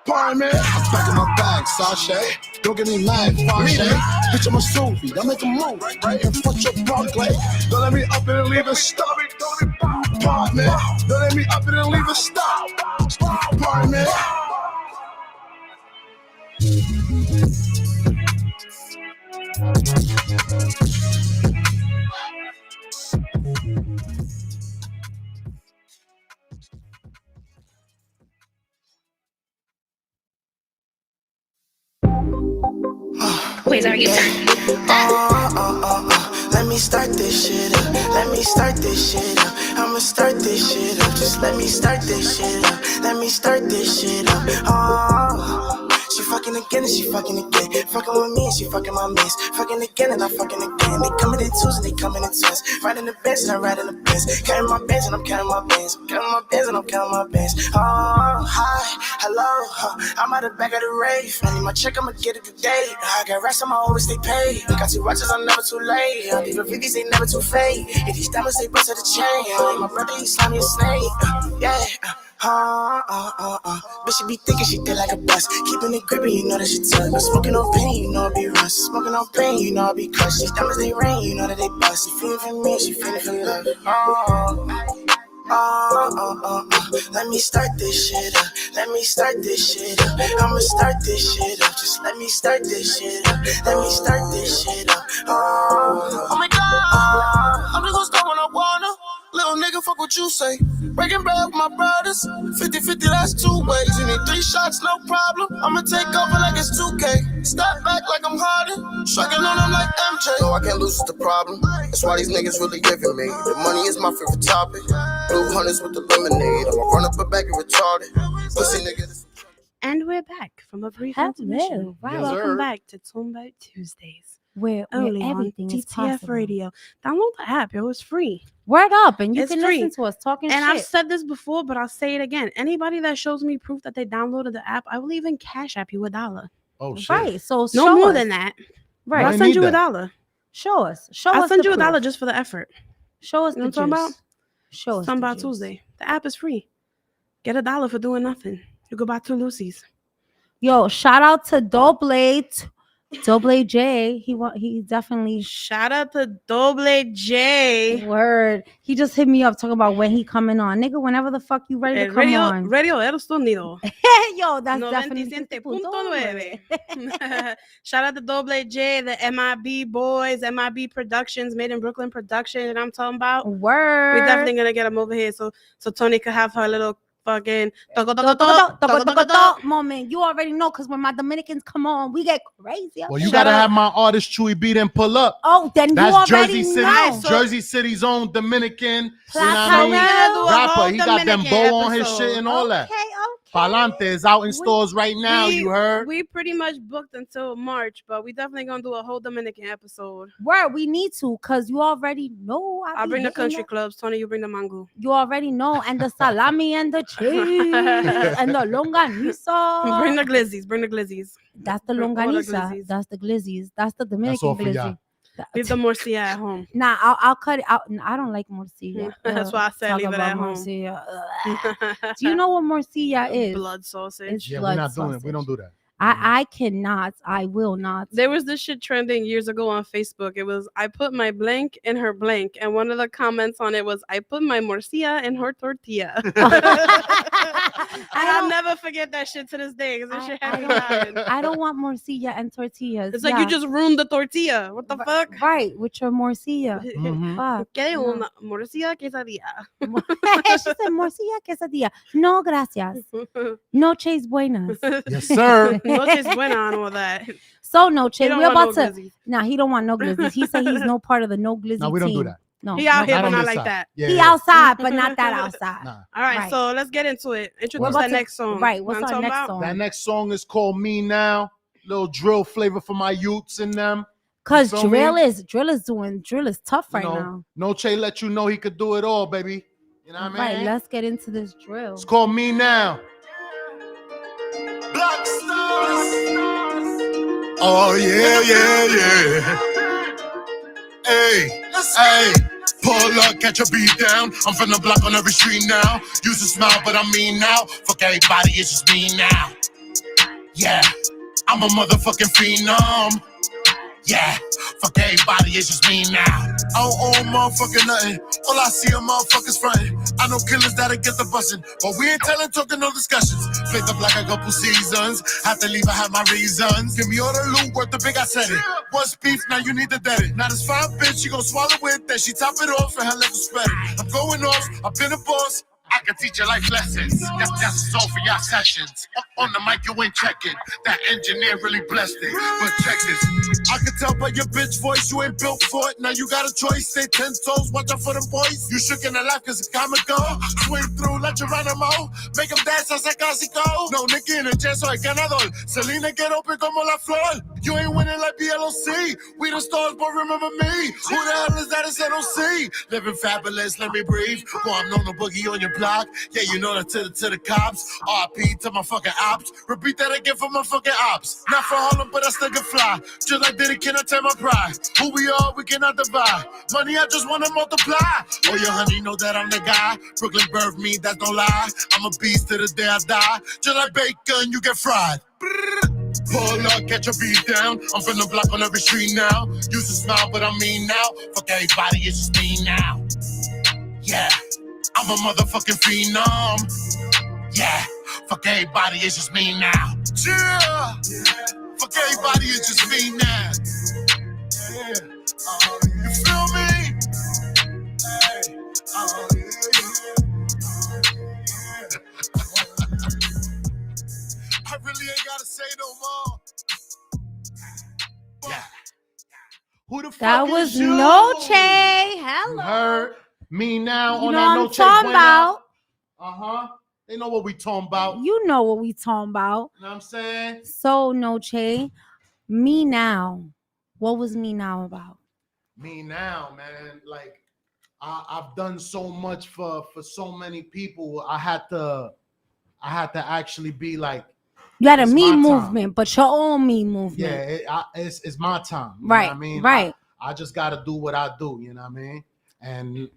A: Part, man. I'm back in my bag, Sasha. Don't get me mad, Sasha. Bitch, I'm a Suvi. I make a move, right? And fuck your Barclay. Don't let me up and leave it stuck. Part, man. Don't let me up and leave it stuck. Part, man.
B: Wait, are you turning?
J: Let me start this shit up. Let me start this shit up. I'ma start this shit up. Just let me start this shit up. Let me start this shit up. She fucking Fucking again and she fucking again. Fucking with me and she fucking my mates. Fucking again and I'm fucking again. They coming in twos and they coming in twins. Riding the bench and I'm riding the bench. Counting my bands and I'm counting my bands. Counting my bands and I'm counting my bands. Oh, hi, hello. I'm at the back of the rave. I need my check, I'ma get it today. I got racks, I'ma always stay paid. Got 2 watches, I'm never too late. These refugis ain't never too fake. If these diamonds, they bust to the chain. My brother, he slimy a snake. Yeah. But she be thinking she did like a bus. Keeping it grippy, you know that she tough. But smoking on pain, you know it be rust. Smoking on pain, you know it be crushed. These diamonds, they rain, you know that they bust. She feeling for me, she feeling for love. Let me start this shit up. Let me start this shit up. I'ma start this shit up. Just let me start this shit up. Let me start this shit up. Oh my God, I'm just gonna start when I wanna. Little nigga, fuck what you say. Breaking bread with my brothers. 50-50, that's 2 ways. You need 3 shots, no problem. I'ma take over like it's 2K. Step back like I'm Harden. Shrugging on them like MJ.
I: No, I can't lose is the problem. That's why these niggas really giving me. The money is my favorite topic. Blue hunters with the lemonade. I'ma run up a back and retarded. Pussy niggas.
C: And we're back from a brief
D: Hello.
C: intermission.
D: Wow.
E: Yes,
C: Welcome
E: sir.
C: back to Tambout Tuesdays.
D: Where
C: Only on
D: everything is
C: TTF
D: possible.
C: Radio. Download the app. It was free.
D: Word up, and you
C: It's
D: can
C: free.
D: listen to us talking
C: And
D: shit.
C: I've said this before, but I'll say it again. Anybody that shows me proof that they downloaded the app, I will even cash app you $1.
E: Oh shit.
D: Right, so
C: No
D: show
C: more
D: us.
C: than that.
D: Right,
E: I
C: I'll send
E: need
C: you
E: that.
C: $1.
D: show us. Show
C: I'll
D: us.
C: send
D: the
C: you $1
D: proof.
C: just for the effort.
D: Show us
C: You know
D: the
C: what I'm talking
D: juice. Show us. the
C: Tambout
D: juice.
C: Tuesday. The app is free. Get $1 for doing nothing. You go buy 2 Lucy's.
D: Yo, shout out to Double J. He definitely
C: Shout out to Double J.
D: word. He just hit me up talking about when he coming on. Nigga, whenever the fuck you ready to come on.
C: Radio El Sonido.
D: Yo, that's definitely
C: 97.9. Shout out to Double J, the MIB boys, MIB Productions, Made in Brooklyn Production, and I'm talking about.
D: Word.
C: We're definitely gonna get him over here so Tony could have her little fucking
D: moment. You already know, because when my Dominicans come on, we get crazy.
E: Well, you gotta have my artist Chewy B then pull up.
D: Oh, then
E: That's
D: you already
E: Jersey City,
D: know.
E: Jersey City's own Dominican. You know what
D: Plaza
E: I mean?
D: Mel.
E: Rapper, he got them
C: Dominican
E: bow on his
C: episode.
E: shit and all that.
D: Okay.
E: Palante is out in stores right now. You heard?
C: We pretty much booked until March, but we definitely gonna do a whole Dominican episode.
D: Word, we need to, because you already know.
C: I'll bring the country clubs. Tony, you bring the mango.
D: You already know. And the salami and the cheese and the longaniza.
C: Bring the glizzies. Bring the glizzies.
D: That's the
C: Bring all the
D: longaniza.
C: glizzies.
D: That's the glizzies. That's the Dominican
E: all for y'all.
D: glizzy.
C: Leave the morcilla at home.
D: Nah, I'll cut it out. I don't like morcilla.
C: That's why I said
D: Talk
C: leave it
D: about
C: at home.
D: morcilla. Do you know what morcilla is?
C: Blood sausage.
D: It's
E: Yeah,
D: blood
E: we're not doing it. We
D: sausage.
E: don't do that.
D: I cannot. I will not.
C: There was this shit trending years ago on Facebook. It was, I put my blank in her blank. And one of the comments on it was, I put my morcilla in her tortilla. I'll never forget that shit to this day. Because that shit had me laughing.
D: I don't want morcilla and tortillas.
C: It's like you just ruined the tortilla. What the fuck?
D: Right, with your morcilla. Fuck.
C: ¿Qué
D: no.
C: una morcilla quesadilla?
D: She said morcilla quesadilla. No, gracias. Noches buenas.
E: Yes, sir.
C: Noches buena and all that.
D: So Noche,
C: He don't
D: we're
C: want
D: about
C: no
D: to.
C: glizzies.
D: Nah, he don't want no glizzies. He said he's no part of the no glizzy
E: No, we don't
D: team.
E: do that.
D: No,
C: He out
D: no,
C: here,
E: Not
C: but
E: on
C: not
E: this
C: like
E: side.
C: that.
E: Yeah,
D: he
E: yeah.
D: outside, but not that outside.
E: Nah.
C: All right,
D: Right.
C: so let's get into it.
D: We're
C: Introduce
D: about
C: that
D: to-
C: next song.
D: Right, what's
C: You know
D: our
C: what I'm
D: next
C: talking
D: song?
E: That next song is called Me Now. Little drill flavor for my youths in them.
D: Cause
E: You feel
D: drill
E: me?
D: is tough
E: You
D: right
E: know,
D: now.
E: Noche let you know he could do it all, baby. You know what I
D: Right,
E: mean?
D: let's get into this drill.
E: It's called Me Now.
I: Black stars. Oh yeah, yeah, yeah. Hey, hey. Pull up, catch a beat down. I'm from the block on every street now. Used to smile, but I'm mean now. Fuck everybody, it's just me now. Yeah, I'm a motherfucking phenom. Yeah, fuck everybody, it's just me now. I don't own motherfucking nothing. All I see are motherfuckers frontin'. I know killers that'll get the bustin', but we ain't telling, talking, no discussions. Played up like a couple seasons. Have to leave, I have my reasons. Give me all the loot, worth the big, I said it. What's beef? Now you need to dead it. Now this fine bitch, she gon' swallow it. Then she top it off and her let her spread it. I'm going off, I've been a boss.
E: I can teach you life lessons. That's all for y'all sessions. On the mic, you ain't checking. That engineer really blessed it. But check this. I can tell by your bitch voice you ain't built for it. Now you got a choice. Stay 10 toes, watch out for them boys. You shook in the life cause it's time to go. Swing through, let you run them out. Make them dance hasta casi go. No, Nicky en el cheso el ganador. Selena get open como la flor. You ain't winning like BLOC. We the stars, but remember me. Who the hell is that? It's NOC. Living fabulous, let me breathe. Boy, I'm known to boogie on your block. Yeah, you know that to the cops. RP to my fucking ops. Repeat that again for my fucking ops. Not for Harlem, but I still can fly. Just like Diddy, can I tell my pride? Who we are, we cannot divide. Money, I just wanna multiply. Oh, your honey know that I'm the guy. Brooklyn birthed me, that's no lie. I'm a beast to the day I die. Just like bacon, you get fried. Pull up, catch a beat down. I'm from the block on every street now. Used to smile, but I mean now. Fuck everybody, it's just me now. Yeah, I'm a motherfucking phenom. Yeah, fuck everybody, it's just me now. Yeah, fuck everybody, it's just me now. Yeah, you feel me? Hey, I really ain't gotta say no more. Yeah. Who the fuck
D: That
E: is
D: was
E: you?
D: Noche.
E: You
D: Hello.
E: heard me now
D: You
E: on
D: know
E: that
D: what I'm
E: Noche
D: talking
E: Buena.
D: about.
E: Uh-huh. They know what we talking about.
D: You know what we talking about.
E: You know what I'm saying?
D: So, Noche, Me Now. What was Me Now about?
E: Me now, man. Like, I've done so much for so many people. I had to actually be like,
D: You had a
E: it's
D: Me
E: my time.
D: movement, but your own Me movement.
E: Yeah, it's my time. You
D: Right,
E: know what I mean?
D: right.
E: I just got to do what I do, you know what I mean? And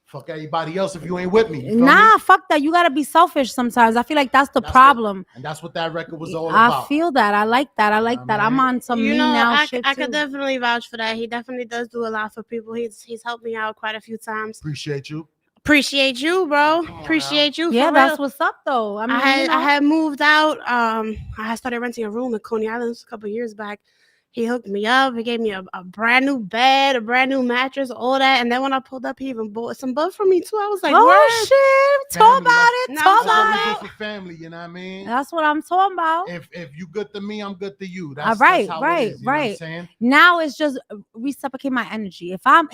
E: fuck everybody else if you ain't with me. You feel
D: Nah,
E: me?
D: fuck that. You gotta be selfish sometimes. I feel like that's the problem.
E: And that's what that record was all about.
D: I feel that. I like that. I like that. I'm on some
C: You
D: Me
C: know,
D: Now
C: I
D: shit
C: could
D: too.
C: definitely vouch for that. He definitely does do a lot for people. He's helped me out quite a few times.
E: Appreciate you.
C: Appreciate you, bro. Appreciate you.
D: Yeah,
C: for
D: that's
C: real.
D: what's up though. I mean,
C: I had moved out. I had started renting a room in Coney Island a couple of years back. He hooked me up. He gave me a brand new bed, a brand new mattress, all that. And then when I pulled up, he even bought some bud for me too. I was like,
D: oh
C: word.
D: shit, talk about it.
C: No,
D: Talk
C: that's
D: about
E: That's
D: it.
E: what we do for family, you know what I mean?
D: That's what I'm talking about.
E: If you good to me, I'm good to you.
D: Right,
E: That's how
D: right,
E: it is, you know what I'm
D: right.
E: saying?
D: Now it's just reciprocate my energy. If I'm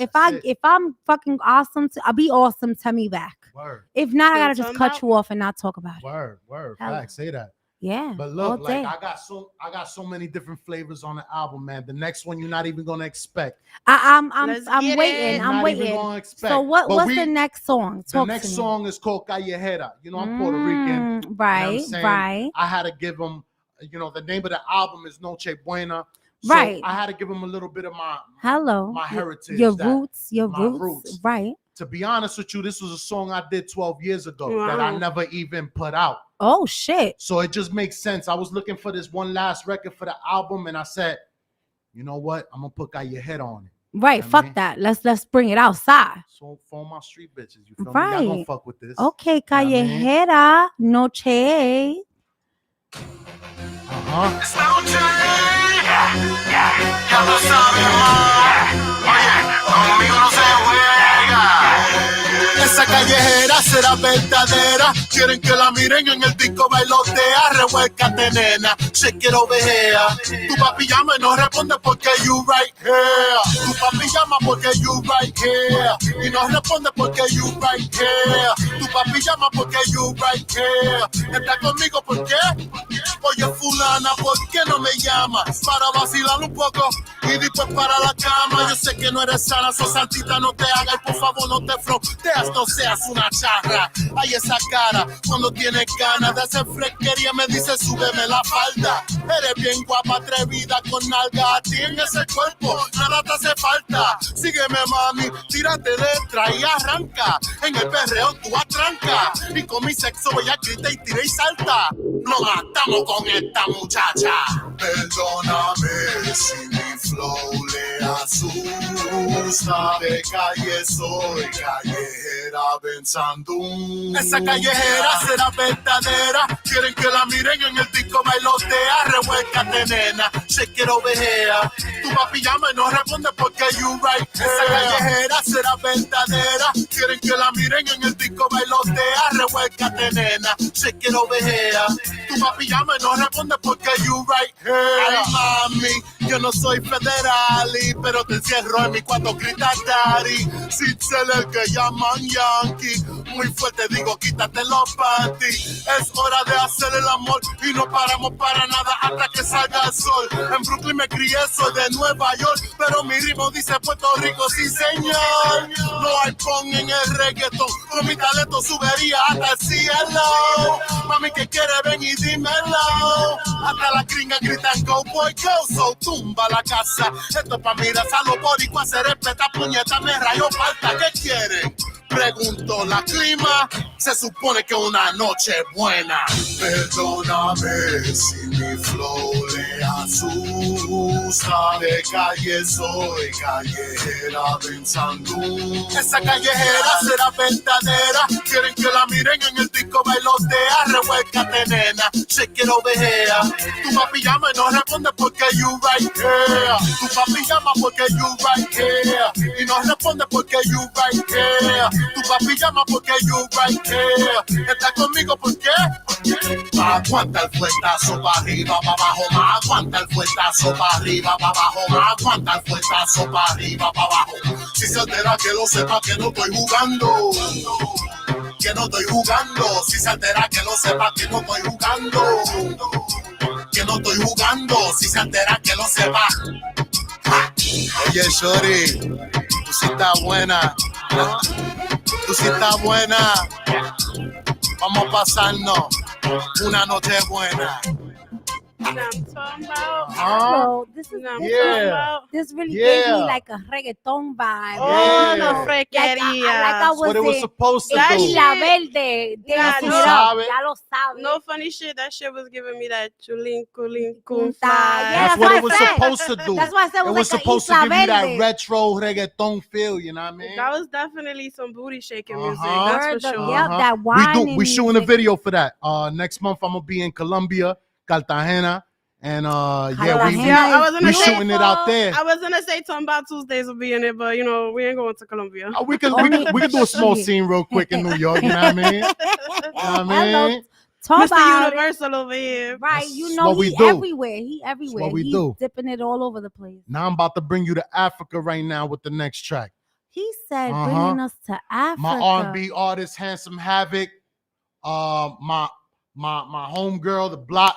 D: fucking awesome, I'll be awesome. Tell me back.
E: Word.
D: If not, I
C: You
D: gotta just
C: talking
D: cut
C: about?
D: you off and not talk about it.
E: Word.
D: Hell.
E: Facts, say that.
D: Yeah.
E: But
D: all
E: look, like
D: day.
E: I got so many different flavors on the album, man. The next one you're not even gonna expect.
D: I'm
C: Let's
D: I'm
C: get
D: waiting.
C: it.
D: I'm
E: Not even
D: waiting.
E: gonna expect.
D: So
E: But
D: what's the next song?
E: The
D: Talk
E: next
D: to me.
E: song is called Callejera. You know, I'm Puerto Rican. You know what I'm
D: Right,
E: saying?
D: right.
E: I had to give him, you know, the name of the album is Noche Buena. So
D: Right.
E: I had to give him a little bit of my
D: Hello.
E: heritage.
D: Your
E: that-
D: roots. Your
E: my
D: roots. Right.
E: To be honest with you, this was a song I did 12 years ago that I
C: Wow.
E: never even put out.
D: Oh shit.
E: So it just makes sense. I was looking for this one last record for the album, and I said, you know what? I'm gonna put Callejera on it.
D: Right.
E: You know what I
D: Fuck
E: mean?
D: that. Let's bring it outside.
E: So for my street bitches, you feel me?
D: Right.
E: Y'all gonna fuck with this.
D: Okay,
E: You know what I mean?
D: Callejera, Noche.
E: Uh-huh.
J: Ya lo sabes, ma. Oye, conmigo no se juega.
A: Esa callejera será verdadera. Quieren que la miren en el disco bailotea. Revuélcate, nena, se quiero ovejea. Tu papi llama y no responde porque you right here. Tu papi llama porque you right here. Y no responde porque you right here. Tu papi llama porque you right here. Está conmigo porque oye fulana, ¿por qué no me llama? Para vacilar un poco y después para la cama. Yo sé que no eres sana, sos santita, no te hagas y por favor no te fronteas, no seas una charra. Ay, esa cara, cuando tienes ganas de hacer fresquería me dice súbeme la falda. Eres bien guapa, atrevida, con nalga, a ti en ese cuerpo, nada te hace falta. Sígueme mami, tírate letra y arranca. En el perreo tú atranca. Y con mi sexo voy a gritar y tira y salta. Nos matamos con esta muchacha. Perdóname si mi flow le asusta. De calle soy callejera pensando. Esa callejera será verdadera. Quieren que la miren en el disco bailotea. Revuélcate, nena, se quiero ovejea. Tu papi llama y no responde porque you right. Esa callejera será verdadera. Quieren que la miren en el disco bailotea. Revuélcate, nena, se quiero ovejea. Tu papi llama y no responde porque you right. Ay, mami, yo no soy federal, pero te encierro en mi cuarto, grita daddy. Sin ser el que llaman yankee. Muy fuerte digo, quítate los panties. Es hora de hacer el amor y no paramos para nada hasta que salga el sol. En Brooklyn me crié, soy de Nueva York, pero mi ritmo dice Puerto Rico, sí señor. No hay pon en el reggaetón, con mi talento subiría hasta el cielo. Mami, que quiere ven y dímelo. Hasta las gringas gritan go boy go, so tumba la casa. Esto es pa' mirar a los boricuas, se respeta, puñeta, me rayo falta. ¿Qué quieren? Pregunto la clima, se supone que una noche buena. Perdóname si mi flow le asusta. De calle soy callejera pensando. Esa callejera será verdadera. Quieren que la miren en el disco bailotea. Revuélcate, nena, se quiero ovejea. Tu papi llama y no responde porque you right here. Tu papi llama porque you right here. Y no responde porque you right here. Tu papi llama porque you right here. Está conmigo porque aguanta el fuetazo para arriba, para abajo, más aguanta el fuetazo para arriba, para abajo, más aguanta el fuetazo para arriba, para abajo. Si se altera que lo sepa que no estoy jugando, que no estoy jugando. Si se altera que lo sepa que no estoy jugando, que no estoy jugando. Si se altera que lo sepa. Oye, shorty, tú sí estás buena. Tú sí estás buena. Vamos a pasarnos una noche buena.
D: So this is this really gave me like a reggaeton vibe.
C: Oh,
D: you know,
C: no frequería.
D: like I was
E: what it was
D: in
E: supposed to
C: That
E: do.
C: shit-
D: Isla Verde.
C: Yeah,
D: Dancing
C: no.
D: it up.
E: Sabe.
D: Ya lo sabe.
C: No funny shit. That shit was giving me that chulin kulin kun
D: Kunta.
C: fly.
D: Yeah,
E: That's what
D: why
E: it was
D: I said.
E: supposed to do.
D: That's why I said it
E: It
D: was
E: was
D: like a
E: supposed to
D: Isla
E: give you that
D: Verde.
E: retro reggaeton feel, you know what I mean?
C: That was definitely some booty shaking music.
E: Uh-huh.
C: That's
D: Word,
C: for sure.
D: yeah, that whining
E: We shooting a
D: music.
E: video for that. Next month I'm gonna be in Colombia, Cartagena, and yeah,
D: Cartagena
C: Yeah, I was
D: is
C: gonna
E: we
C: say-
E: shooting it out there.
C: I was gonna say Tambout Tuesdays will be in it, but you know we ain't going to Colombia.
E: We can do a small scene real quick in New York, you know what I mean? You know what I
D: Hello,
E: mean?
D: talk
C: Mr.
D: about it.
C: Universal over here.
D: Right,
E: That's
D: you know
E: what we
D: he
E: do.
D: everywhere. He everywhere.
E: what we
D: He's
E: do.
D: dipping it all over the place.
E: Now I'm about to bring you to Africa right now with the next track.
D: He said
E: Uh-huh.
D: bringing us to Africa.
E: My R&B artist, Handsome Havoc, my homegirl,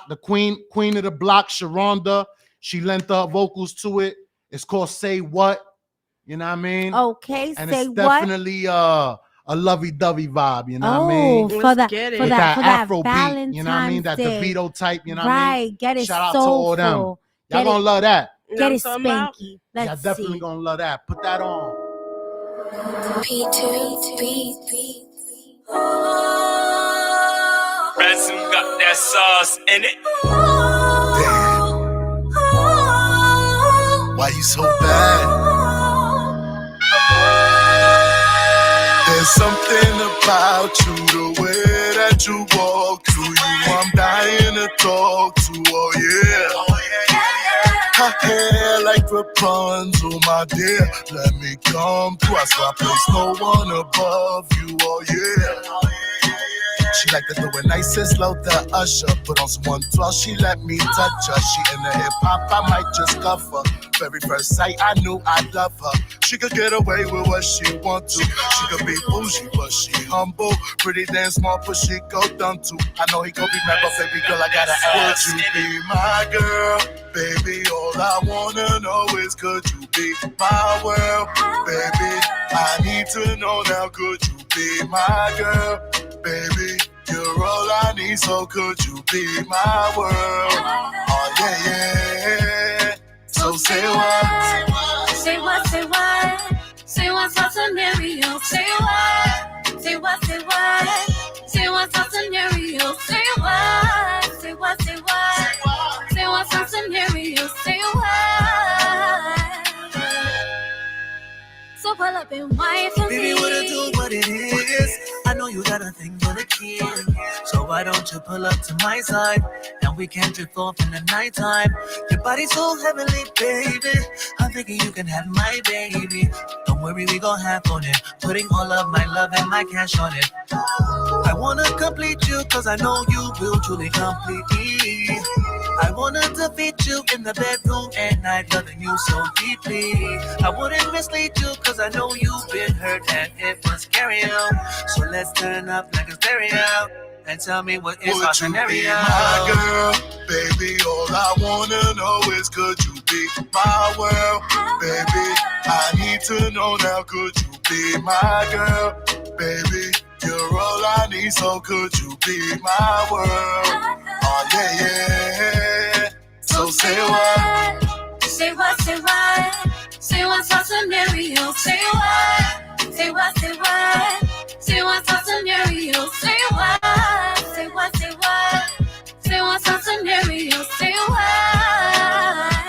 E: the queen of the block, Sharonda. She lent her vocals to it. It's called Say What. You know what I mean?
D: Okay,
E: And
D: say
E: it's
D: what?
E: definitely a lovey-dovey vibe, you know what I
D: Oh,
E: mean?
D: for
C: Let's
D: that,
C: get it.
D: for
E: With
D: that, for that
E: Afro
D: Valentine's
E: beat, you know what I mean? That
D: Day.
E: DeVito type, you know what I mean?
D: Right, get it
E: Shout out to all them.
D: soulful.
E: Y'all
D: Get
E: gonna
D: it,
E: love that.
C: You know
D: get
C: what
D: it
C: I'm talking about?
D: spanky.
E: Y'all
D: Let's
E: definitely
D: see.
E: gonna love that. Put that on.
B: P2 beat.
H: Ransom got that sauce in it.
A: Why you so bad? There's something about you, the way that you walk to you. I'm dying to talk to, oh yeah. Her hair like Rapunzel, my dear. Let me come through. I swear I place no one above you, oh yeah. She like to do it nice and slow, the usher. Put on some 112, she let me touch her. She in the hip hop, I might just cuff her. Very first sight, I knew I'd love her. She could get away with what she want to. She could be bougie, but she humble. Pretty damn smart, but she go dumb too. I know he gon' be mad, but baby girl, I gotta ask. Would you be my girl? Baby, all I wanna know is could you be my world? Baby, I need to know now, could you be my girl? Baby, you're all I need, so could you be my world? Oh yeah, yeah. So say what?
B: Say what? Say what? Say what's our scenario? Say what? Say what? Say what? Say what's our scenario? Say what? Say what? Say what? Say what's our scenario? Say what?
D: pull up and wine for
J: Baby,
D: me.
J: wanna do what it is. I know you got a thing for the kid. So why don't you pull up to my side? And we can drift off in the nighttime. Your body's so heavenly, baby. I'm thinking you can have my baby. Don't worry, we gon' have on it. Putting all of my love and my cash on it. I wanna complete you, cause I know you will truly complete me. I wanna defeat you in the bedroom at night, loving you so deeply. I wouldn't mislead you, cause I know you've been hurt and it was scary. So let's turn up like a stereo and tell me what is our
A: Would you
J: scenario.
A: be my girl, baby? All I wanna know is could you be my world, baby? I need to know now, could you be my girl, baby? You're all I need, so could you be my world? Oh yeah, yeah. So say what?
D: Say what, say what? Say what's our scenario? Say what? Say what, say what? Say what's our scenario? Say what? Say what, say what? Say what's our scenario? Say what?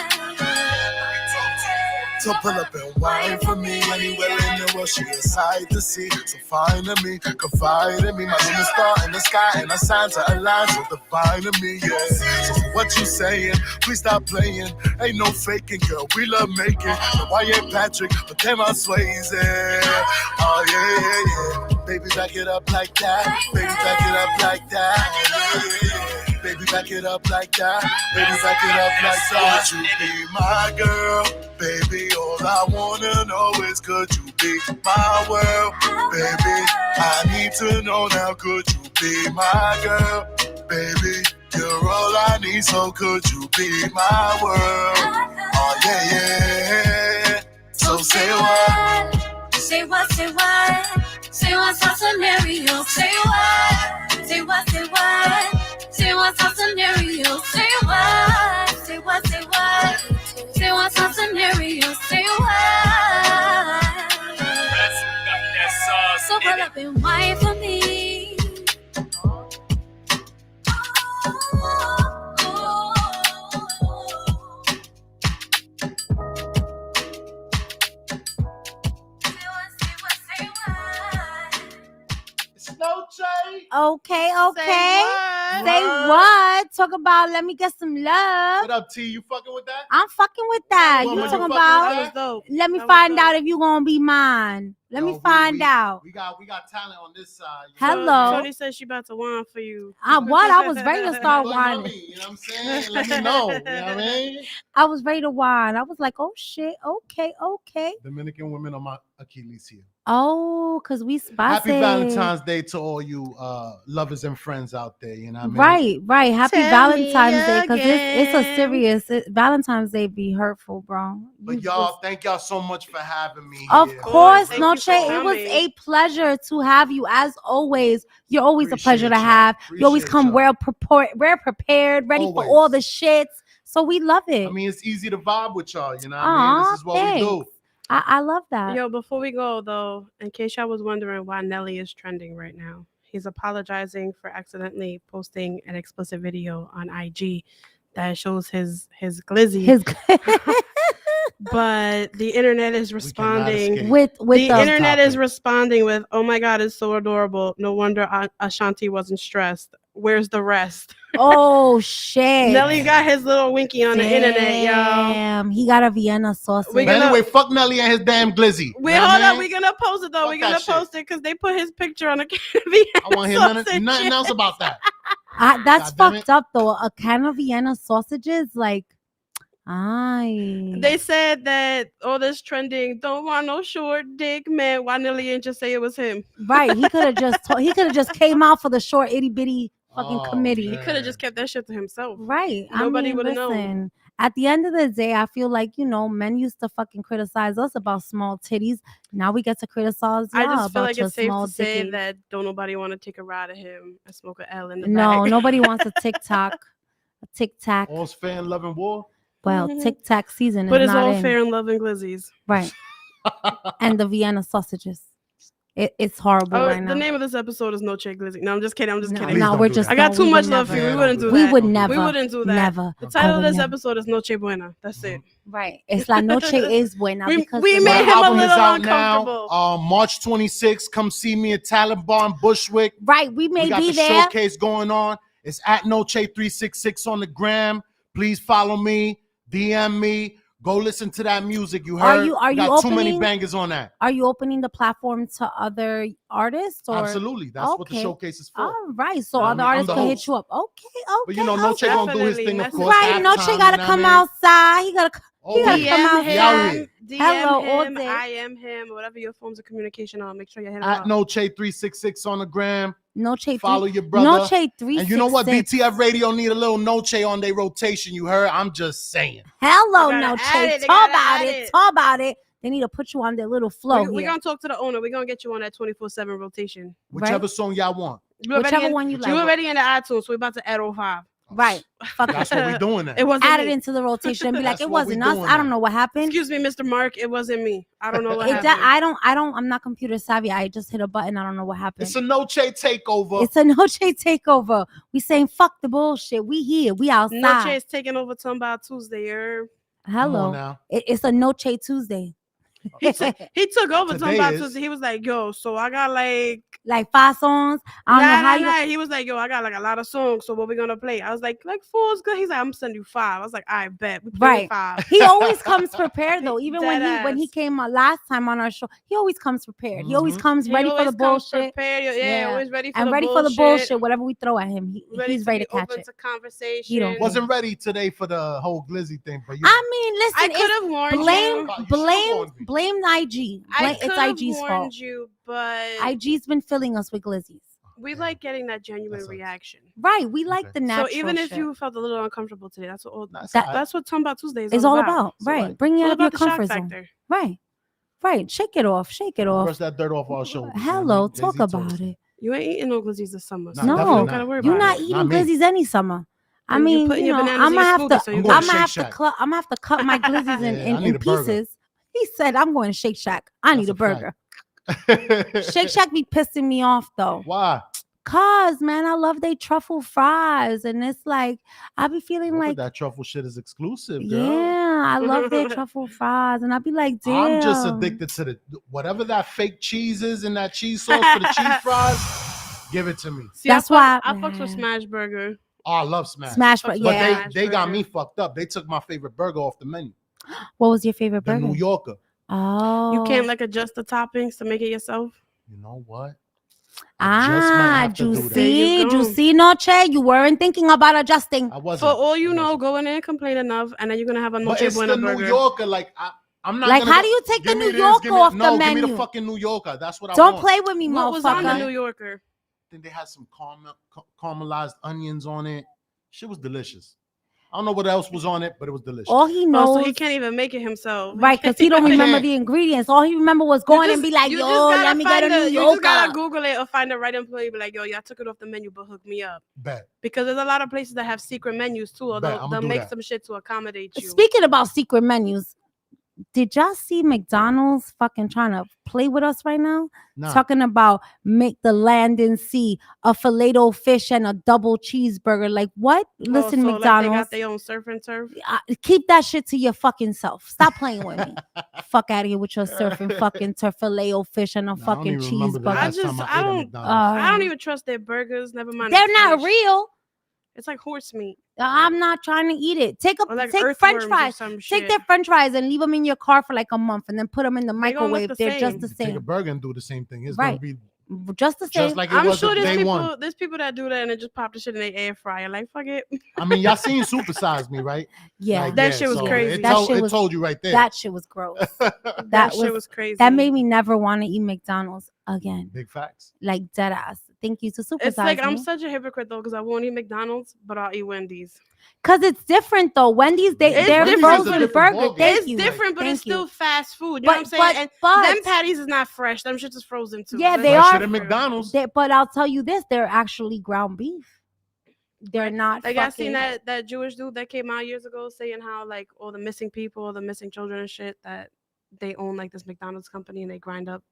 A: So pull up and wine for me. Anywhere in the world, she a sight to see. So find me, confide in me. My little star in the sky, and I sign to align. So divine to me, yeah. So what you saying? Please stop playing. Ain't no faking, girl. We love making. So why ain't Patrick? But damn, I Swayze. Oh yeah, yeah, yeah. Baby, back it up like that. Baby, back it up like that. Yeah, yeah, yeah. Baby, back it up like that. Baby, back it up like that. Could you be my girl, baby? All I wanna know is could you be my world, baby? I need to know now, could you be my girl, baby? You're all I need, so could you be my world? Oh yeah, yeah. So say what?
D: Say what, say what? Say what's our scenario? Say what? Say what, say what? Say what's our scenario? Say what? Say what, say what? Say what's our scenario? Say what? So pull up and wine for me.
E: No Jay.
D: Okay, okay.
C: what?
D: Say what? Talk about let me get some love.
E: What up, T? You fucking with that?
D: I'm fucking with that.
E: Woman,
D: You
E: you
D: talking
E: fucking
D: about?
E: with
C: That was dope.
D: Let me
C: That was
D: find
C: dope.
D: out if you gonna be mine. Let me find out.
E: We got talent on this side. You
C: So,
E: know?
D: Hello.
C: Tony said she about to whine for you.
D: What? I was ready to start
E: Like,
D: whining.
E: mommy, you know what I'm saying? Let me know. You know what I mean?
D: I was ready to whine. I was like, oh shit. Okay, okay.
E: Dominican women are my Achilles heel.
D: Oh, cause we spicy.
E: Happy Valentine's Day to all you lovers and friends out there. You know what I mean?
D: Right, right. Happy
C: Tell me
D: Valentine's Day, cause it's a
C: again.
D: serious. Valentine's Day be hurtful, bro.
E: But
D: You
E: y'all,
D: just-
E: thank y'all so much for having me.
D: Of
E: here.
D: course,
C: Thank you
D: Noche.
C: for
D: It was
C: coming.
D: a pleasure to have you as always. You're always a pleasure to
E: Appreciate y'all.
D: have. You always
E: Appreciate
D: come
E: y'all.
D: well prepared, ready for
E: Always.
D: all the shits. So we love it.
E: I mean, it's easy to vibe with y'all. You know what I mean? This is what we do.
D: I love that.
C: Yo, before we go though, in case y'all was wondering why Nelly is trending right now, he's apologizing for accidentally posting an explicit video on IG that shows his glizzy.
D: His
C: But the internet is responding
E: escape.
D: with
C: the
D: the
C: internet is
E: topic.
C: responding with, "Oh my God, it's so adorable. No wonder Ashanti wasn't stressed. Where's the rest?"
D: oh shit.
C: Nelly got his little winky on the internet, y'all.
D: Damn, he got a Vienna sausage.
C: We
E: But
C: gonna-
E: anyway, fuck Nelly and his damn glizzy.
C: Wait,
E: You know
C: hold
E: what I
C: up.
E: mean?
C: We're gonna post it though.
E: Fuck
C: We're gonna
E: that shit.
C: post it because they put his picture on a
E: I want to hear nothing else about that.
D: That's
E: God damn
D: fucked up though. A can of Vienna sausages, like,
C: They said that all this trending don't want no short dick man. Why Nelly ain't just say it was him?
D: right. He could have just came out for the short itty bitty fucking
E: Oh,
D: committee.
C: He could have just kept that shit to himself.
D: Right.
C: Nobody
D: I mean,
C: would've known.
D: listen, at the end of the day, I feel like, men used to fucking criticize us about small titties. Now we get to criticize y'all
C: I just feel
D: about
C: like
D: your
C: it's safe
D: small
C: to say
D: dickies.
C: that don't nobody want to take a ride at him and smoke a L in the
D: No,
C: back.
D: nobody wants a TikTok. A TikTok.
E: All's fair in love and war.
D: Well,
C: Mhm.
D: TikTok season
C: But
D: is
C: it's
D: not
C: all
D: in.
C: fair in love and glizzies.
D: Right. And the Vienna sausages. It's horrible right
C: The
D: now.
C: name of this episode is No Che Glizzy. No, I'm just kidding. I'm just
D: No,
C: kidding.
E: Please
D: no,
E: don't
D: we're
E: do
D: just.
E: that.
C: I got
D: no,
C: too
D: we
C: much
D: would
C: love for you.
D: never.
C: We wouldn't do
D: We
C: that.
D: would
E: Don't do
D: never.
C: We wouldn't do that.
D: Never.
C: The
D: I
C: title of
D: would
C: this
D: never.
C: episode is Noche Buena. That's it.
D: Right. It's La Noche is buena
C: We
D: because
C: we
D: the
C: made
E: The
C: him
D: night-
C: a
E: album is
C: little
E: out
C: uncomfortable.
E: now. March 26th. Come see me at Taliban Bushwick.
D: Right. We may
E: We got
D: be
E: the
D: there.
E: showcase going on. It's at Noche366 on the gram. Please follow me. DM me. Go listen to that music. You
D: Are
E: heard?
D: you- are
E: We
D: you
E: got too many
D: opening-
E: bangers on that.
D: Are you opening the platform to other artists? Or
E: Absolutely. That's what the
D: Okay.
E: showcase is for.
D: All right. So
E: I
D: other
E: mean, I'm
D: artists
E: the
D: can hit
E: host.
D: you up. Okay.
E: But you know, Noche
D: okay.
E: gonna do his
C: Definitely.
E: thing, of
C: Message
E: course.
D: Right. Noche
E: halftime,
D: gotta
E: you know
D: come
E: what I mean?
D: outside. He gotta.
E: Oh,
D: You gotta
E: yeah.
D: come out
E: We out
D: here.
E: here.
C: DM
D: Hello, all
C: him.
D: day.
C: I am him. Whatever your forms of communication are, make sure you hit him
E: At
C: up.
E: Noche366 on the gram.
D: Noche
E: Follow
D: three.
E: your brother.
D: Noche 366.
E: And you know what? BTF Radio need a little Noche on their rotation. You heard? I'm just saying.
D: Hello,
C: They gotta
D: Noche.
C: add it, they
D: Talk
C: gotta
D: about
C: add
D: it.
C: it.
D: Talk about it. They need to put you on their little flow
C: We're
D: here.
C: gonna talk to the owner. We're gonna get you on that 24/7 rotation.
E: Whichever song y'all want.
C: You already
D: Whichever
C: in-
D: one you like.
C: You already in the iTunes, so we're about to add 05.
D: Right. Fuck it.
E: That's what we doing now.
C: It wasn't
D: Add
C: me.
D: it into the rotation and be like,
E: That's
D: it
E: what we
D: wasn't us.
E: doing
D: I don't
E: now.
D: know what happened.
C: Excuse me, Mr. Mark. It wasn't me. I don't know what
D: It,
C: happened.
D: I don't, I'm not computer savvy. I just hit a button. I don't know what happened.
E: It's a Noche takeover.
D: It's a Noche takeover. We saying fuck the bullshit. We here. We outside.
C: Noche is taking over Tambout Tuesday. You're...
E: Come on
D: Hello.
E: now.
D: It's a Noche Tuesday.
C: He took over
E: Today
C: Tambout
E: is-
C: Tuesday. He was like, yo, so I got like...
D: Like 5 songs. I don't know how you.
C: Nah. He was like, yo, I got like a lot of songs. So what we gonna play? I was like 4 is good. He's like, I'm sending you 5. I was like, I bet. We play
D: Right.
C: 5.
D: He always comes prepared though. Even when
C: Dead
D: he
C: ass.
D: came last time on our show, he always comes prepared. He always
E: Mhm.
D: comes
C: He
D: ready for the
C: always comes
D: bullshit.
C: prepared. Yeah,
D: Yeah.
C: always ready for
D: And
C: the
D: ready
C: bullshit.
D: for the bullshit. Whatever we throw at him, he's ready
C: be
D: to catch
C: open
D: it.
C: to conversation.
D: He don't-
E: Wasn't ready today for the whole Glizzy thing, but you
D: I mean, listen,
C: I
D: it's
C: could have warned
D: blame
C: you.
E: should've
D: blame
E: warned me.
D: blame IG.
C: I
D: It's
C: could have
D: IG's
C: warned
D: fault.
C: you, but
D: IG's been filling us with glizzies.
C: we like getting that genuine
E: That sucks.
C: reaction.
D: Right. We like
E: Okay.
D: the natural.
C: So even if
D: shit.
C: you felt a little uncomfortable today, that's what
E: That's
D: That-
E: all right.
C: that's what Tambout Tuesdays
D: it's all about.
E: So
D: Right.
E: what?
D: Bring
C: It's
D: it
C: all
D: out of your
C: about the shock
D: comfort zone.
C: factor.
D: Right. Right. Shake it off. Shake it off.
E: Brush that dirt off our shoulders. you know what I
D: Hello.
E: mean?
D: Talk
E: Jay-Z told
D: about
E: us.
D: it.
C: You ain't eating no glizzies this summer.
E: Nah,
D: No.
E: definitely
C: don't gotta worry
D: You're
C: about
D: not
C: it.
D: eating
E: Not me.
D: glizzies any summer. I
C: You
D: mean,
C: putting
D: you
C: your
D: know,
C: bananas
D: I'm
C: in
D: gonna
C: your
D: have
C: smoothie,
D: to.
C: so you
E: I'm
C: good.
E: going
D: I'm
E: to
D: gonna have
E: Shake
D: to
E: Shack.
D: cut. I'm gonna have to cut my glizzies
E: Yeah, I
D: in
E: need a burger.
D: pieces. He said, "I'm going to Shake Shack. I need
E: That's
D: a
E: a fact.
D: burger." Shake Shack be pissing me off though.
E: Why?
D: Cause man, I love they truffle fries, and it's like I be feeling
E: But
D: like,
E: that truffle shit is exclusive, girl.
D: yeah, I love their truffle fries, and I be like, damn.
E: I'm just addicted to the whatever that fake cheese is in that cheese sauce for the cheese fries. Give it to me.
C: See,
D: That's
C: I
D: why-
C: fucks with
D: man.
C: Smash Burger.
E: Oh, I love Smash.
D: Smash,
C: But
E: But
D: yeah.
E: they got
C: Burger.
E: me fucked up. They took my favorite burger off the menu.
D: What was your favorite
E: The
D: burger?
E: New Yorker.
D: Oh,
C: You can't like adjust the toppings to make it yourself.
E: You know what? I just might have to do that.
C: There you go.
D: juicy noche. You weren't thinking about adjusting.
E: I
C: For
E: wasn't.
C: all you
E: I
C: know,
E: wasn't.
C: go in there and complain enough, and then you're gonna have a
E: But
C: Noche
E: it's
C: Buena
E: the
C: burger.
E: New Yorker. Like I'm not.
D: Like,
E: gonna
D: how
E: go-
D: do you take the
E: give me
D: New
E: this,
D: Yorker
E: give me-
D: off the
E: no,
D: menu?
E: Give me the fucking New Yorker. That's what I
D: Don't
E: want.
D: play with me,
C: What was on the New
D: motherfucker.
C: Yorker?
E: I think they had some caramelized onions on it. Shit was delicious. I don't know what else was on it, but it was delicious.
D: All he
C: Oh,
D: knows,
C: so he can't even make it himself.
D: right? Because he don't remember
E: can't.
D: the ingredients. All he remember was going and be like,
C: you
D: "Yo,
C: just gotta
D: let me get a
C: find
D: New
C: You just gotta
D: Yorker."
C: Google it or find the right employee. Be like, yo, I took it off the menu, but hook me up.
E: Bet.
C: Because there's a lot of places that have secret menus too, or
E: Bet,
C: they'll,
E: I'ma
C: they'll
E: do
C: make
E: that.
C: some shit to accommodate you.
D: Speaking about secret menus, did y'all see McDonald's fucking trying to play with us right now?
E: Nah.
D: Talking about make the land and sea a filet-o-fish and a double cheeseburger. Like what? Listen,
C: so, like, they
D: McDonald's.
C: got their own surf and turf.
D: Keep that shit to your fucking self. Stop playing with me. Fuck out of here with your surfing fucking turf filet-o-fish and a
E: Nah, I don't
D: fucking
E: even remember the
D: cheeseburger.
E: last
C: I
E: time
C: just-
E: I
C: I
E: ate at
C: don't-
E: McDonald's.
C: I don't even trust their burgers. Never mind.
D: They're
C: the
D: not
C: fish.
D: real.
C: It's like horse meat
D: I'm not trying to eat it. Take
C: or like
D: take French
C: earthworms or
D: fries.
C: some
D: Take
C: shit.
D: their French fries and leave them in your car for like a month, and then put them in the
C: They gonna look
D: microwave.
C: the
D: They're just
C: same.
D: the
E: Take a
D: same.
E: burger and do the same thing. It's
D: Right.
E: gonna be
D: Just the same.
E: just like it
C: I'm
E: was
C: sure
E: at
C: there's
E: day
C: people.
E: one.
C: There's people that do that and they just pop the shit in their air fryer. Like fuck it.
E: I mean, y'all seen Supersize Me, right?
D: yeah.
E: Like,
C: That shit was
E: so
C: crazy.
E: It,
D: That
E: told,
D: shit
E: it
D: was-
E: told you right there.
D: That shit was gross.
C: That shit was crazy.
D: That made me never want to eat McDonald's again.
E: Big facts.
D: Like dead ass. Thank you to Super
C: It's like I'm
D: Me.
C: such a hypocrite though, because I won't eat McDonald's, but I'll eat Wendy's.
D: Cause it's different though. Wendy's,
C: It's
D: they're
C: different.
D: frozen
C: It's a
E: different
D: burger.
E: ballgame.
D: Thank
C: It's
D: you.
C: different, but
D: Thank
C: it's still
D: you.
C: fast food. You know what I'm saying?
D: But
C: Them patties is not fresh. Them shit is frozen too.
D: Yeah,
C: Let's
D: they
C: be
D: are
E: Fresher
C: real.
E: than McDonald's.
D: but I'll tell you this: they're actually ground beef. They're not.
C: Like
D: fucking,
C: I seen that Jewish dude that came out years ago saying how like all the missing people, all the missing children and shit, that they own like this McDonald's company and they grind up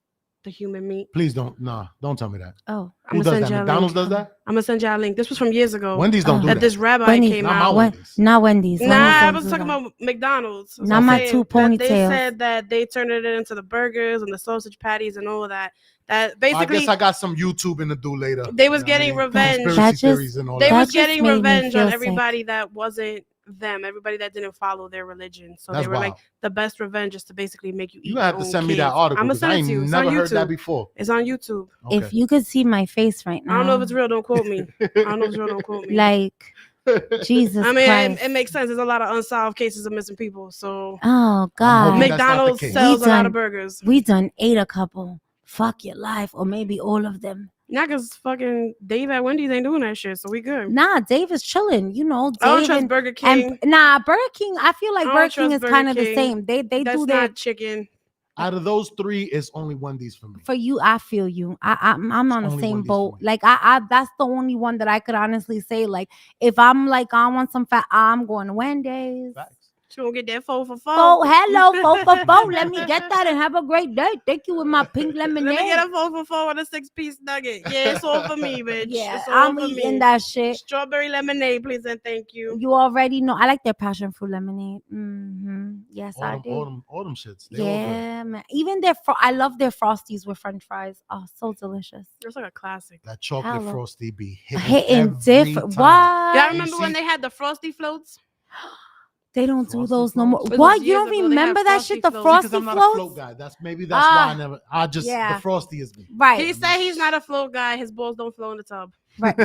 C: the human meat.
E: Please don't. Nah, don't tell me that.
D: Oh,
E: Who does that? McDonald's does that?
C: I'm gonna send y'all a link. This was from years ago.
E: Wendy's don't do
C: that
E: that.
C: this rabbi
D: Wendy's,
C: came
E: Not my
C: out.
E: Wendy's.
D: Not Wendy's.
C: Nah,
D: Wendy's
C: I
D: don't
C: was
D: do
C: talking
D: that.
C: about McDonald's. So
D: Not
C: I'm
D: my
C: saying
D: two
C: that They
D: ponytails.
C: said that they turned it into the burgers and the sausage patties and all of that. That
E: I
C: basically
E: guess I got some YouTubing to do later.
C: they was
E: You know what I
C: getting
E: mean?
C: revenge.
E: Conspiracy
D: That just-
E: theories and all
C: They
E: that.
C: was
D: just
C: getting
D: made me
C: revenge
D: feel
C: on
D: sick.
C: everybody that wasn't them, everybody that didn't follow their religion. So
E: That's
C: they were like,
E: wild.
C: the best revenge is to basically make you eat.
E: You gonna have to
C: your own
E: send me that
C: kids.
E: article
C: I'm gonna
E: because I
C: send it
E: ain't
C: to you. It's on
E: never heard that
C: YouTube.
E: before.
C: It's on YouTube.
E: Okay.
D: If you could see my face right now,
C: I don't know if it's real. Don't quote me. I don't know if it's real. Don't quote me.
D: like Jesus
C: I mean,
D: Christ.
C: it makes sense. There's a lot of unsolved cases of missing people. So
D: Oh
E: hoping
D: God,
E: that's not the
C: McDonald's
E: case.
C: sells
D: We
C: a lot
D: done-
C: of burgers.
D: we done ate a couple. Fuck your life, or maybe all of them.
C: Not because fucking Dave at Wendy's ain't doing that shit. So we good.
D: Nah, Dave is chilling. You know,
C: I don't
D: Dave
C: trust
D: and,
C: Burger King.
D: and nah, Burger King. I feel like
C: I don't
D: Burger King
C: trust
D: is
C: Burger
D: kind of the
C: King.
D: same. They
C: That's
D: do their
C: not chicken.
E: Out of those three, it's only Wendy's for me.
D: for you. I feel you. I'm on the
E: only
D: same
E: Wendy's for
D: boat.
E: me.
D: Like I that's the only one that I could honestly say. Like if I'm like I want some fat, I'm going to Wendy's.
E: Facts.
C: She gonna get that 4 for 4.
D: Oh, hello, 4 for 4. Let me get that and have a great day. Thank you with my pink lemonade.
C: Let me get a 4 for 4 with a 6-piece nugget. Yeah, it's all for me, bitch.
D: Yeah,
C: it's all
D: I'm
C: for
D: eating
C: me.
D: that shit.
C: Strawberry lemonade, please and thank you.
D: You already know. I like their passion fruit lemonade. Yes, I do.
E: All them shits. They all good.
D: Yeah, man. Even I love their frosties with French fries. Oh, so delicious.
C: It's like a classic.
E: That chocolate
D: Hello.
E: frosty be
D: Hitting
E: every
D: different.
E: time.
D: What?
C: Y'all
E: You
C: remember when
E: see-
C: they had the frosty floats?
D: They don't do
E: Frosty
D: those no more.
E: floats?
C: It was
D: What? You
C: years
D: don't
C: ago, they had
D: remember that
C: Frosty
D: shit? The
C: floats.
D: frosty
E: Because I'm not a
D: floats?
E: float guy. That's why I just
D: yeah.
E: the frosty is me.
D: Right.
C: He said he's not a float guy. His balls don't flow in the tub.
D: Right.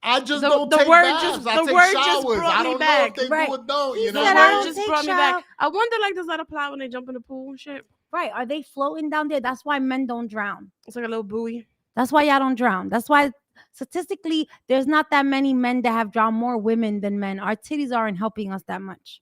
E: I just
C: The-
E: don't
C: the
E: take
C: word
E: baths.
C: just-
E: I
C: the
E: take
C: word just
E: showers.
C: brought
E: I
C: me
E: don't know
C: back.
E: if they
D: Right.
E: do or don't.
D: He
E: You know,
D: said,
C: The
D: I
C: word
D: don't
C: just
D: take
C: brought me
D: shower.
C: back. I wonder, like, does that apply when they jump in the pool and shit?
D: Right. Are they floating down there? That's why men don't drown.
C: It's like a little buoy.
D: That's why y'all don't drown. That's why statistically there's not that many men that have drowned, more women than men. Our titties aren't helping us that much.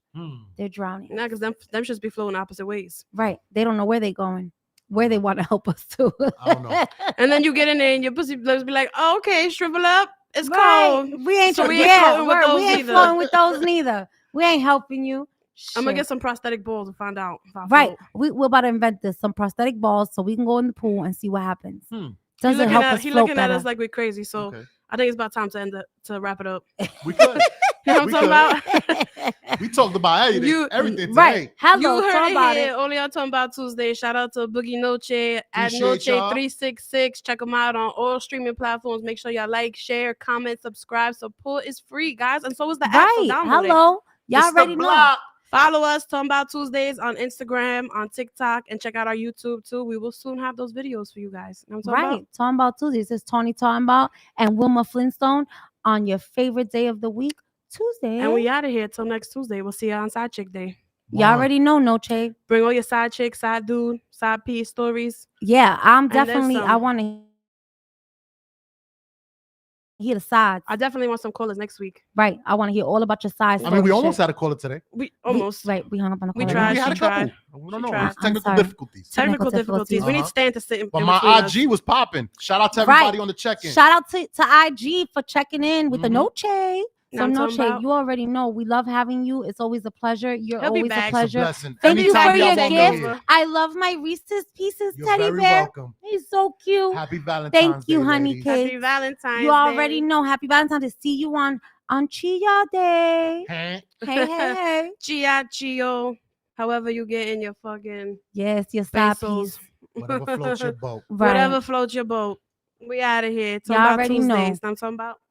D: They're drowning.
C: Nah, because them should be flowing opposite ways.
D: Right. They don't know where they're going, where they want to help us to.
E: I don't know.
C: And then you get in there and your pussy lips be like, oh, okay, shrivel up. It's
D: Right.
C: cold.
D: We ain't,
C: So we ain't
D: yeah,
C: floating with
D: word,
C: those
D: we ain't
C: either.
D: flowing with those neither. We ain't helping you.
C: I'm gonna
D: Shit.
C: get some prosthetic balls and find out if I
D: Right.
C: float.
D: We're about to invent this, some prosthetic balls, so we can go in the pool and see what happens.
C: He
D: Does it
C: looking
D: help
C: at,
D: us
C: he
D: float
C: looking at
D: better?
C: us like we're crazy. So
E: Okay.
C: I think it's about time to wrap it up.
E: We could.
C: You know what
E: We
C: I'm talking about?
E: We talked about everything,
C: You-
E: everything
D: Right.
E: today.
D: Hello,
C: You heard
D: talk
C: it
D: about
C: here
D: it.
C: only on Tambout Tuesday. Shout out to Boogie Noche at
E: Appreciate y'all.
C: Noche366. Check them out on all streaming platforms. Make sure y'all like, share, comment, subscribe. Support is free, guys, and so is the app. So
D: Right.
C: download it.
D: Hello. Y'all
E: It's the
D: already know.
E: block.
C: Follow us, Tambout Tuesdays, on Instagram, on TikTok, and check out our YouTube too. We will soon have those videos for you guys. You know what I'm talking
D: Right. Talking about Tuesdays. This is Tony talking about and Wilma Flintstone on your favorite day of the week, Tuesday.
C: And we out of here till next Tuesday. We'll see you on Side Chick Day.
D: Y'all already know, Noche.
C: Bring all your side chick, side dude, side piece stories.
D: Yeah, I'm
C: then
D: definitely. I
C: some.
D: want to hear the sides.
C: I definitely want some callers next week.
D: Right. I want to hear all about your sides.
E: I mean, we almost had a caller today.
C: We almost.
D: Right. We hung up on the
C: We
D: call.
C: tried.
E: We had a
C: She
E: couple.
C: tried.
E: We don't
C: She
E: know.
C: tried.
E: It's technical
D: sorry.
E: difficulties.
C: Technical difficulties. We need
E: Uh-huh.
C: Stan to sit in
E: But
C: in
E: my
C: between us.
E: IG was popping. Shout out to
D: Right.
E: everybody on the check-in.
D: Shout out to IG for checking in with the
E: Mhm.
D: Noche.
C: Know
D: So
C: what I'm talking
D: Noche,
C: about?
D: you already know we love having you. It's always a pleasure. You're
C: He'll be
D: always
C: back.
D: a
C: It's a
D: pleasure.
E: Blessing.
D: Thank you
E: Anytime
D: for
E: y'all
D: your
E: want me
D: gift.
E: here,
D: I love my Reese's Pieces
E: you're
D: teddy
E: very
D: bear.
E: welcome.
D: He's so cute.
E: Happy Valentine's
D: Thank you,
E: Day,
D: honey
E: ladies.
D: cake.
C: Happy Valentine's
D: You already
C: Day.
D: know. Happy Valentine's Day. See you on Chia Day.
E: Huh?
D: Hey, hey, hey.
C: Chia Chio. However you get in your fucking
D: Yes, your side
C: pesos.
D: piece.
E: Whatever floats your boat.
D: Right.
C: Whatever floats your boat. We out of here. Talking
D: Y'all
C: about
D: already know.
C: Tuesdays. I'm talking about.